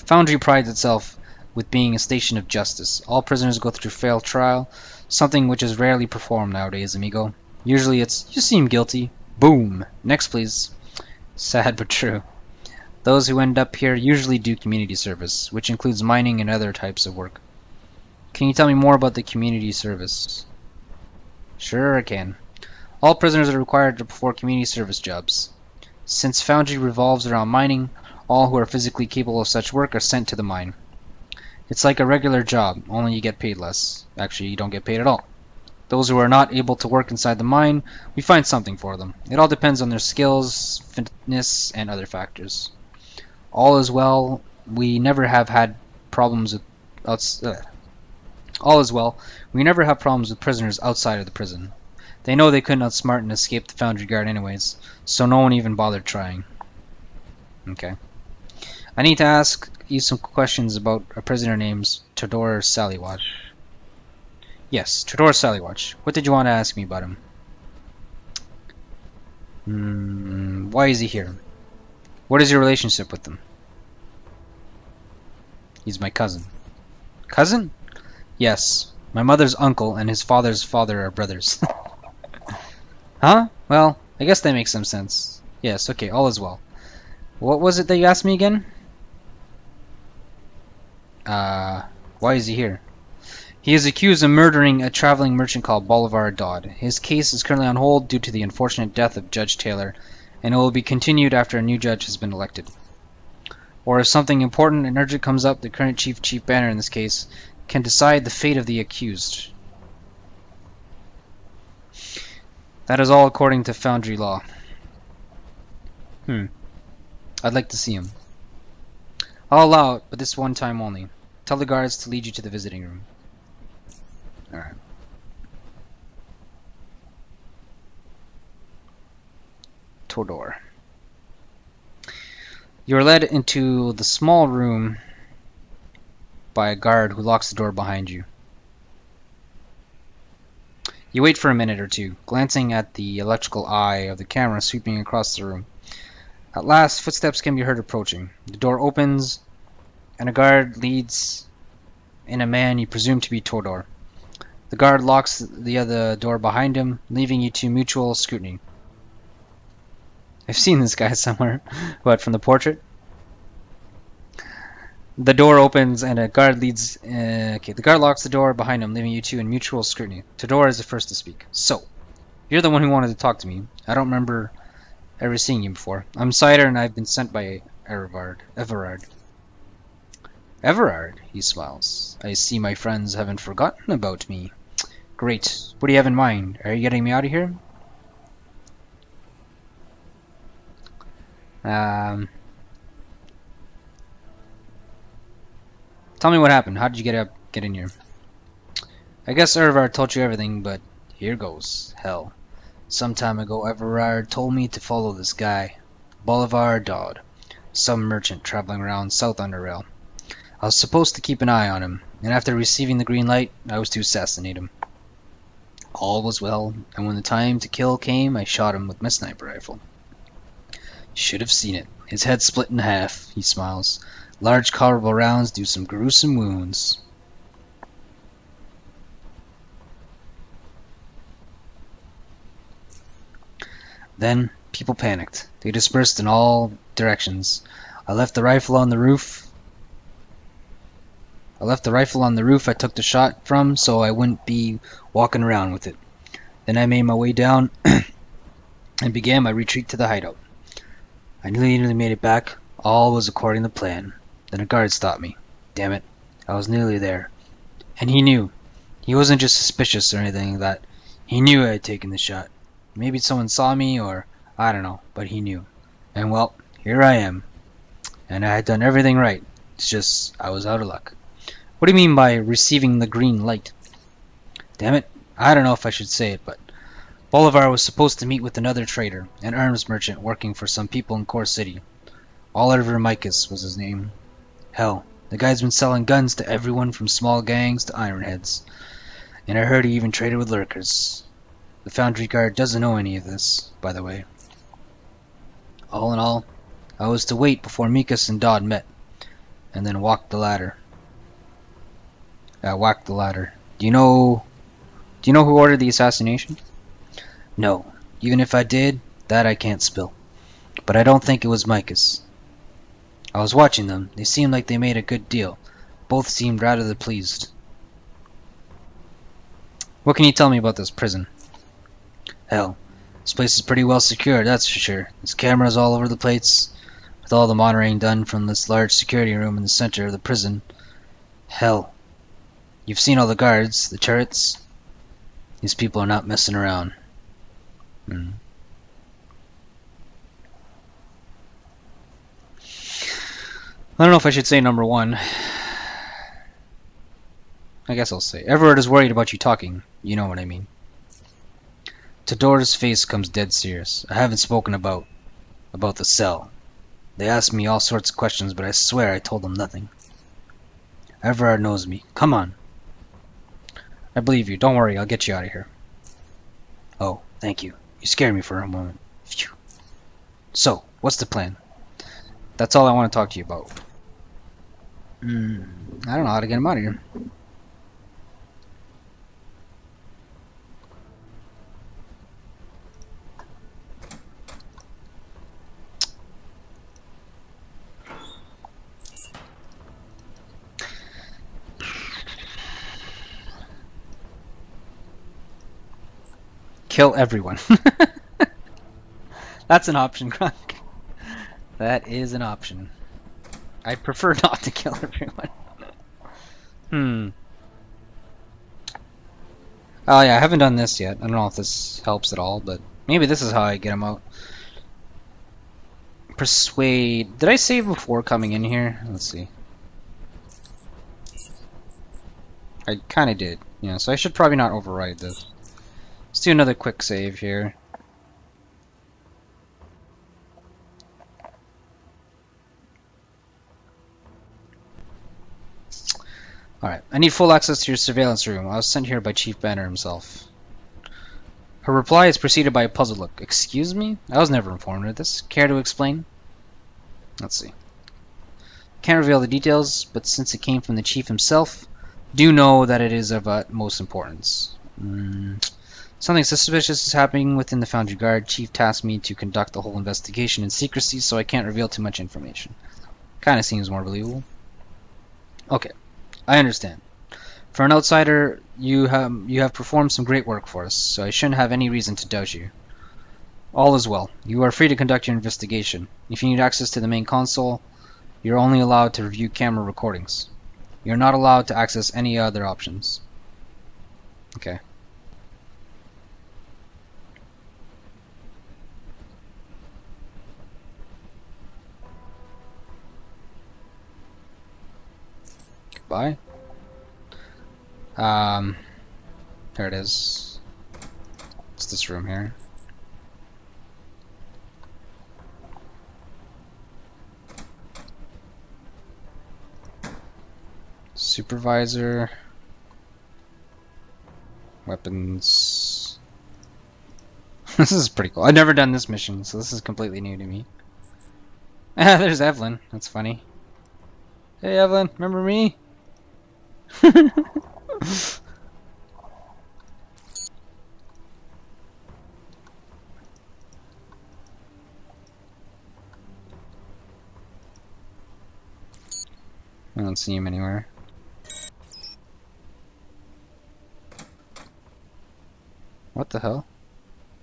Foundry prides itself with being a station of justice. All prisoners go through fair trial, something which is rarely performed nowadays, amigo. Usually it's, you seem guilty. Boom. Next, please. Sad but true. Those who end up here usually do community service, which includes mining and other types of work. Can you tell me more about the community service? Sure I can. All prisoners are required to perform community service jobs. Since Foundry revolves around mining, all who are physically capable of such work are sent to the mine. It's like a regular job, only you get paid less. Actually, you don't get paid at all. Those who are not able to work inside the mine, we find something for them. It all depends on their skills, fitness, and other factors. All is well. We never have had problems with all is well. We never have problems with prisoners outside of the prison. They know they couldn't outsmart and escape the Foundry Guard anyways, so no one even bothered trying. Okay. I need to ask you some questions about a prisoner named Todor Sallywatch. Yes, Todor Sallywatch. What did you want to ask me about him? Why is he here? What is your relationship with him? He's my cousin. Cousin? Yes. My mother's uncle and his father's father are brothers. Huh? Well, I guess that makes some sense. Yes, okay, all is well. What was it that you asked me again? Why is he here? He is accused of murdering a traveling merchant called Bolivar Dodd. His case is currently on hold due to the unfortunate death of Judge Taylor, and it will be continued after a new judge has been elected. Or if something important and urgent comes up, the current Chief Banner in this case can decide the fate of the accused. That is all according to Foundry law. I'd like to see him. I'll allow it, but this one time only. Tell the guards to lead you to the visiting room. Alright. Todor. You are led into the small room by a guard who locks the door behind you. You wait for a minute or two, glancing at the electrical eye of the camera sweeping across the room. At last, footsteps can be heard approaching. The door opens, and a guard leads in a man you presume to be Todor. The guard locks the other door behind him, leaving you to mutual scrutiny. I've seen this guy somewhere. What, from the portrait? The door opens and a guard leads. Okay, the guard locks the door behind him, leaving you two in mutual scrutiny. Todor is the first to speak. So, you're the one who wanted to talk to me. I don't remember ever seeing you before. I'm Cider, and I've been sent by Everard. Everard, he smiles. I see my friends haven't forgotten about me. Great. What do you have in mind? Are you getting me out of here? Tell me what happened. How did you get in here? I guess Everard told you everything, but here goes. Hell. Some time ago, Everard told me to follow this guy, Bolivar Dodd, some merchant traveling around South Underrail. I was supposed to keep an eye on him, and after receiving the green light, I was to assassinate him. All was well, and when the time to kill came, I shot him with my sniper rifle. Should have seen it. His head split in half, he smiles. Large caliber rounds do some gruesome wounds. Then, people panicked. They dispersed in all directions. I left the rifle on the roof I took the shot from, so I wouldn't be walking around with it. Then I made my way down and began my retreat to the hideout. I nearly made it back. All was according to plan. Then a guard stopped me. Damn it. I was nearly there. And he knew. He wasn't just suspicious or anything like that. He knew I had taken the shot. Maybe someone saw me, or I don't know, but he knew. And well, here I am. And I had done everything right. It's just, I was out of luck. What do you mean by receiving the green light? Damn it, I don't know if I should say it, but Bolivar was supposed to meet with another trader, an arms merchant working for some people in Core City. Oliver Micus was his name. Hell, the guy's been selling guns to everyone from small gangs to ironheads. And I heard he even traded with lurkers. The foundry guard doesn't know any of this, by the way. All in all, I was to wait before Mikas and Dodd met, and then walk the ladder. Whack the ladder. Do you know who ordered the assassination? No. Even if I did, that I can't spill. But I don't think it was Micus. I was watching them. They seemed like they made a good deal. Both seemed rather pleased. What can you tell me about this prison? Hell, this place is pretty well secured, that's for sure. There's cameras all over the place, with all the monitoring done from this large security room in the center of the prison. Hell, you've seen all the guards, the turrets. These people are not messing around. I don't know if I should say number one. I guess I'll say. Everard is worried about you talking. You know what I mean. Todor's face comes dead serious. I haven't spoken about the cell. They asked me all sorts of questions, but I swear I told them nothing. Everard knows me. Come on. I believe you. Don't worry, I'll get you out of here. Oh, thank you. You scared me for a moment. Phew. So, what's the plan? That's all I want to talk to you about. I don't know how to get him out of here. Kill everyone. That's an option, Grunk. That is an option. I prefer not to kill everyone. Oh yeah, I haven't done this yet. I don't know if this helps at all, but maybe this is how I get him out. Persuade. Did I save before coming in here? Let's see. I kind of did. Yeah, so I should probably not override this. Let's do another quick save here. Alright, I need full access to your surveillance room. I was sent here by Chief Banner himself. Her reply is preceded by a puzzled look. Excuse me? I was never informed of this. Care to explain? Let's see. Can't reveal the details, but since it came from the Chief himself, Do know that it is of utmost importance. Something suspicious is happening within the Foundry Guard. Chief tasked me to conduct the whole investigation in secrecy, so I can't reveal too much information. Kind of seems more believable. Okay, I understand. For an outsider, you have performed some great work for us, so I shouldn't have any reason to doubt you. All is well. You are free to conduct your investigation. If you need access to the main console, you're only allowed to review camera recordings. You're not allowed to access any other options. Okay. Goodbye. There it is. It's this room here. Supervisor. Weapons. This is pretty cool. I've never done this mission, so this is completely new to me. Ah, there's Evelyn. That's funny. Hey Evelyn, remember me? I don't see him anywhere. What the hell?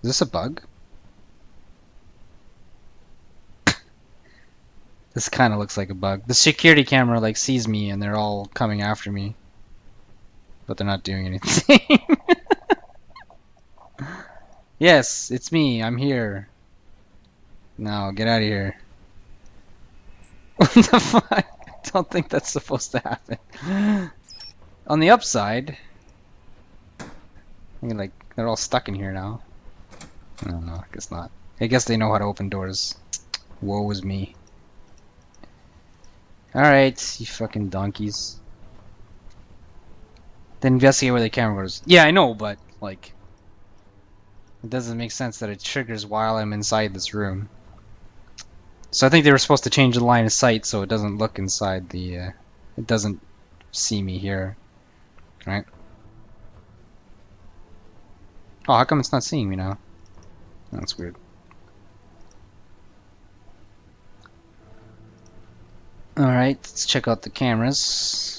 Is this a bug? This kind of looks like a bug. The security camera like sees me and they're all coming after me. But they're not doing anything. Yes, it's me. I'm here. No, get out of here. What the fuck? I don't think that's supposed to happen. On the upside, I mean, like, they're all stuck in here now. I don't know, I guess not. I guess they know how to open doors. Woe is me. Alright, you fucking donkeys. Then investigate where the camera goes. Yeah, I know, but, like, it doesn't make sense that it triggers while I'm inside this room. So I think they were supposed to change the line of sight so it doesn't look inside the, it doesn't see me here. Right? Oh, how come it's not seeing me now? That's weird. Alright, let's check out the cameras.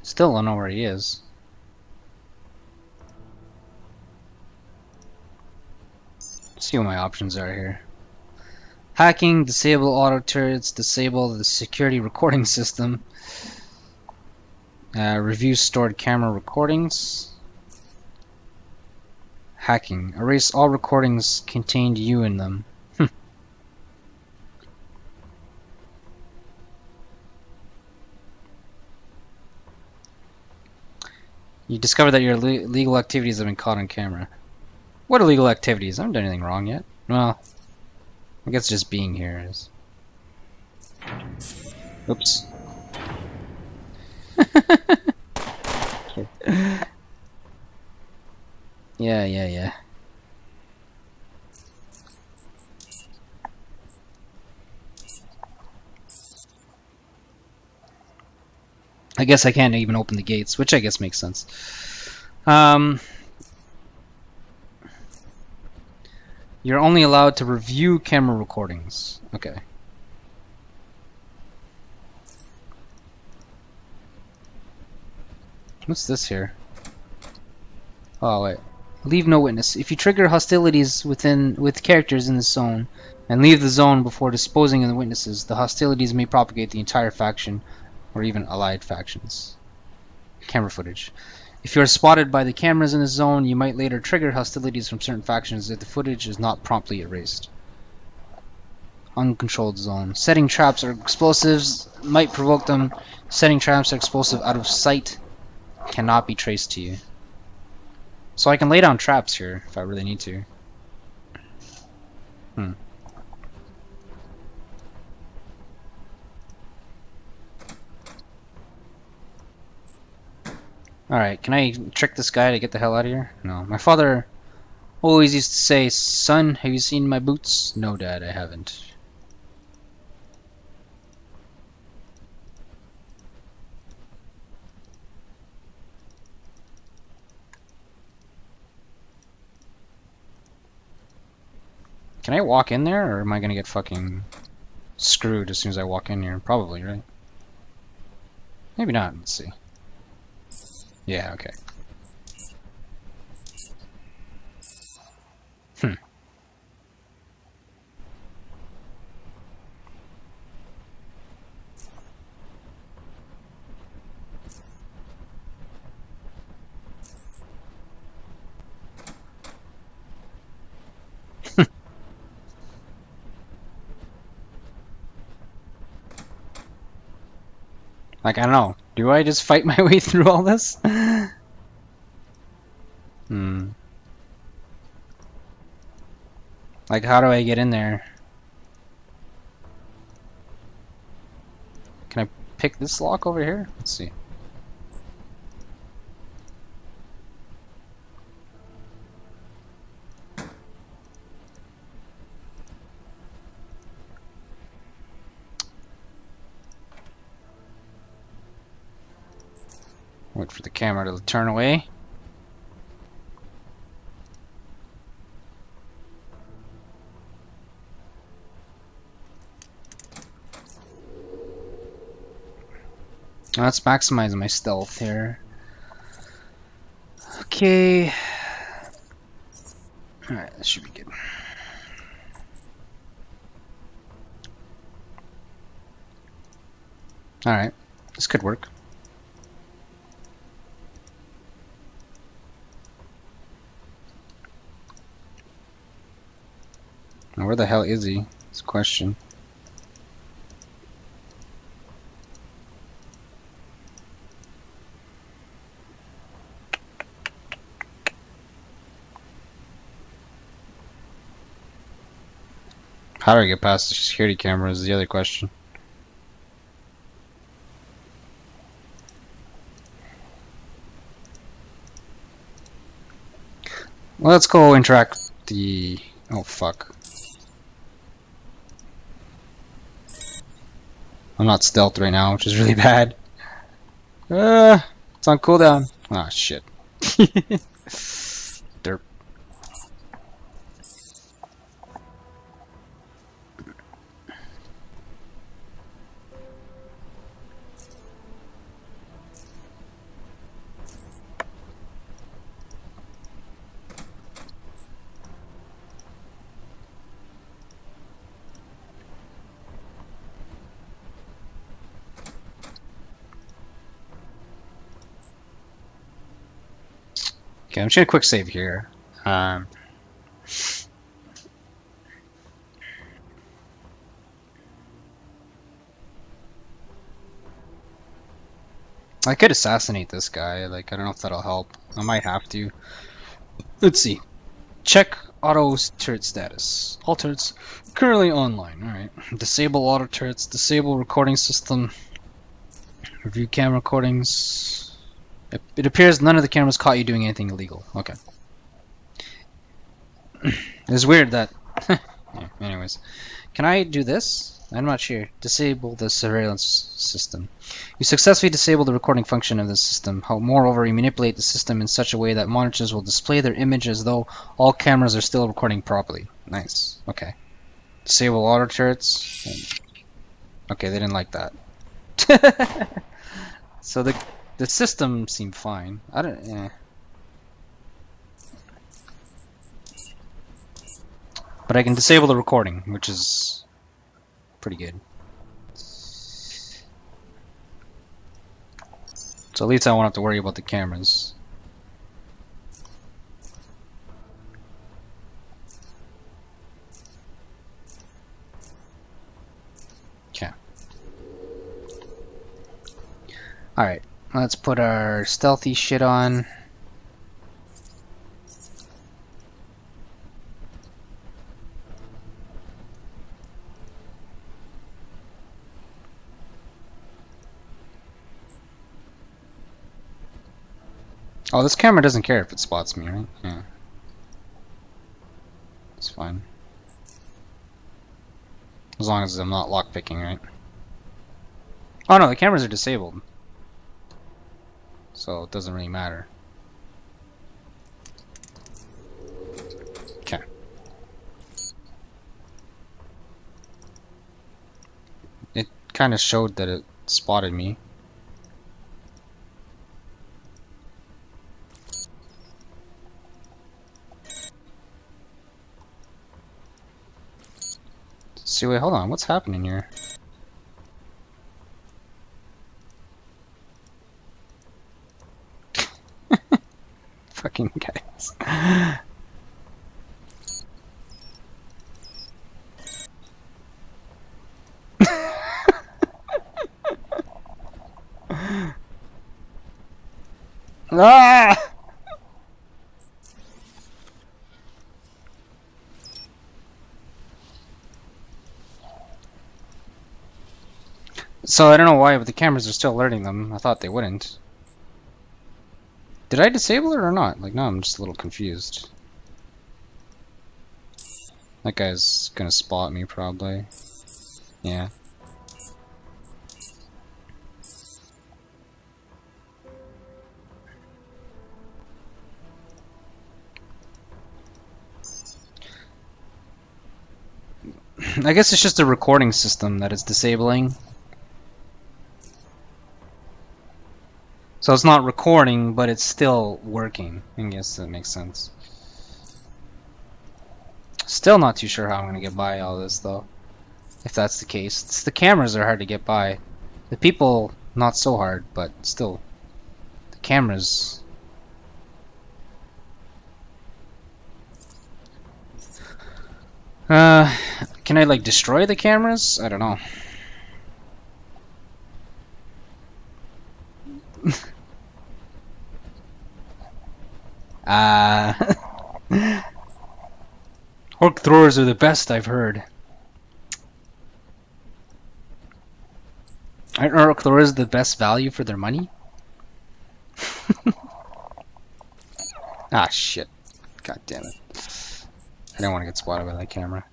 Still don't know where he is. Let's see what my options are here. Hacking, disable auto turrets, disable the security recording system. Review stored camera recordings. Hacking, erase all recordings contained you in them. You discover that your illegal activities have been caught on camera. What illegal activities? I haven't done anything wrong yet. Well, I guess just being here is. Oops. Yeah. I guess I can't even open the gates, which I guess makes sense. You're only allowed to review camera recordings. Okay. What's this here? Oh, wait. Leave no witness. If you trigger hostilities with characters in the zone and leave the zone before disposing of the witnesses, the hostilities may propagate the entire faction or even allied factions. Camera footage. If you are spotted by the cameras in the zone, you might later trigger hostilities from certain factions if the footage is not promptly erased. Uncontrolled zone. Setting traps or explosives might provoke them. Setting traps or explosive out of sight cannot be traced to you. So I can lay down traps here if I really need to. Alright, can I trick this guy to get the hell out of here? No. My father Always used to say, son, have you seen my boots? No, Dad, I haven't. Can I walk in there, or am I gonna get fucking screwed as soon as I walk in here? Probably, right? Maybe not. Let's see. Yeah, okay. Hmm. Like, I don't know. Do I just fight my way through all this? Hmm. Like, how do I get in there? Can I pick this lock over here? Let's see. Wait for the camera to turn away. Let's maximize my stealth here. Okay. Alright, that should be good. Alright, this could work. Now, where the hell is he? It's a question. How do I get past the security camera is the other question. Well, let's go interact the... Oh, fuck. I'm not stealth right now, which is really bad. It's on cooldown. Ah, shit. Derp. Okay, I'm just gonna quick save here. I could assassinate this guy. Like, I don't know if that'll help. I might have to. Let's see. Check auto turret status. All turrets currently online. Alright. Disable auto turrets. Disable recording system. Review camera recordings. It appears none of the cameras caught you doing anything illegal. Okay. It's weird that... yeah, anyways. Can I do this? I'm not sure. Disable the surveillance system. You successfully disable the recording function of the system. Moreover, you manipulate the system in such a way that monitors will display their image as though all cameras are still recording properly. Nice. Okay. Disable auto turrets. Okay, they didn't like that. So the system seemed fine. I don't... eh. But I can disable the recording, which is pretty good. So at least I won't have to worry about the cameras. Okay. Alright, let's put our stealthy shit on. Oh, this camera doesn't care if it spots me, right? Yeah. fine. As long as I'm not lockpicking, right? Oh no, the cameras are disabled. So it doesn't really matter. Okay. It kind of showed that it spotted me. See, wait, hold on. What's happening here? Fucking guys. Ah! So I don't know why, but the cameras are still alerting them. I thought they wouldn't. Did I disable it or not? Like, no, I'm just a little confused. That guy's gonna spot me, probably. Yeah. I guess it's just a recording system that is disabling. So it's not recording, but it's still working. I guess that makes sense. Still not too sure how I'm gonna get by all this, though. If that's the case. The cameras are hard to get by. The people, not so hard, but still. The cameras. Can I, like, destroy the cameras? I don't know. Orc throwers are the best, I've heard. Aren't orc throwers the best value for their money? Ah, shit. God damn it. I don't want to get spotted by that camera.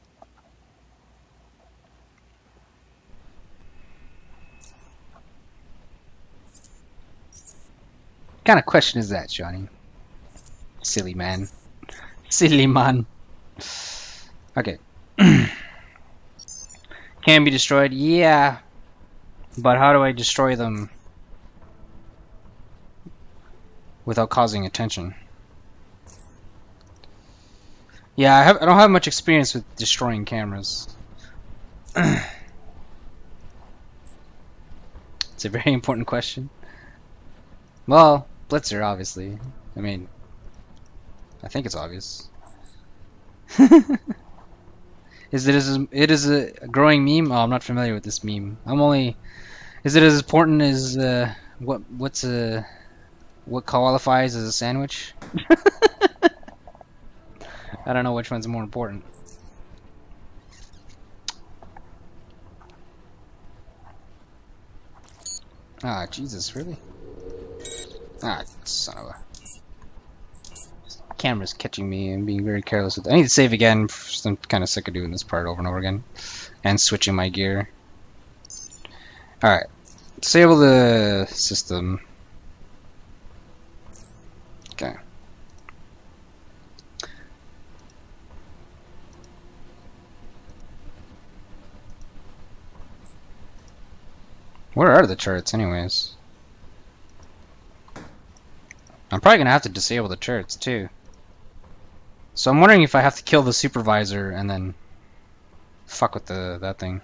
What kind of question is that, Johnny? Silly man. Silly man. Okay. Can be destroyed? Yeah. But how do I destroy them without causing attention? Yeah, I don't have much experience with destroying cameras. It's a very important question. Well, Blitzer, obviously. I mean, I think it's obvious. It is a growing meme? Oh, I'm not familiar with this meme. I'm only. Is it as important as what qualifies as a sandwich? I don't know which one's more important. Ah, Jesus, really? Ah, son of a. Camera's catching me and being very careless with it. I need to save again. I'm kind of sick of doing this part over and over again. And switching my gear. Alright. Disable the system. Okay. Where are the turrets anyways? I'm probably gonna have to disable the turrets too. So I'm wondering if I have to kill the supervisor and then fuck with that thing.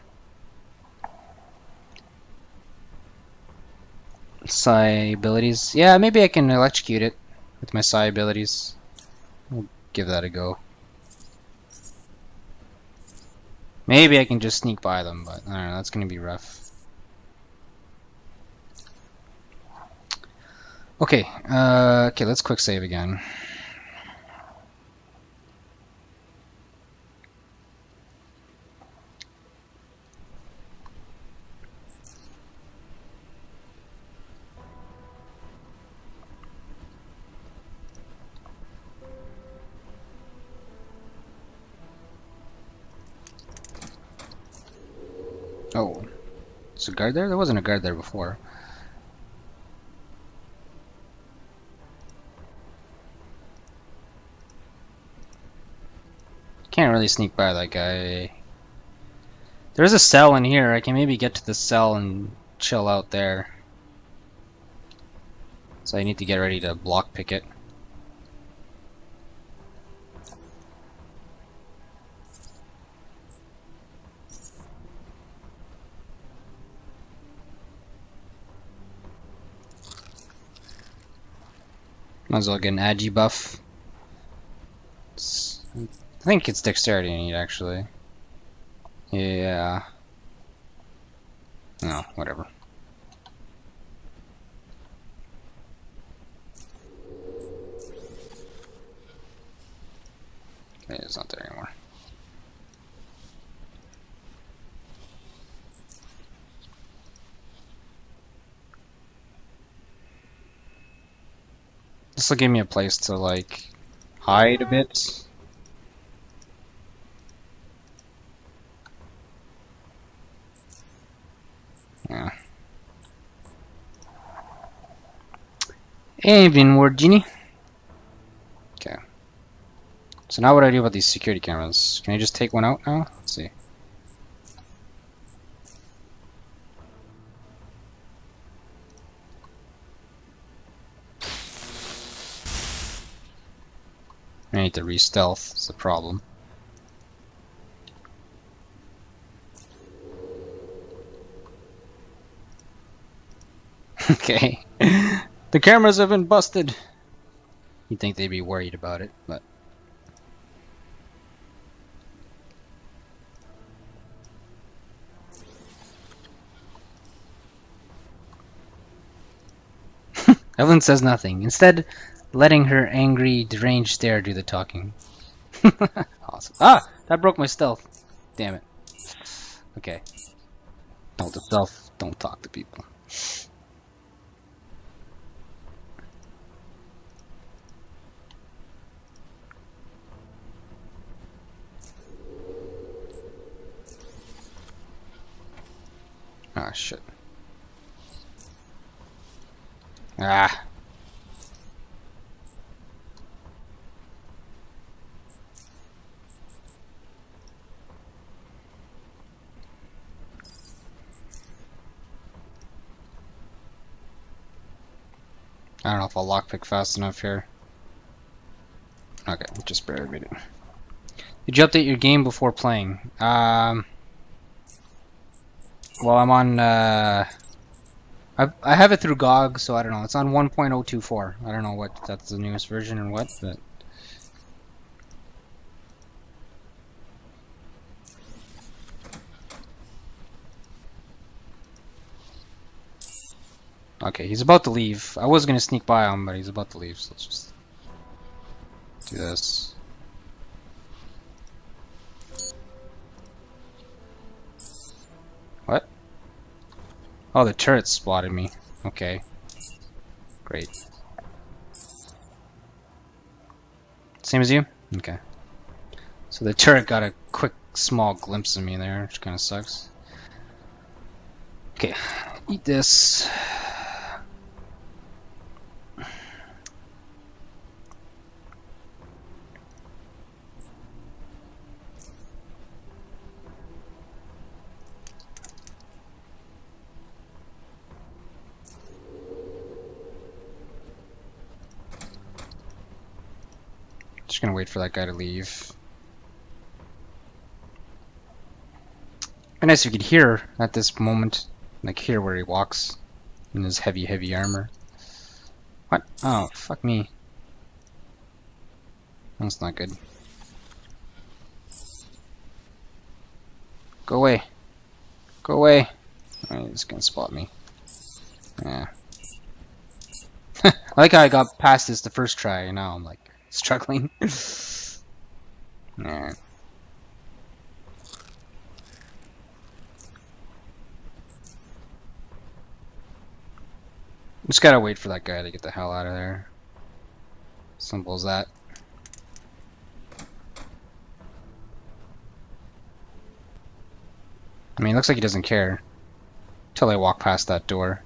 Psi abilities. Yeah, maybe I can electrocute it with my psi abilities. We'll give that a go. Maybe I can just sneak by them, but I don't know, that's gonna be rough. Okay, okay, let's quick save again. Oh, there's a guard there? There wasn't a guard there before. Can't really sneak by that guy. There's a cell in here. I can maybe get to the cell and chill out there. So I need to get ready to block pick it. Might as well get an agi buff. I think it's dexterity I need, actually. Yeah. No, whatever. It's not there anymore. This will give me a place to, like, hide a bit. Yeah. Evening, Ward Genie. Okay. So now what do I do about these security cameras? Can I just take one out now? Let's see. I need to re-stealth, that's the problem. Okay. The cameras have been busted! You'd think they'd be worried about it, but... Evelyn says nothing, instead letting her angry, deranged stare do the talking. Awesome. Ah! That broke my stealth. Damn it. Okay. Note to self, don't talk to people. Ah, shit. Ah. I don't know if I'll lockpick fast enough here. Okay, just barely made it. Did you update your game before playing? Well, I'm on, I have it through GOG, so I don't know. It's on 1.024. I don't know what that's the newest version or what, but... Okay, he's about to leave. I was gonna sneak by him, but he's about to leave, so let's just do this. What? Oh, the turret spotted me. Okay. Great. Same as you? Okay. So the turret got a quick, small glimpse of me there, which kind of sucks. Okay, eat this. Just gonna wait for that guy to leave. And as you can hear at this moment, like hear where he walks in his heavy, heavy armor. What? Oh, fuck me. That's not good. Go away. Go away. Oh, he's gonna spot me. Yeah. I like how I got past this the first try, and now I'm like struggling. Nah. Just gotta wait for that guy to get the hell out of there. Simple as that. I mean, it looks like he doesn't care. Till I walk past that door.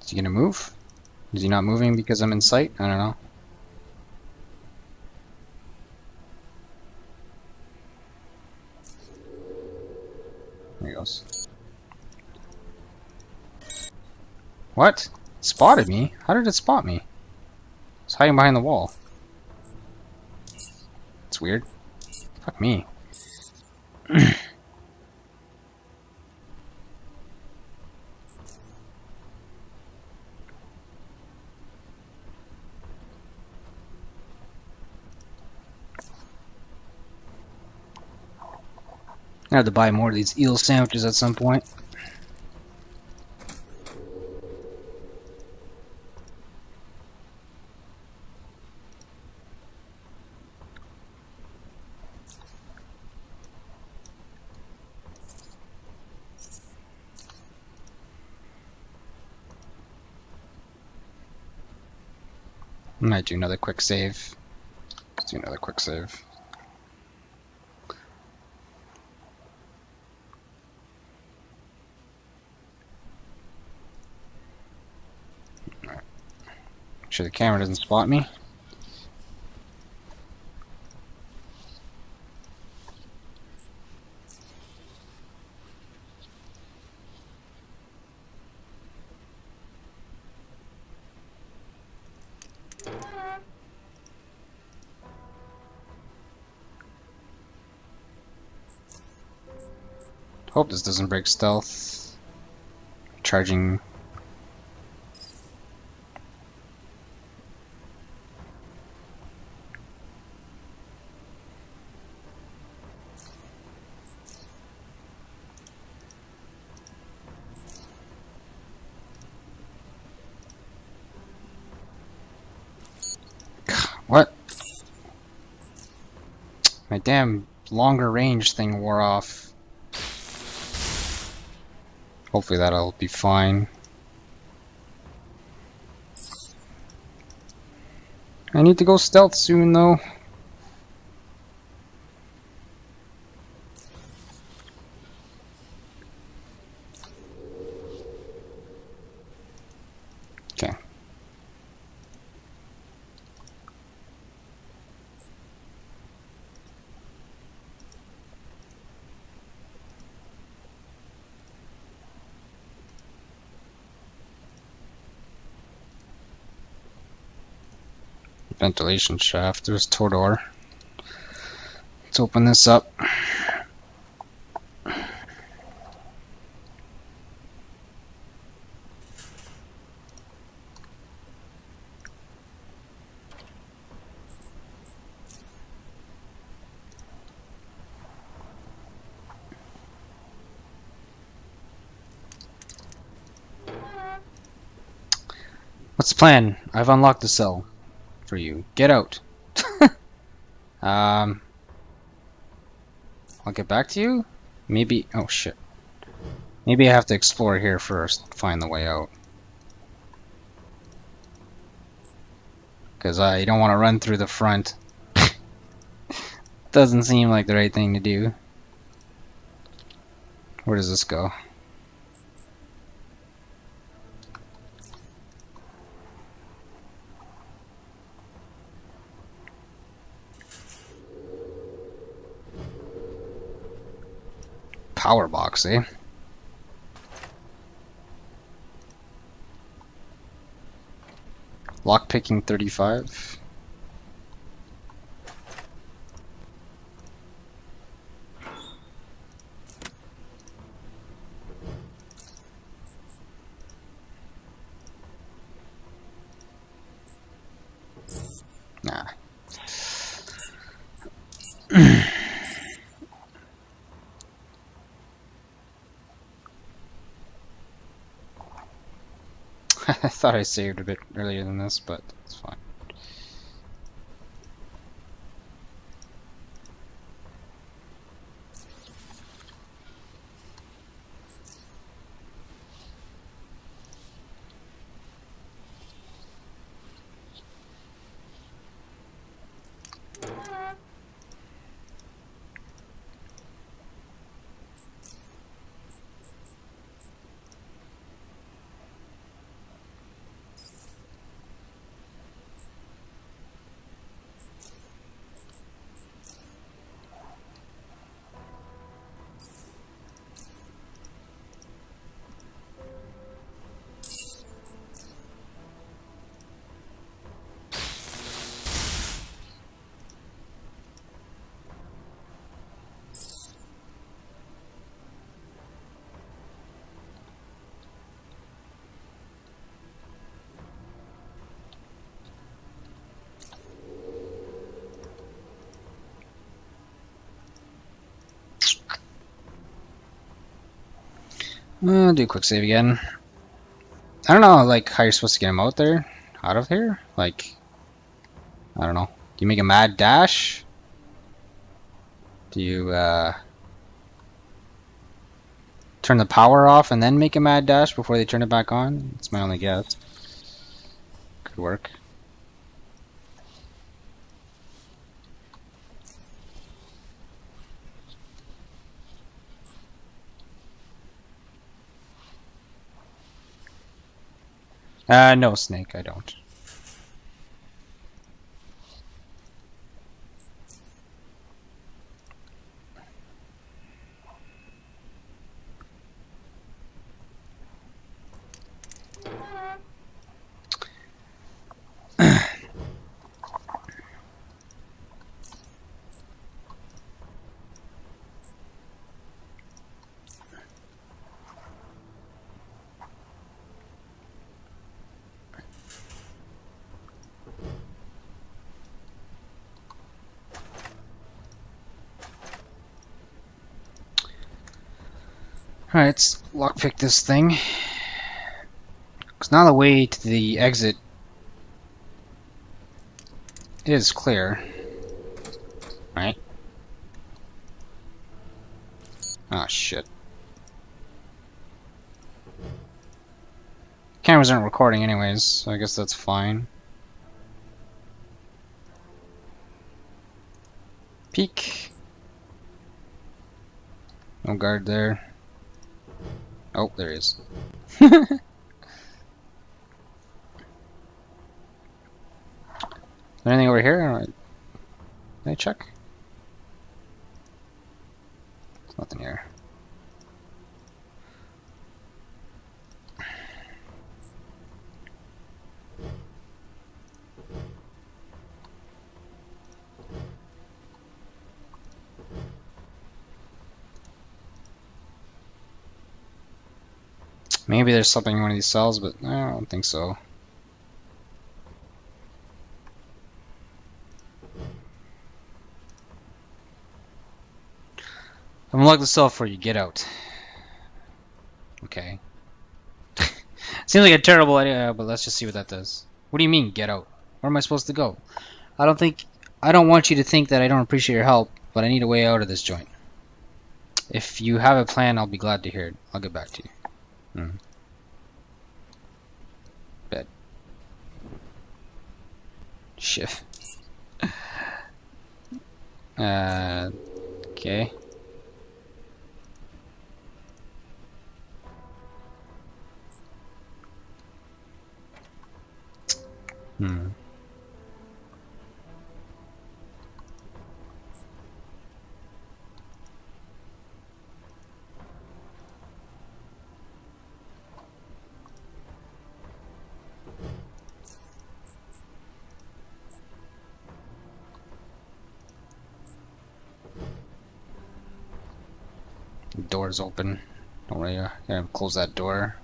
Is he gonna move? Is he not moving because I'm in sight? I don't know. There he goes. What? It spotted me? How did it spot me? It's hiding behind the wall. It's weird. Fuck me. I have to buy more of these eel sandwiches at some point. I might do another quick save. Let's do another quick save. Alright. Make sure the camera doesn't spot me. Hope this doesn't break stealth. Charging. What? My damn longer range thing wore off. Hopefully that'll be fine. I need to go stealth soon though. Okay. Ventilation shaft. There's Tordor. Let's open this up. What's the plan? I've unlocked the cell for you. Get out. I'll get back to you? Maybe. Oh shit. Maybe I have to explore here first, find the way out. Because I don't want to run through the front. Doesn't seem like the right thing to do. Where does this go? Power box, eh? Lockpicking 35. Nah. I thought I saved a bit earlier than this, but it's fine. Do a quick save again. I don't know, like, how you're supposed to get him out of here? Like, I don't know. Do you make a mad dash? Do you, turn the power off and then make a mad dash before they turn it back on? That's my only guess. Could work. No, Snake, I don't. Alright, let's lockpick this thing. Because now the way to the exit is clear. Right? Oh shit. Cameras aren't recording anyways, so I guess that's fine. Peek. No guard there. Oh, there he is. Anything over here? Can I check? There's nothing here. Maybe there's something in one of these cells, but I don't think so. Unlock the cell before you get out. Okay. Seems like a terrible idea, but let's just see what that does. What do you mean, get out? Where am I supposed to go? I don't want you to think that I don't appreciate your help, but I need a way out of this joint. If you have a plan, I'll be glad to hear it. I'll get back to you. Bed. Shift. Okay. The door's open. Don't worry, gotta close that door.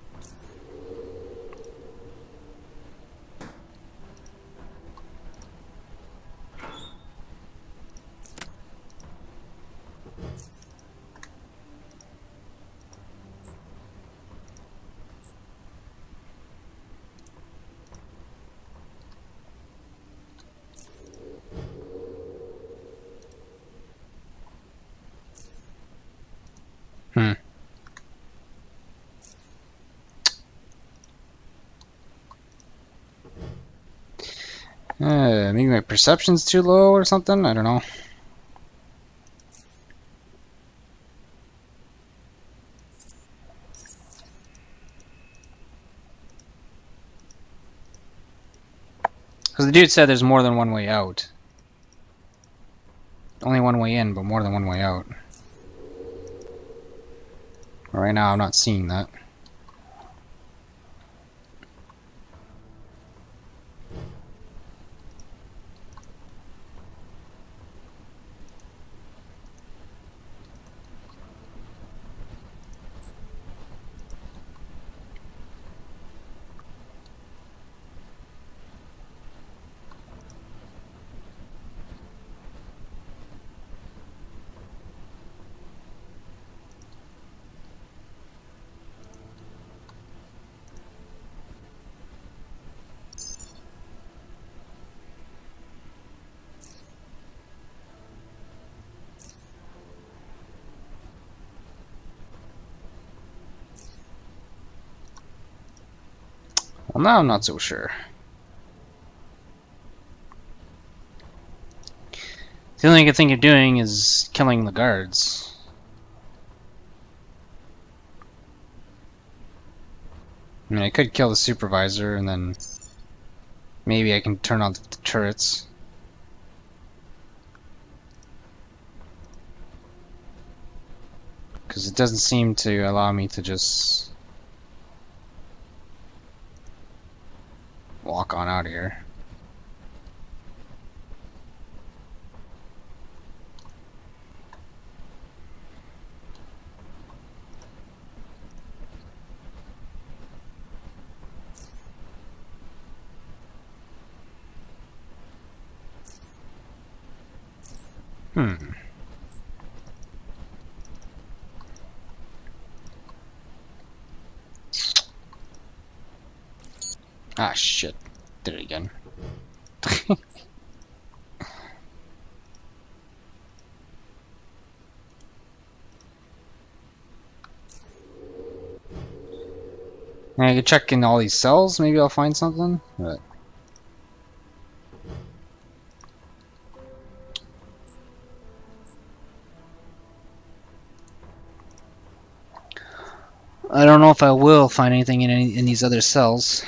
Maybe my perception's too low or something? I don't know. Because the dude said there's more than one way out. Only one way in, but more than one way out. Right now, I'm not seeing that. Well, now I'm not so sure. The only good thing you're doing is killing the guards. I mean, I could kill the supervisor and then maybe I can turn on the turrets. Because it doesn't seem to allow me to just walk on out of here. Ah, shit. Did it again. I could check in all these cells, maybe I'll find something, but... I don't know if I will find anything in these other cells.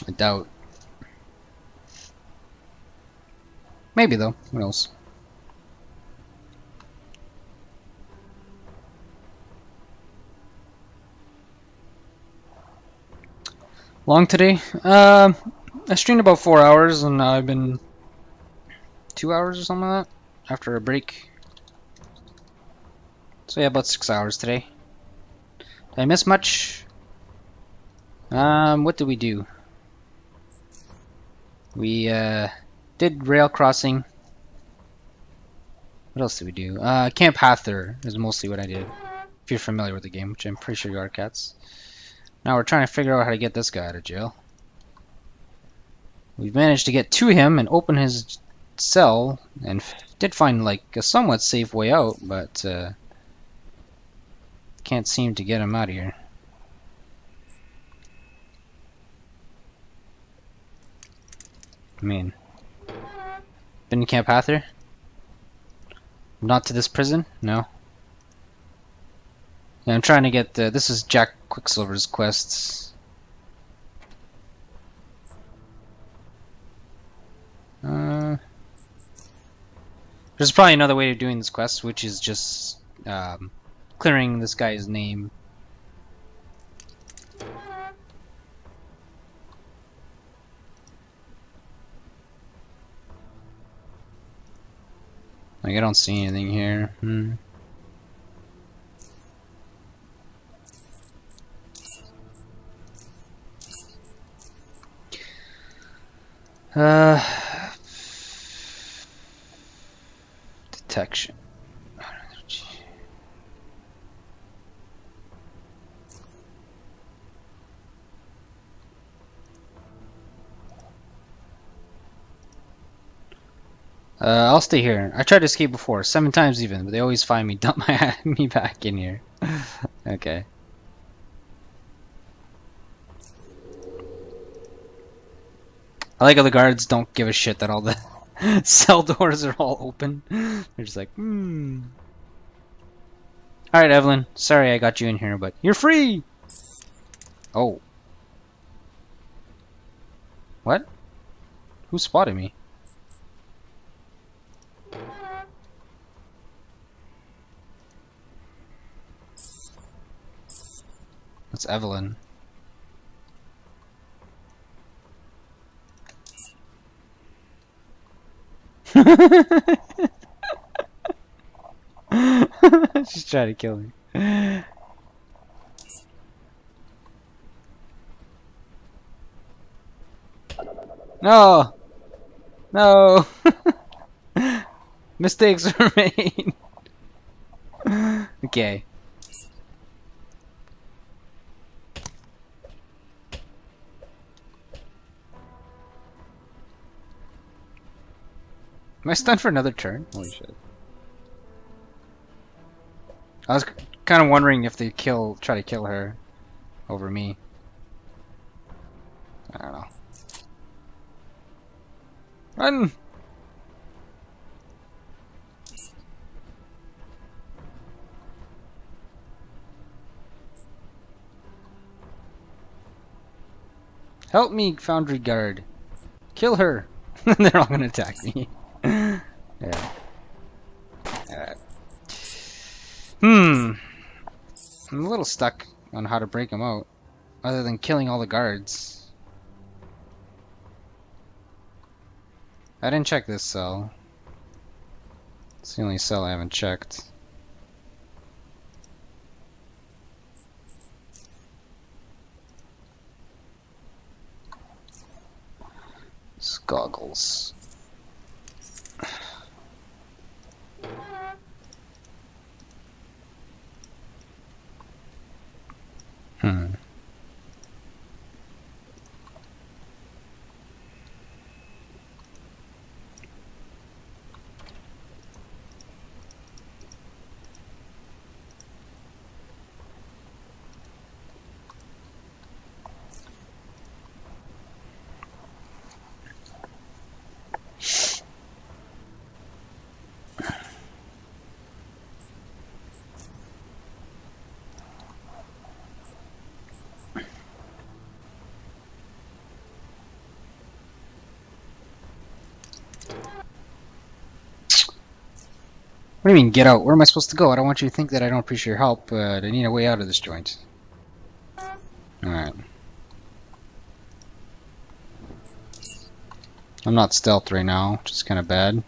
I doubt. Maybe though, who knows. Long today? I streamed about 4 hours and I've been 2 hours or something like that after a break. So yeah, about 6 hours today. Did I miss much? What did we do? We did rail crossing. What else did we do? Camp Hathor is mostly what I did. If you're familiar with the game, which I'm pretty sure you are, cats. Now we're trying to figure out how to get this guy out of jail. We've managed to get to him and open his cell, and did find like a somewhat safe way out, but can't seem to get him out of here. I mean, been to Camp Hathor? Not to this prison? No. Yeah, I'm trying to get this is Jack Quicksilver's quests. There's probably another way of doing this quest, which is just clearing this guy's name. Like, I don't see anything here. Detection. I'll stay here. I tried to escape before, 7 times even, but they always find me, dump me back in here. Okay. I like how the guards don't give a shit that all the cell doors are all open. They're just like, Alright, Evelyn. Sorry I got you in here, but you're free! Oh. What? Who spotted me? That's Evelyn. She's trying to kill me. No! No! Mistakes were made. Okay. Am I stunned for another turn? Holy shit. I was kind of wondering if they try to kill her. over me. I don't know. Run! Help me, Foundry Guard. Kill her. They're all gonna attack me. Yeah. I'm a little stuck on how to break them out, other than killing all the guards. I didn't check this cell. It's the only cell I haven't checked. Goggles. What do you mean, get out? Where am I supposed to go? I don't want you to think that I don't appreciate your help, but I need a way out of this joint. Alright. I'm not stealthed right now, which is kind of bad.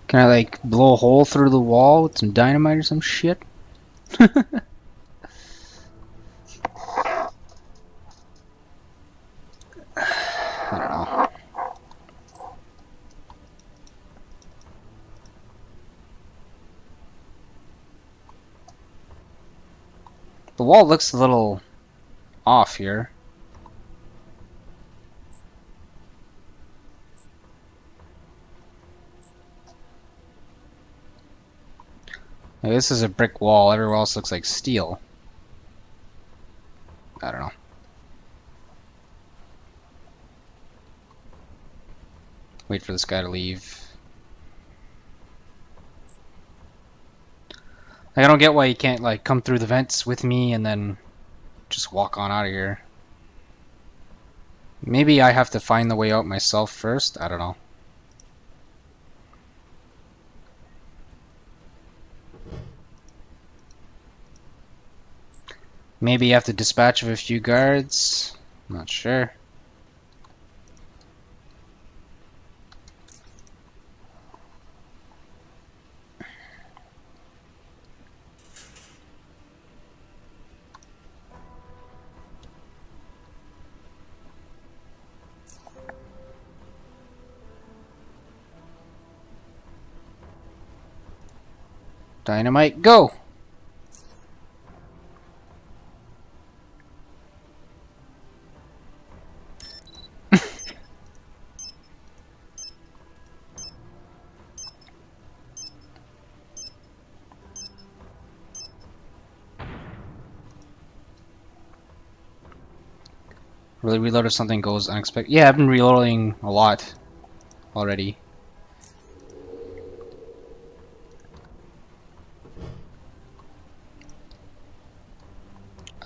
Can I, like, blow a hole through the wall with some dynamite or some shit? I don't know. The wall looks a little off here. Like, this is a brick wall, everywhere else looks like steel. I don't know. Wait for this guy to leave. Like, I don't get why he can't, like, come through the vents with me and then just walk on out of here. Maybe I have to find the way out myself first? I don't know. Maybe you have to dispatch of a few guards? I'm not sure. Dynamite, go! Really reload if something goes unexpected. Yeah, I've been reloading a lot already.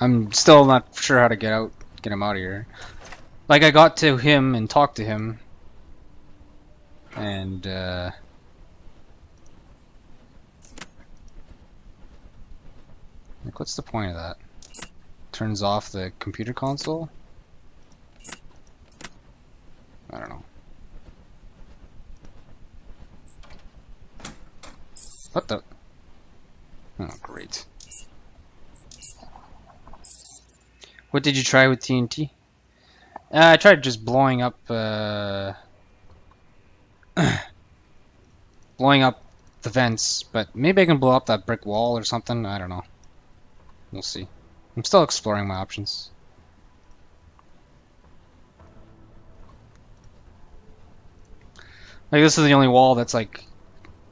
I'm still not sure how to get him out of here. Like, I got to him and talked to him, and like, what's the point of that? Turns off the computer console? I don't know. What the? Oh, great. What did you try with TNT? I tried just blowing up blowing up the vents, but maybe I can blow up that brick wall or something. I don't know. We'll see. I'm still exploring my options. Like, this is the only wall that's, like,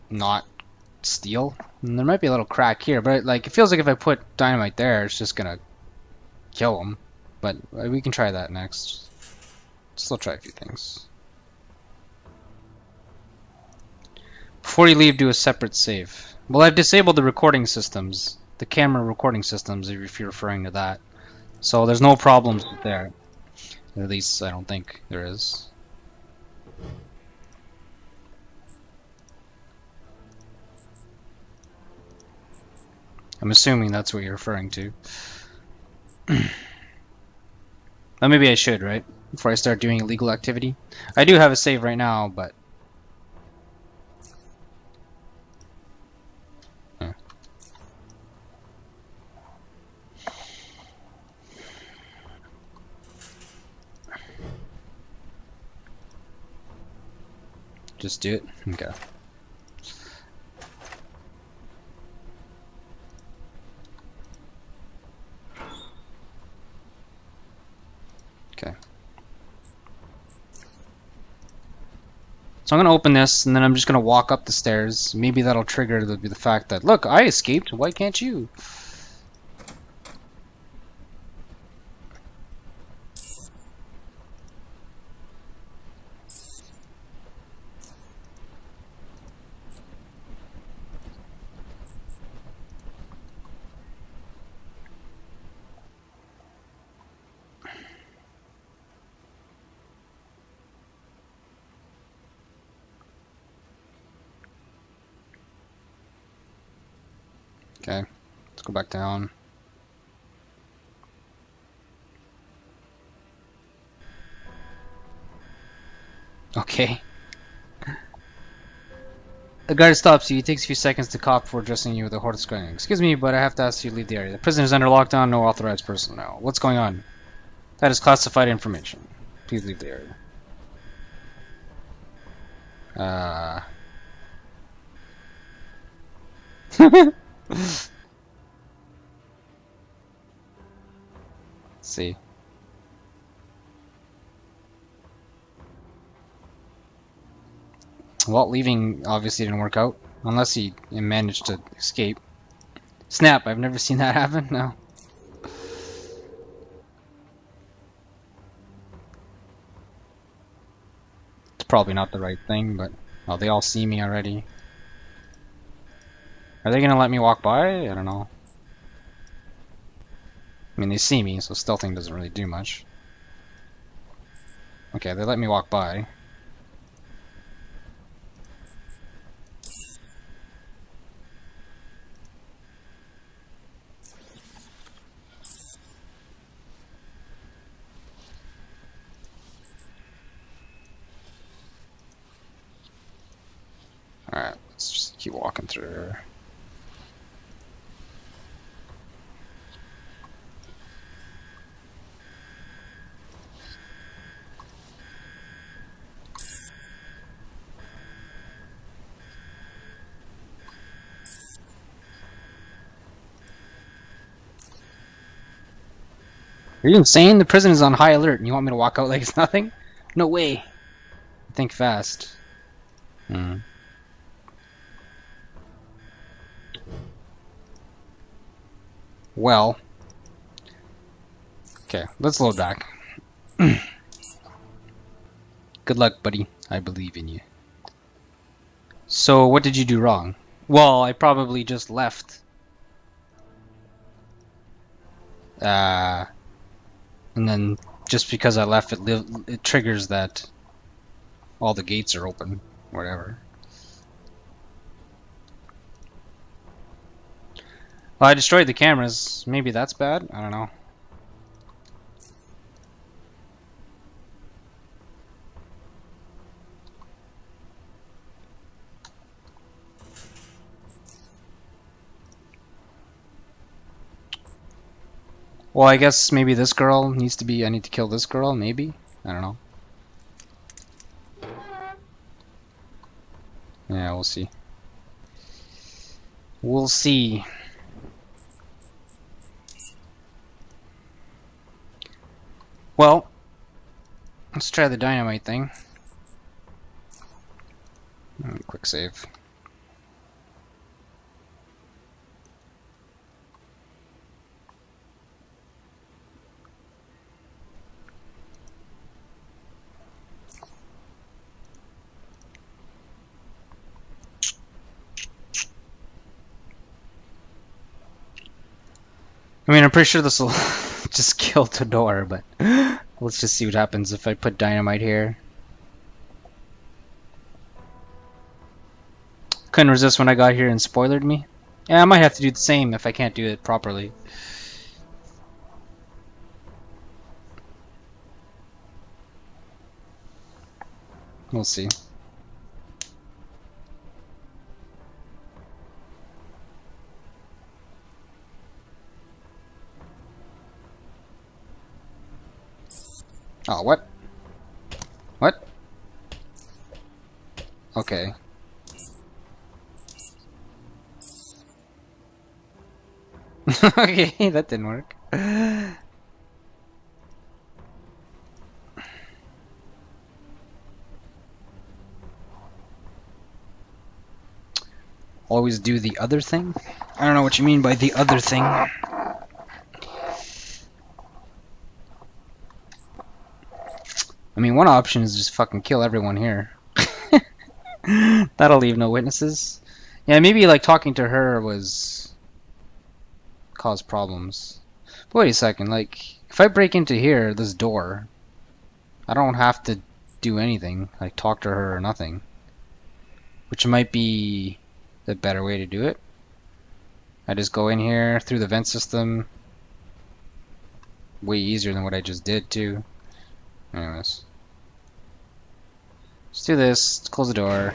not steel. And there might be a little crack here, but, like, it feels like if I put dynamite there, it's just gonna kill them. But we can try that next. Still try a few things. Before you leave, do a separate save. Well, I've disabled the recording systems. The camera recording systems, if you're referring to that. So there's no problems there. At least, I don't think there is. I'm assuming that's what you're referring to. Well, maybe I should, right? Before I start doing illegal activity. I do have a save right now, but... Just do it? Okay. Okay. So I'm going to open this, and then I'm just going to walk up the stairs. Maybe that'll trigger the fact that, look, I escaped, why can't you? Okay, let's go back down. Okay. The guard stops you. He takes a few seconds to cough before addressing you with a horse screaming. Excuse me, but I have to ask you to leave the area. The prison is under lockdown, no authorized personnel. What's going on? That is classified information. Please leave the area. Let's see. Well, leaving obviously didn't work out. Unless he managed to escape. Snap, I've never seen that happen, no. It's probably not the right thing, but... Oh, they all see me already. Are they gonna let me walk by? I don't know. I mean, they see me, so stealthing doesn't really do much. Okay, they let me walk by. Alright, let's just keep walking through here. Are you insane? The prison is on high alert and you want me to walk out like it's nothing? No way. Think fast. Well. Okay, let's load back. Good luck, buddy. I believe in you. So, what did you do wrong? Well, I probably just left. And then just because I left, it triggers that all the gates are open, whatever. Well, I destroyed the cameras. Maybe that's bad? I don't know. Well, I guess maybe this girl needs to be... I need to kill this girl, maybe? I don't know. Yeah, we'll see. We'll see. Well, let's try the dynamite thing. Quick save. I mean, I'm pretty sure this will just kill the door, but let's just see what happens if I put dynamite here. Couldn't resist when I got here and spoilered me. Yeah, I might have to do the same if I can't do it properly. We'll see. Oh, what? What? Okay. Okay, that didn't work. Always do the other thing? I don't know what you mean by the other thing. I mean, one option is just fucking kill everyone here. That'll leave no witnesses. Yeah, maybe like talking to her was cause problems. But wait a second, like if I break into here, this door, I don't have to do anything, like talk to her or nothing. Which might be the better way to do it. I just go in here through the vent system. Way easier than what I just did too. Anyways. Let's do this. Let's close the door.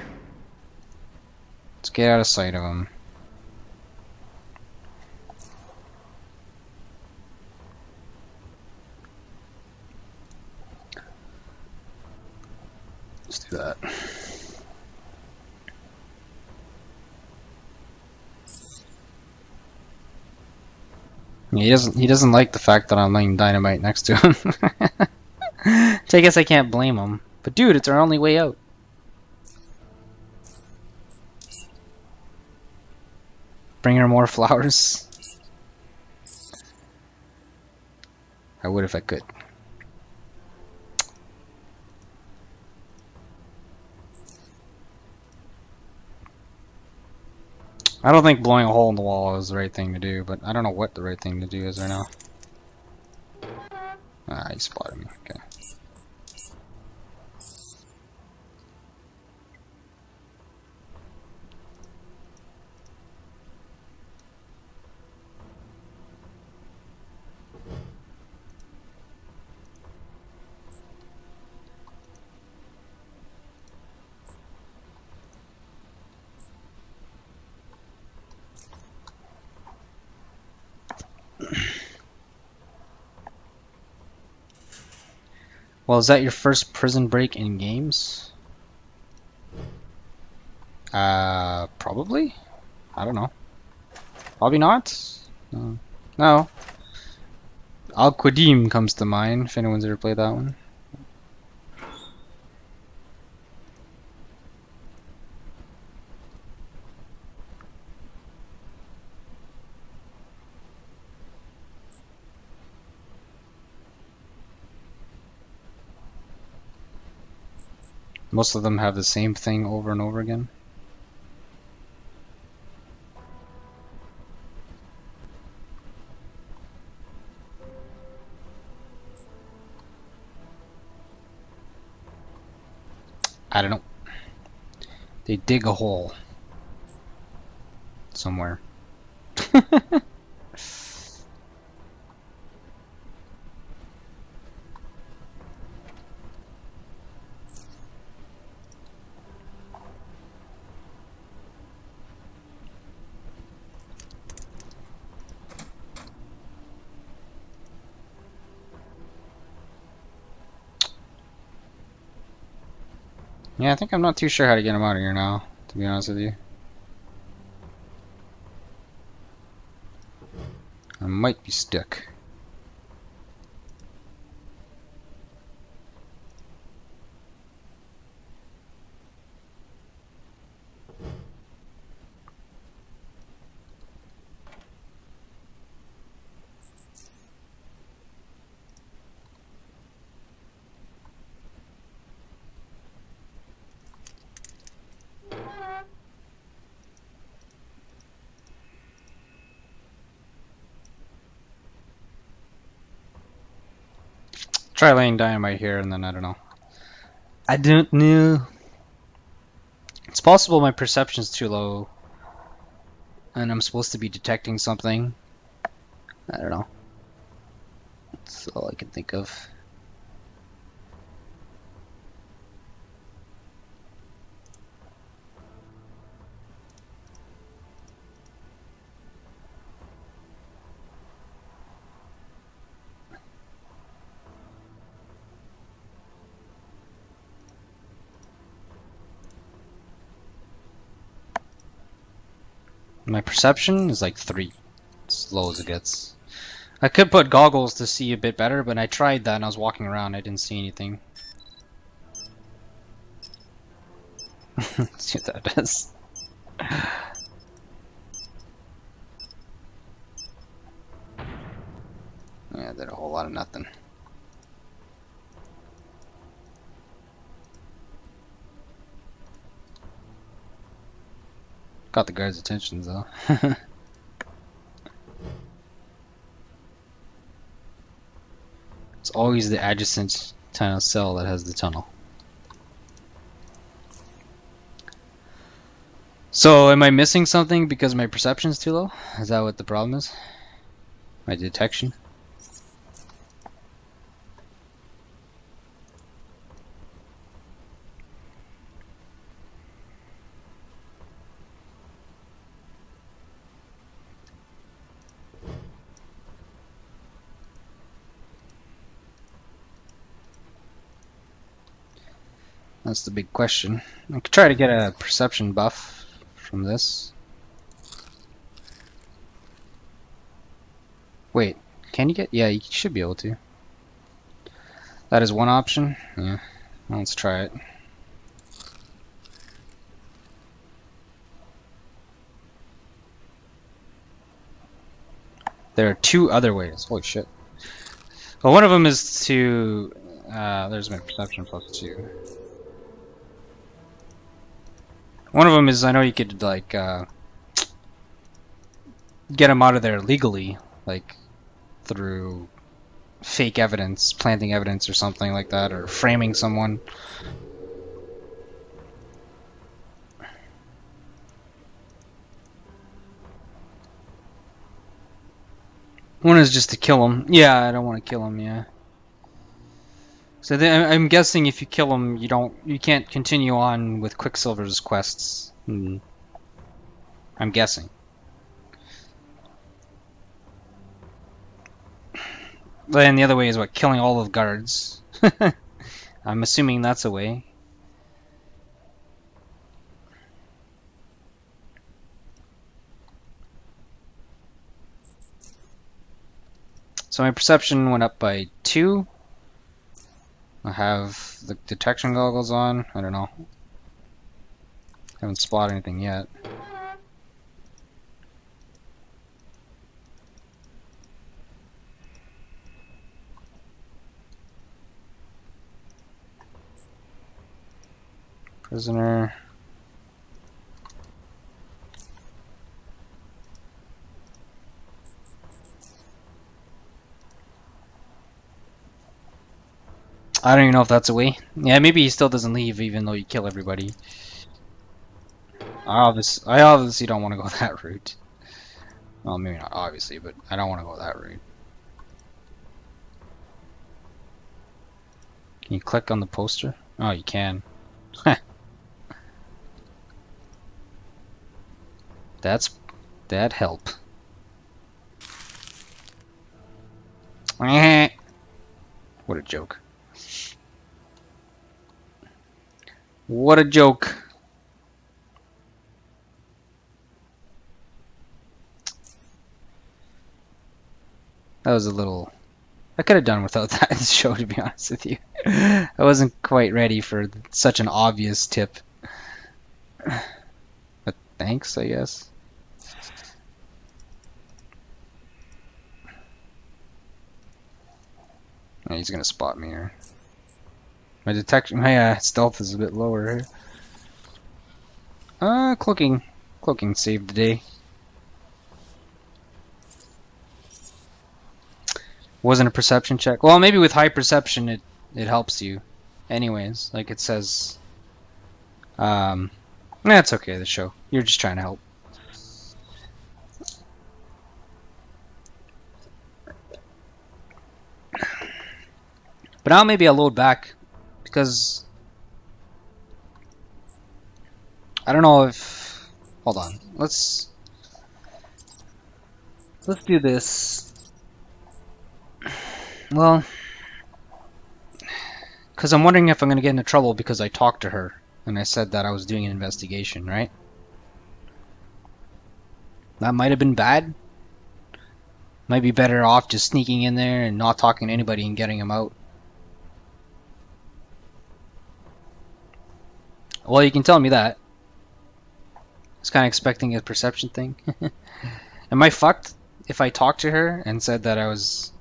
Let's get out of sight of him. Let's do that. He doesn't like the fact that I'm laying dynamite next to him. So I guess I can't blame him. But dude, it's our only way out. Bring her more flowers. I would if I could. I don't think blowing a hole in the wall is the right thing to do, but I don't know what the right thing to do is right now. Ah, he spotted me. Okay. Well, is that your first prison break in games? Probably? I don't know. Probably not? No. No. Al-Qadim comes to mind, if anyone's ever played that one. Most of them have the same thing over and over again. I don't know. They dig a hole somewhere. Yeah, I think I'm not too sure how to get him out of here now, to be honest with you. I might be stuck. Try laying dynamite here, and then I don't know. I don't know. It's possible my perception's too low, and I'm supposed to be detecting something. I don't know. That's all I can think of. My perception is like 3. It's as low as it gets. I could put goggles to see a bit better, but I tried that and I was walking around. I didn't see anything. Let's see what that does. Yeah, did a whole lot of nothing. Got the guard's attention though. It's always the adjacent tunnel cell that has the tunnel. So am I missing something because my perception is too low? Is that what the problem is? My detection? That's the big question. I could try to get a perception buff from this. Wait, can you get? Yeah, you should be able to. That is one option. Yeah, well, let's try it. There are 2 other ways. Holy shit. Well, one of them is to. There's my perception plus 2. One of them is I know you could like get them out of there legally, like through fake evidence, planting evidence or something like that, or framing someone. One is just to kill him. Yeah, I don't want to kill him. Yeah. So then I'm guessing if you kill him, you can't continue on with Quicksilver's quests. I'm guessing. Then the other way is what, killing all of the guards. I'm assuming that's a way. So my perception went up by 2. I have the detection goggles on. I don't know. Haven't spotted anything yet. Prisoner. I don't even know if that's a way. Yeah, maybe he still doesn't leave even though you kill everybody. I obviously don't want to go that route. Well, maybe not obviously, but I don't want to go that route. Can you click on the poster? Oh, you can. That help. What a joke. What a joke. That was a little... I could have done without that show, to be honest with you. I wasn't quite ready for such an obvious tip. But thanks, I guess. Oh, he's gonna spot me here. My detection, my stealth is a bit lower here. Cloaking saved the day. Wasn't a perception check. Well, maybe with high perception it helps you. Anyways, like it says. That's okay. The show. You're just trying to help. But now maybe I'll load back because I don't know if. Hold on. Let's do this. Well, because I'm wondering if I'm gonna get into trouble because I talked to her and I said that I was doing an investigation, right? That might have been bad. Might be better off just sneaking in there and not talking to anybody and getting him out. Well, you can tell me that. I was kind of expecting a perception thing. Am I fucked if I talked to her and said that I was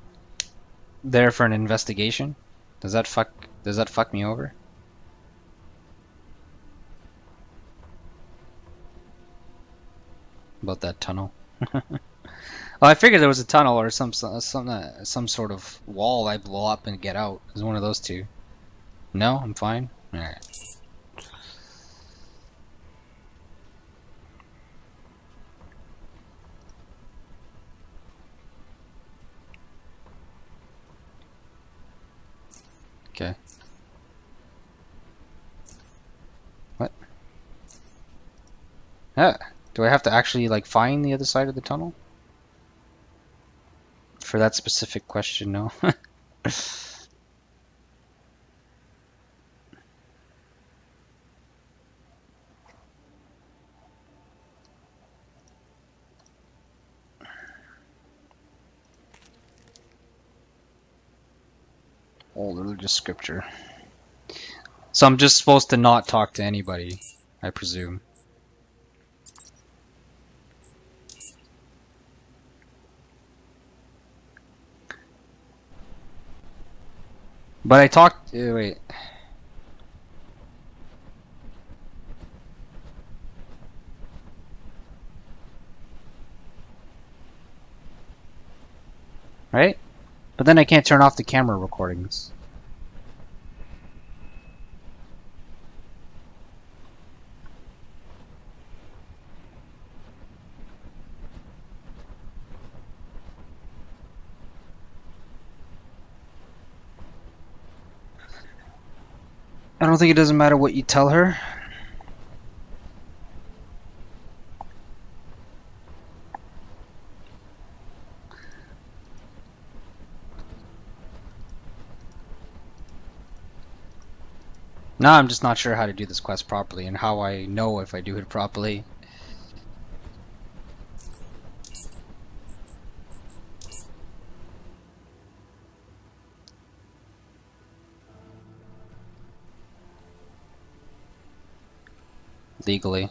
there for an investigation? Does that fuck me over? About that tunnel. Well, I figured there was a tunnel or some sort of wall I blow up and get out. It was one of those two. No, I'm fine. All right. Okay. What? Ah, do I have to actually like find the other side of the tunnel? For that specific question, no. Old religious scripture. So I'm just supposed to not talk to anybody, I presume. But I talked. Wait. Right? But then I can't turn off the camera recordings. I don't think it doesn't matter what you tell her. Now I'm just not sure how to do this quest properly and how I know if I do it properly. Legally.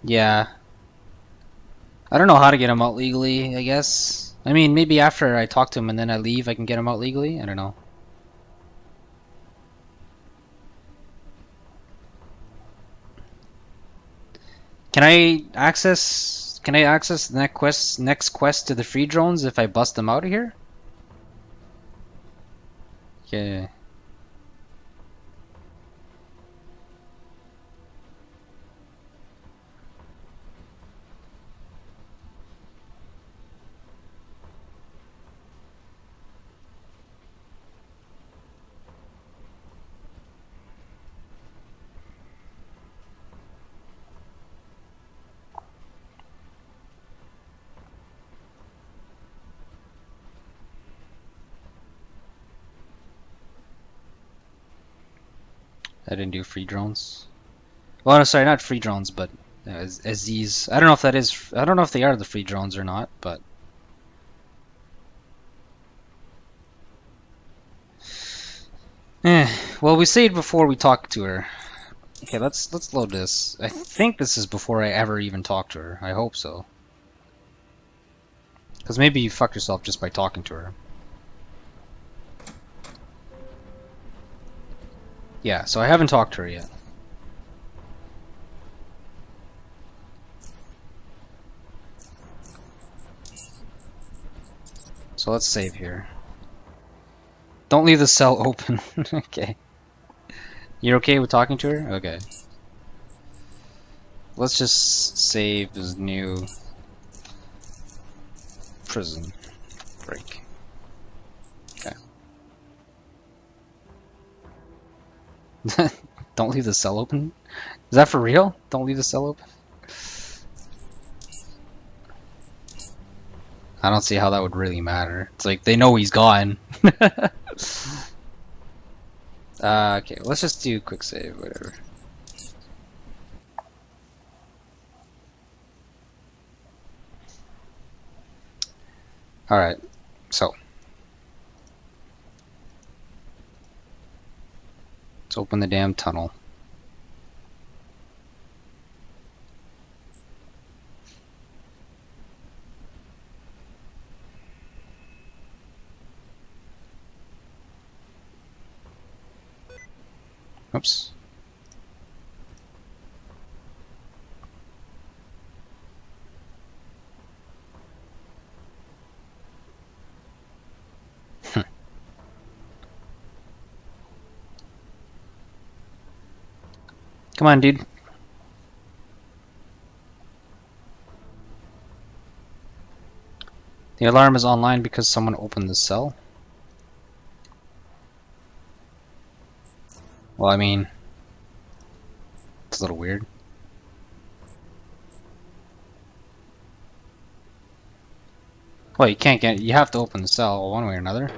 Yeah. I don't know how to get him out legally, I guess. I mean, maybe after I talk to him and then I leave, I can get him out legally? I don't know. Can I access the next quest to the free drones if I bust them out of here? Yeah. I didn't do free drones. Well, no, sorry, not free drones, but as these. I don't know if that is. I don't know if they are the free drones or not, but. Well, we saved before we talked to her. Okay, let's load this. I think this is before I ever even talked to her. I hope so. Because maybe you fucked yourself just by talking to her. Yeah, so I haven't talked to her yet. So let's save here. Don't leave the cell open. Okay. You're okay with talking to her? Okay. Let's just save as new prison break. Okay. Don't leave the cell open? Is that for real? Don't leave the cell open? I don't see how that would really matter. It's like, they know he's gone. Okay, let's just do quick save, whatever. Alright, so. Let's open the damn tunnel. Oops. Come on, dude. The alarm is online because someone opened the cell? Well, I mean, it's a little weird. Well, you can't get, you have to open the cell one way or another.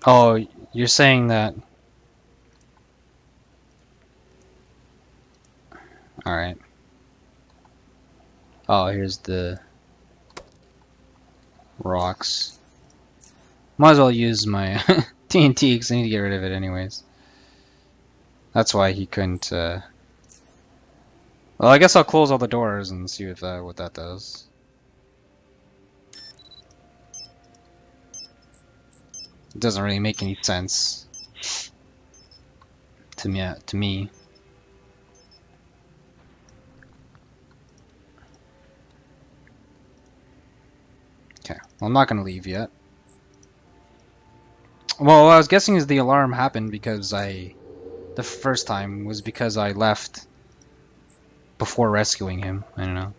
Oh, you're saying that. Alright. Oh, here's the rocks. Might as well use my TNT because I need to get rid of it anyways. That's why he couldn't. Well, I guess I'll close all the doors and see if what that does. It doesn't really make any sense to me. Okay, well, I'm not gonna leave yet. Well, what I was guessing is the alarm happened because the first time was because I left before rescuing him. I don't know.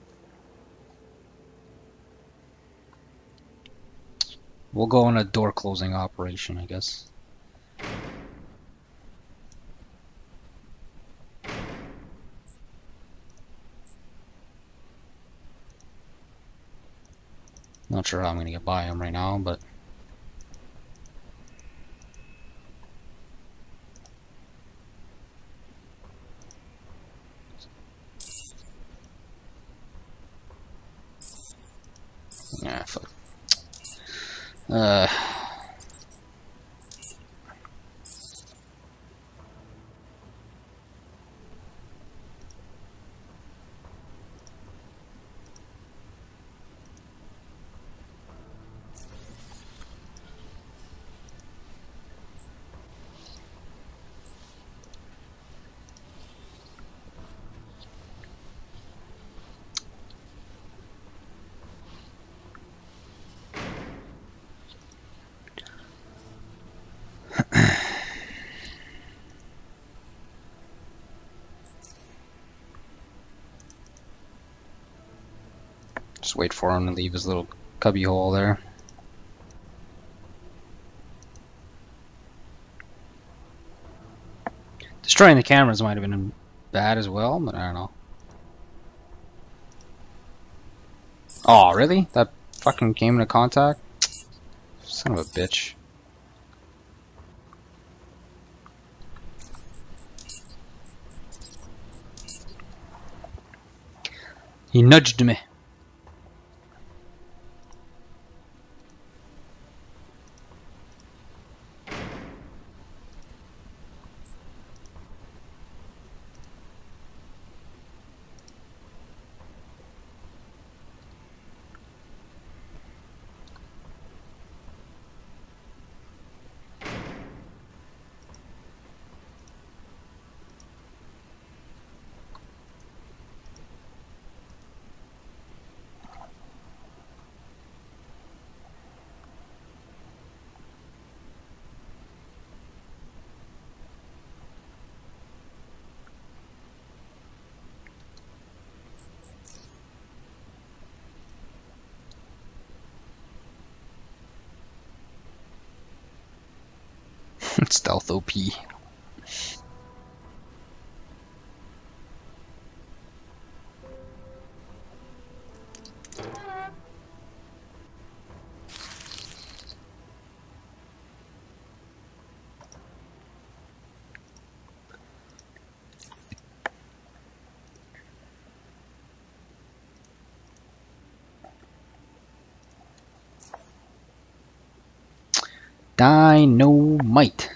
We'll go on a door closing operation, I guess. Not sure how I'm gonna get by him right now, but yeah, fuck. Just wait for him to leave his little cubby hole there. Destroying the cameras might have been bad as well, but I don't know. Oh, really? That fucking came into contact? Son of a bitch. He nudged me. Stealth OP. Dynamite.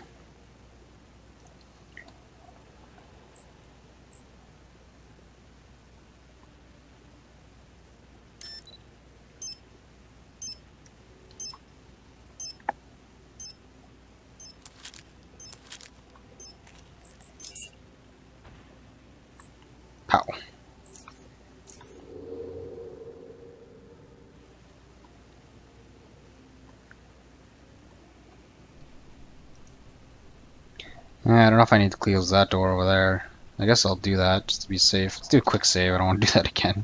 Pow. I don't know if I need to close that door over there. I guess I'll do that just to be safe. Let's do a quick save. I don't want to do that again.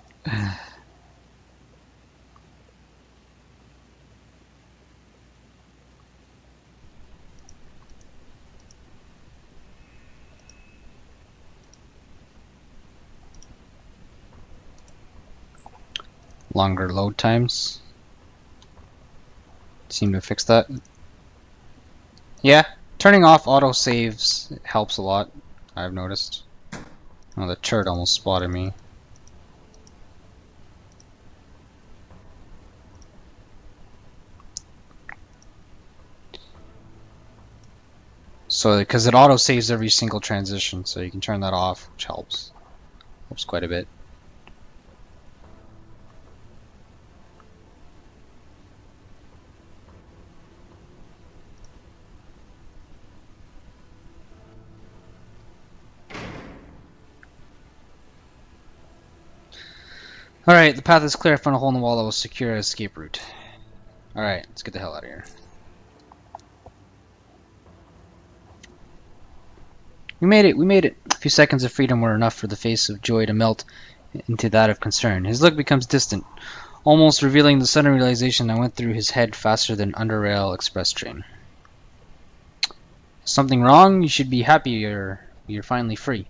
Longer load times. Seem to fix that. Yeah, turning off auto saves helps a lot, I've noticed. Oh, the turret almost spotted me. So, because it auto saves every single transition, so you can turn that off, which helps. Helps quite a bit. Alright, the path is clear. I found a hole in the wall that will secure an escape route. Alright, let's get the hell out of here. We made it, we made it. A few seconds of freedom were enough for the face of Joy to melt into that of concern. His look becomes distant, almost revealing the sudden realization that went through his head faster than Underrail express train. Something wrong? You should be happy you're finally free.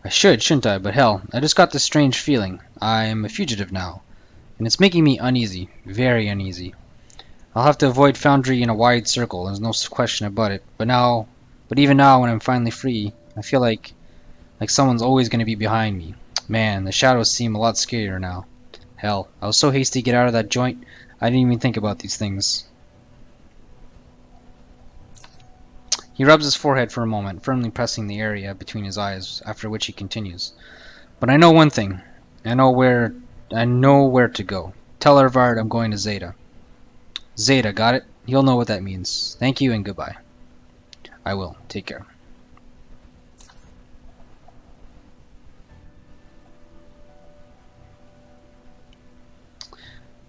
I shouldn't I? But hell, I just got this strange feeling. I am a fugitive now, and it's making me uneasy, very uneasy. I'll have to avoid Foundry in a wide circle, there's no question about it. But even now, when I'm finally free, I feel like someone's always going to be behind me. Man, the shadows seem a lot scarier now. Hell, I was so hasty to get out of that joint, I didn't even think about these things. He rubs his forehead for a moment, firmly pressing the area between his eyes, after which he continues. But I know one thing. I know where to go. Tell Ervard I'm going to Zeta. Zeta, got it? He'll know what that means. Thank you and goodbye. I will. Take care.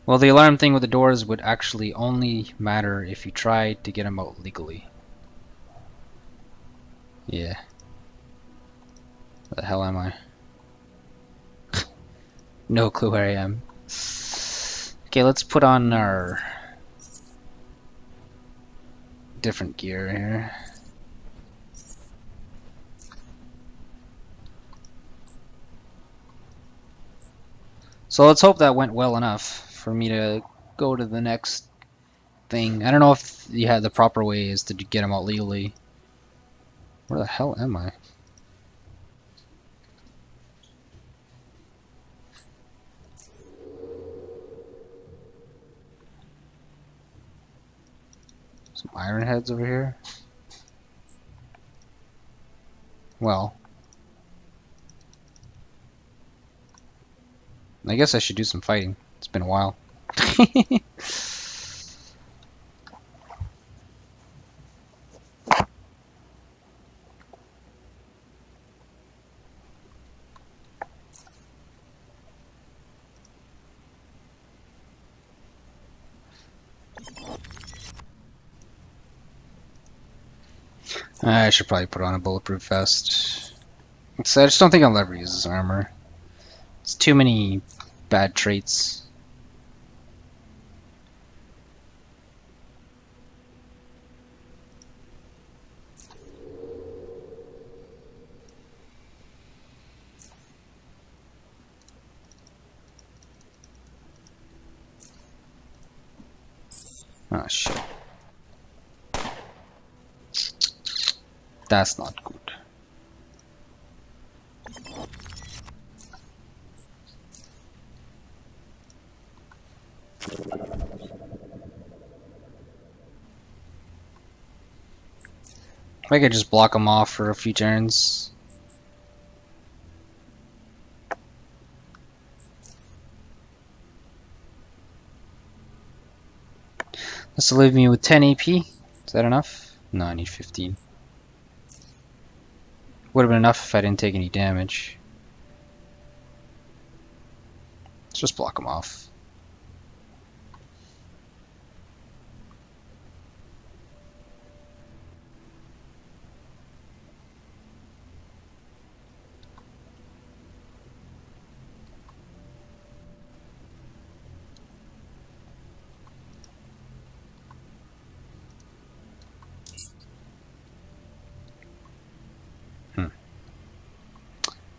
Well, the alarm thing with the doors would actually only matter if you tried to get him out legally. Yeah. Where the hell am I? No clue where I am. Okay, let's put on our different gear here. So let's hope that went well enough for me to go to the next thing. I don't know if you had the proper way is to get him out legally. Where the hell am I? Some iron heads over here. Well, I guess I should do some fighting. It's been a while. I should probably put on a bulletproof vest. I just don't think I'll ever use this armor. It's too many bad traits. shit. That's not good. I could just block him off for a few turns. This will leave me with 10 AP. Is that enough? No, I need 15. Would have been enough if I didn't take any damage. Let's just block him off.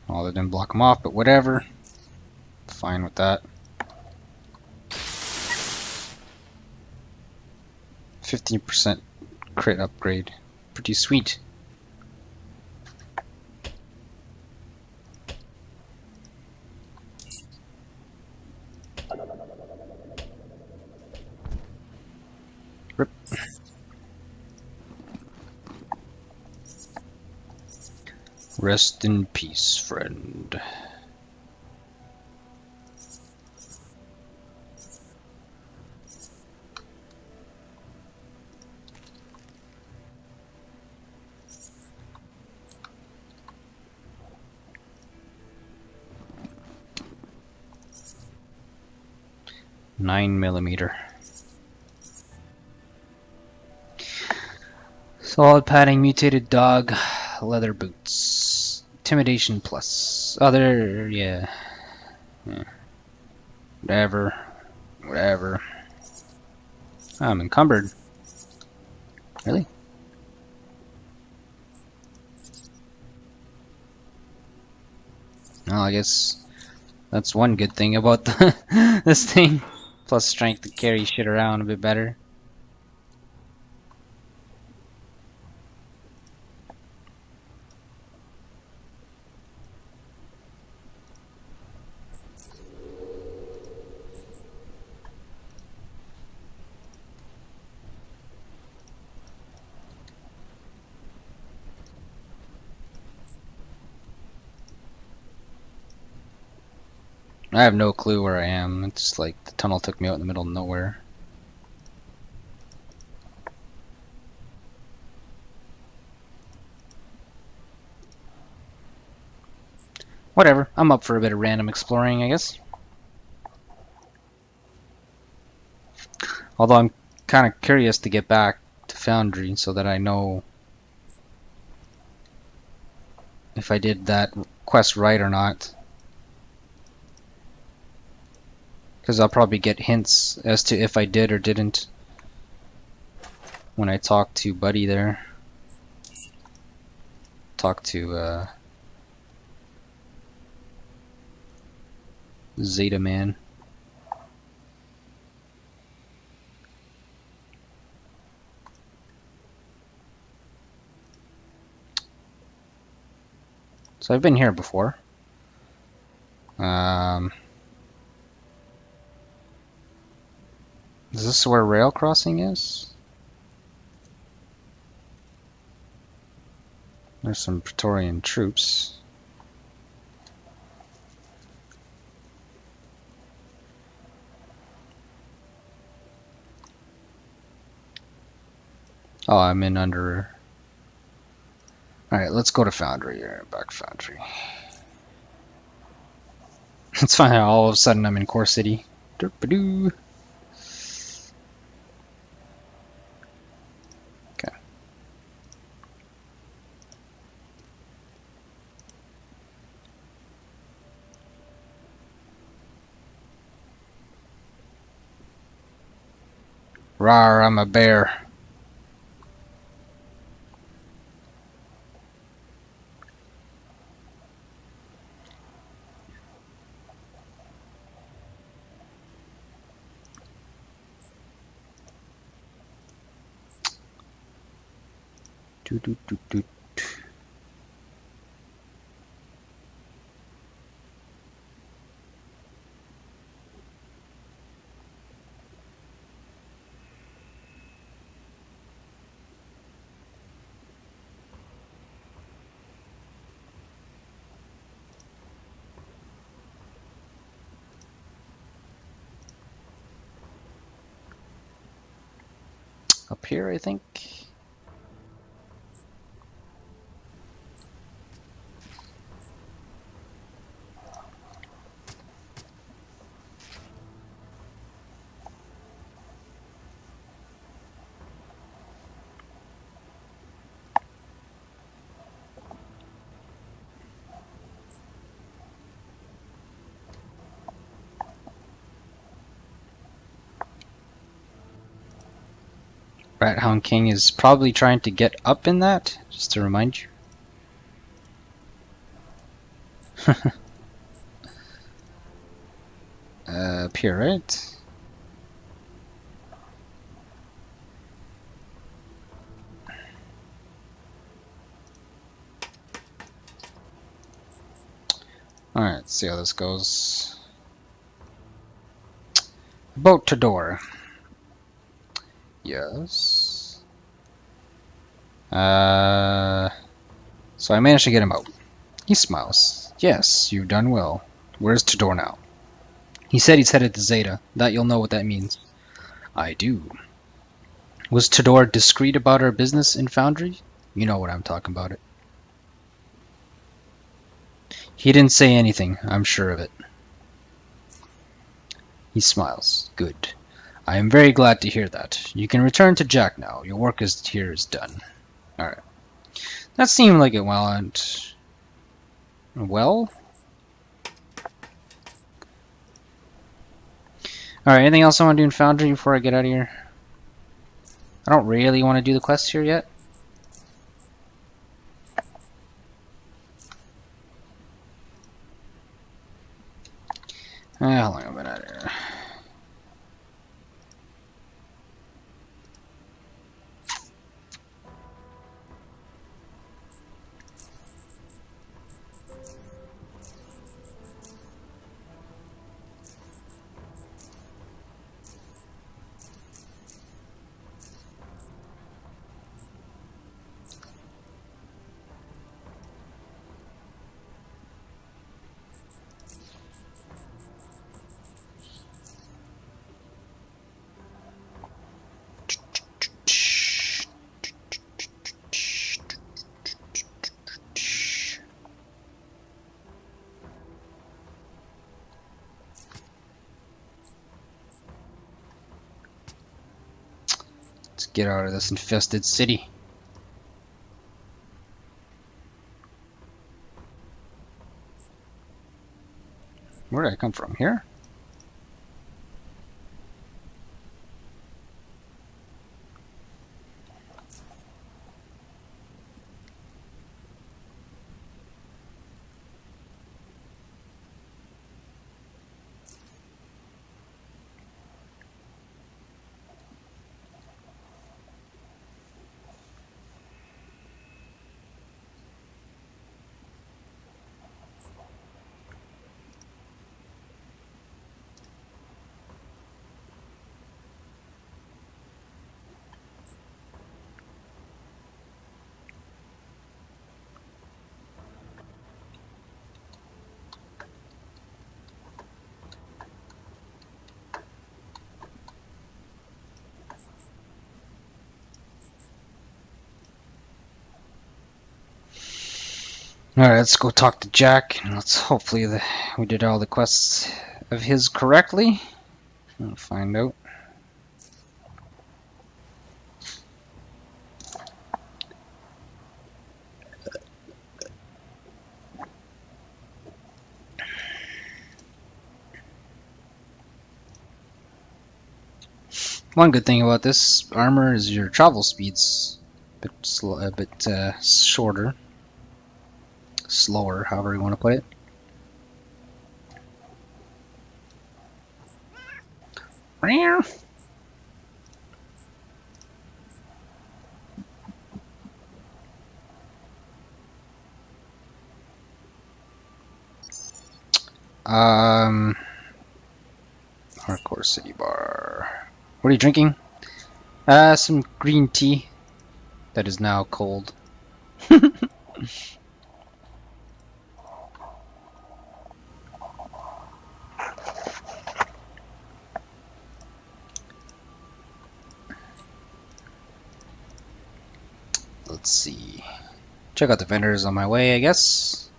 Well, they didn't block him off, but whatever. Fine with that. 15% crit upgrade. Pretty sweet. Rip. Rest in peace, friend. $9mm. Solid padding, mutated dog, leather boots. Intimidation plus. Other, yeah. Whatever. Whatever. I'm encumbered. Really? Well, I guess that's one good thing about this thing. Plus strength to carry shit around a bit better. I have no clue where I am. It's like the tunnel took me out in the middle of nowhere. Whatever, I'm up for a bit of random exploring, I guess. Although I'm kind of curious to get back to Foundry so that I know if I did that quest right or not. Because I'll probably get hints as to if I did or didn't when I talk to Buddy there. Talk to Zeta Man. So I've been here before. Is this where rail crossing is? There's some Praetorian troops. Oh, I'm in under. Alright, let's go to Foundry here. Back to Foundry. It's fine how all of a sudden I'm in Core City. Derp-a-doo. Okay. Rawr, I'm a bear. Do, do, do, do. Up here, I think. Rat Hound King is probably trying to get up in that, just to remind you. Up here, right? Alright, let's see how this goes. Boat to door. Yes. So I managed to get him out. He smiles. Yes, you've done well. Where's Tador now? He said he's headed to Zeta. That you'll know what that means. I do. Was Tador discreet about our business in Foundry? You know what I'm talking about it. He didn't say anything, I'm sure of it. He smiles. Good. I am very glad to hear that. You can return to Jack now. Your work here is done. Alright. That seemed like it went well. Alright, anything else I want to do in Foundry before I get out of here? I don't really want to do the quest here yet. How long have I been out of here? Let's get out of this infested city. Where did I come from? Here? Alright, let's go talk to Jack, and let's hopefully we did all the quests of his correctly. We'll find out. One good thing about this armor is your travel speed's a bit shorter, slower, however you want to put it. Hardcore City Bar. What are you drinking? Some green tea that is now cold. Let's see. Check out the vendors on my way, I guess.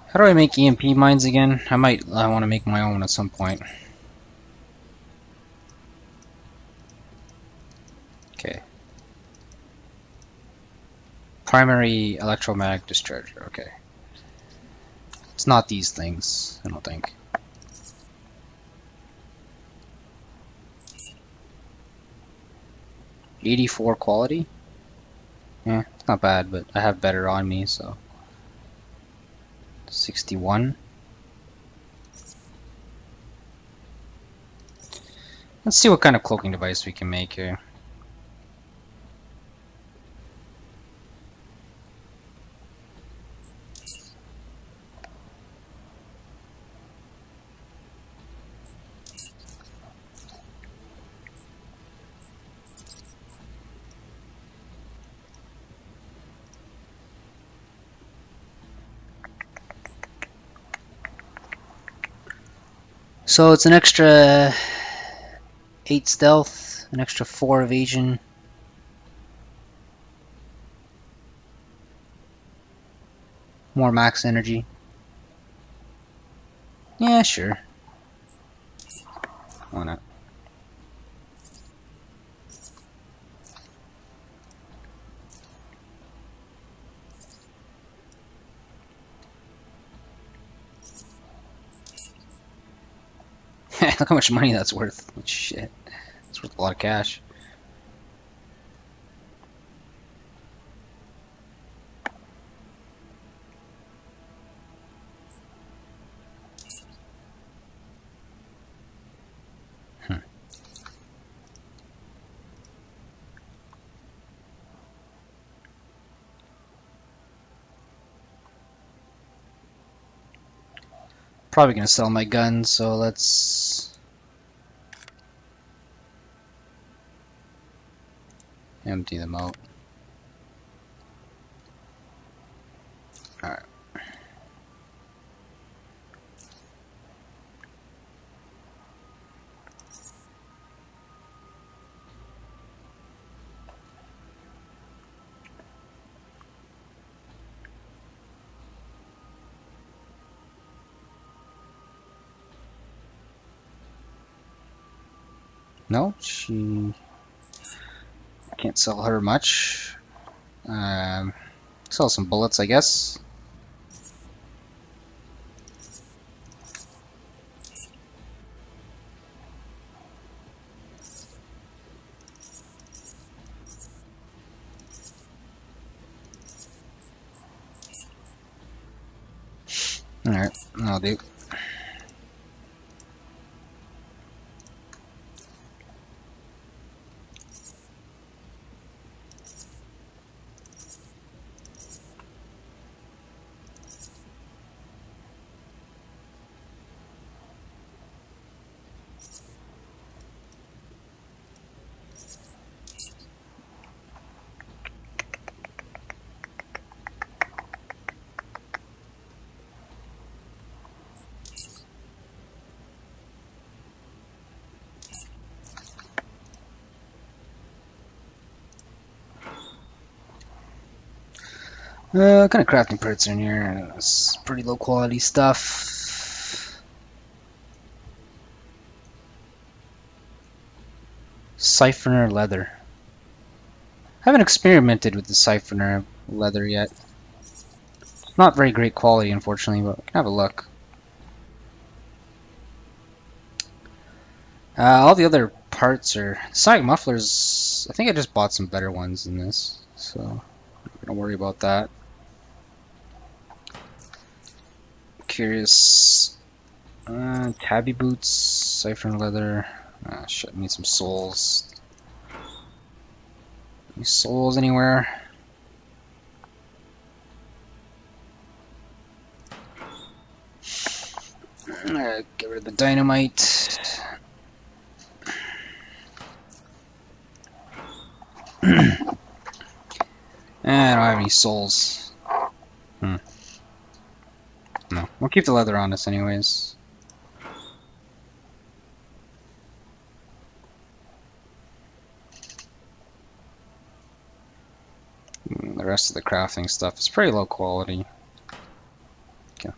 How do I make EMP mines again? I want to make my own at some point. Okay. Primary electromagnetic discharger, okay. It's not these things, I don't think. $84 quality? Yeah, it's not bad, but I have better on me, so. 61. Let's see what kind of cloaking device we can make here. So it's an extra 8 stealth, an extra 4 evasion. More max energy. Yeah, sure. Why not? Look how much money that's worth. Shit. It's worth a lot of cash. Probably gonna sell my guns, so let's empty them out. Alright. No, she can't sell her much. Sell some bullets, I guess. Alright, that'll do. What kind of crafting parts are in here? It's pretty low quality stuff. Siphoner leather. I haven't experimented with the siphoner leather yet. Not very great quality, unfortunately, but we can have a look. All the other parts are sonic mufflers. I think I just bought some better ones than this, so I'm not gonna worry about that. Curious Tabby boots, siphon leather. Shit, I need some souls. Any souls anywhere? Get rid of the dynamite. I don't have any souls. No, we'll keep the leather on us anyways. The rest of the crafting stuff is pretty low quality. Okay.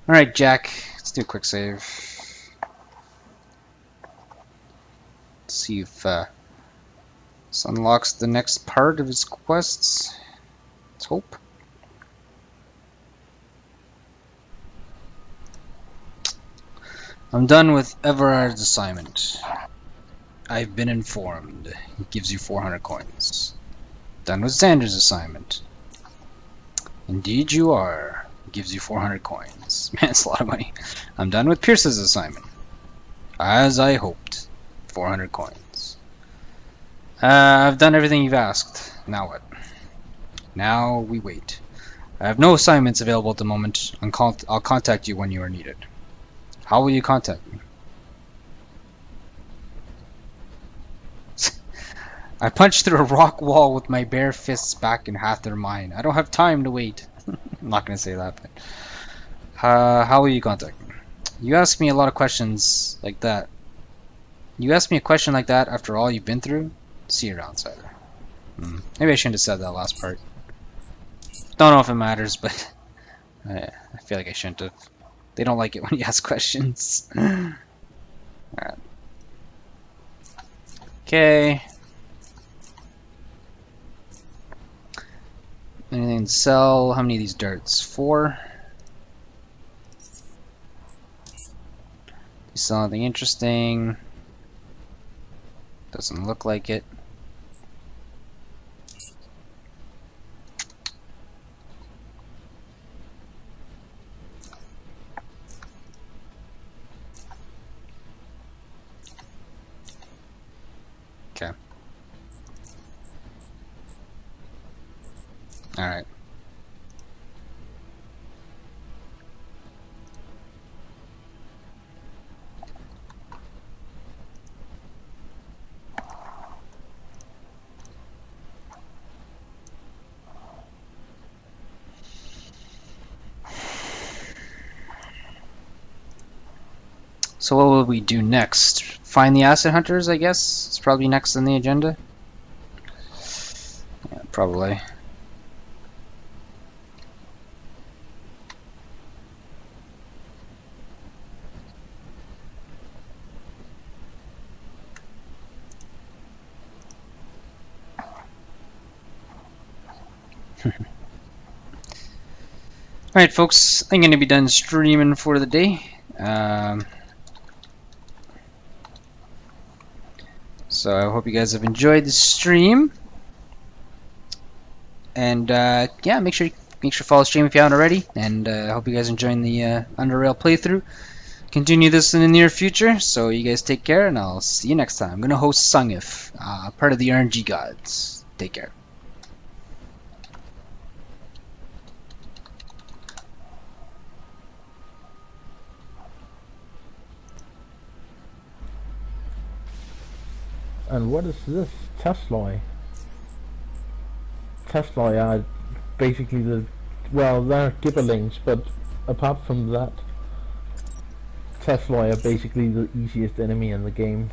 Alright, Jack. Let's do a quick save. Let's see if this unlocks the next part of his quests. Let's hope. I'm done with Everard's assignment. I've been informed. It gives you 400 coins. Done with Xander's assignment. Indeed you are. It gives you 400 coins. Man, it's a lot of money. I'm done with Pierce's assignment. As I hoped. 400 coins. I've done everything you've asked. Now what? Now we wait. I have no assignments available at the moment. I'll contact you when you are needed. How will you contact me? I punched through a rock wall with my bare fists back in Hathor mine. I don't have time to wait. I'm not going to say that, but... how will you contact me? You ask me a lot of questions like that. You ask me a question like that after all you've been through? See you around, Cider. Maybe I shouldn't have said that last part. Don't know if it matters, but... I feel like I shouldn't have. They don't like it when you ask questions. Alright. Okay. Anything to sell? How many of these darts? 4. You sell anything interesting? Doesn't look like it. Okay. Alright. So what will we do next? Find the asset hunters, I guess? It's probably next on the agenda. Yeah, probably. Alright folks, I'm going to be done streaming for the day. So I hope you guys have enjoyed the stream. And yeah, make sure to follow the stream if you haven't already. And I hope you guys are enjoying the Underrail playthrough. Continue this in the near future. So you guys take care, and I'll see you next time. I'm going to host Sungif, part of the RNG gods. Take care. And what is this? Tesla? Tesla are basically the... well, they're gibberlings, but apart from that, Tesla are basically the easiest enemy in the game.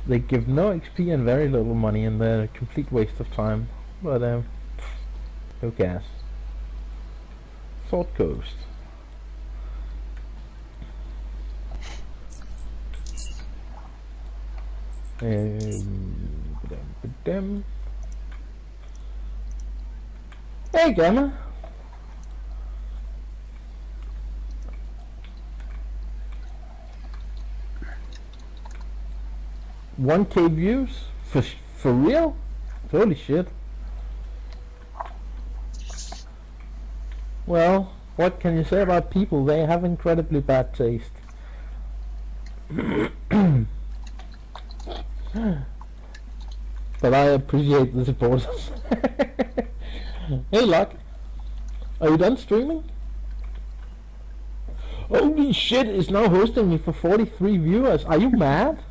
They give no XP and very little money, and they're a complete waste of time. But, who cares? Sword Coast. Hey, Gamma. $1K views? For real? Holy shit. Well, What can you say about people? They have incredibly bad taste. But I appreciate the supporters. Hey, Luck. Are you done streaming? Holy shit, it's now hosting me for 43 viewers. Are you mad?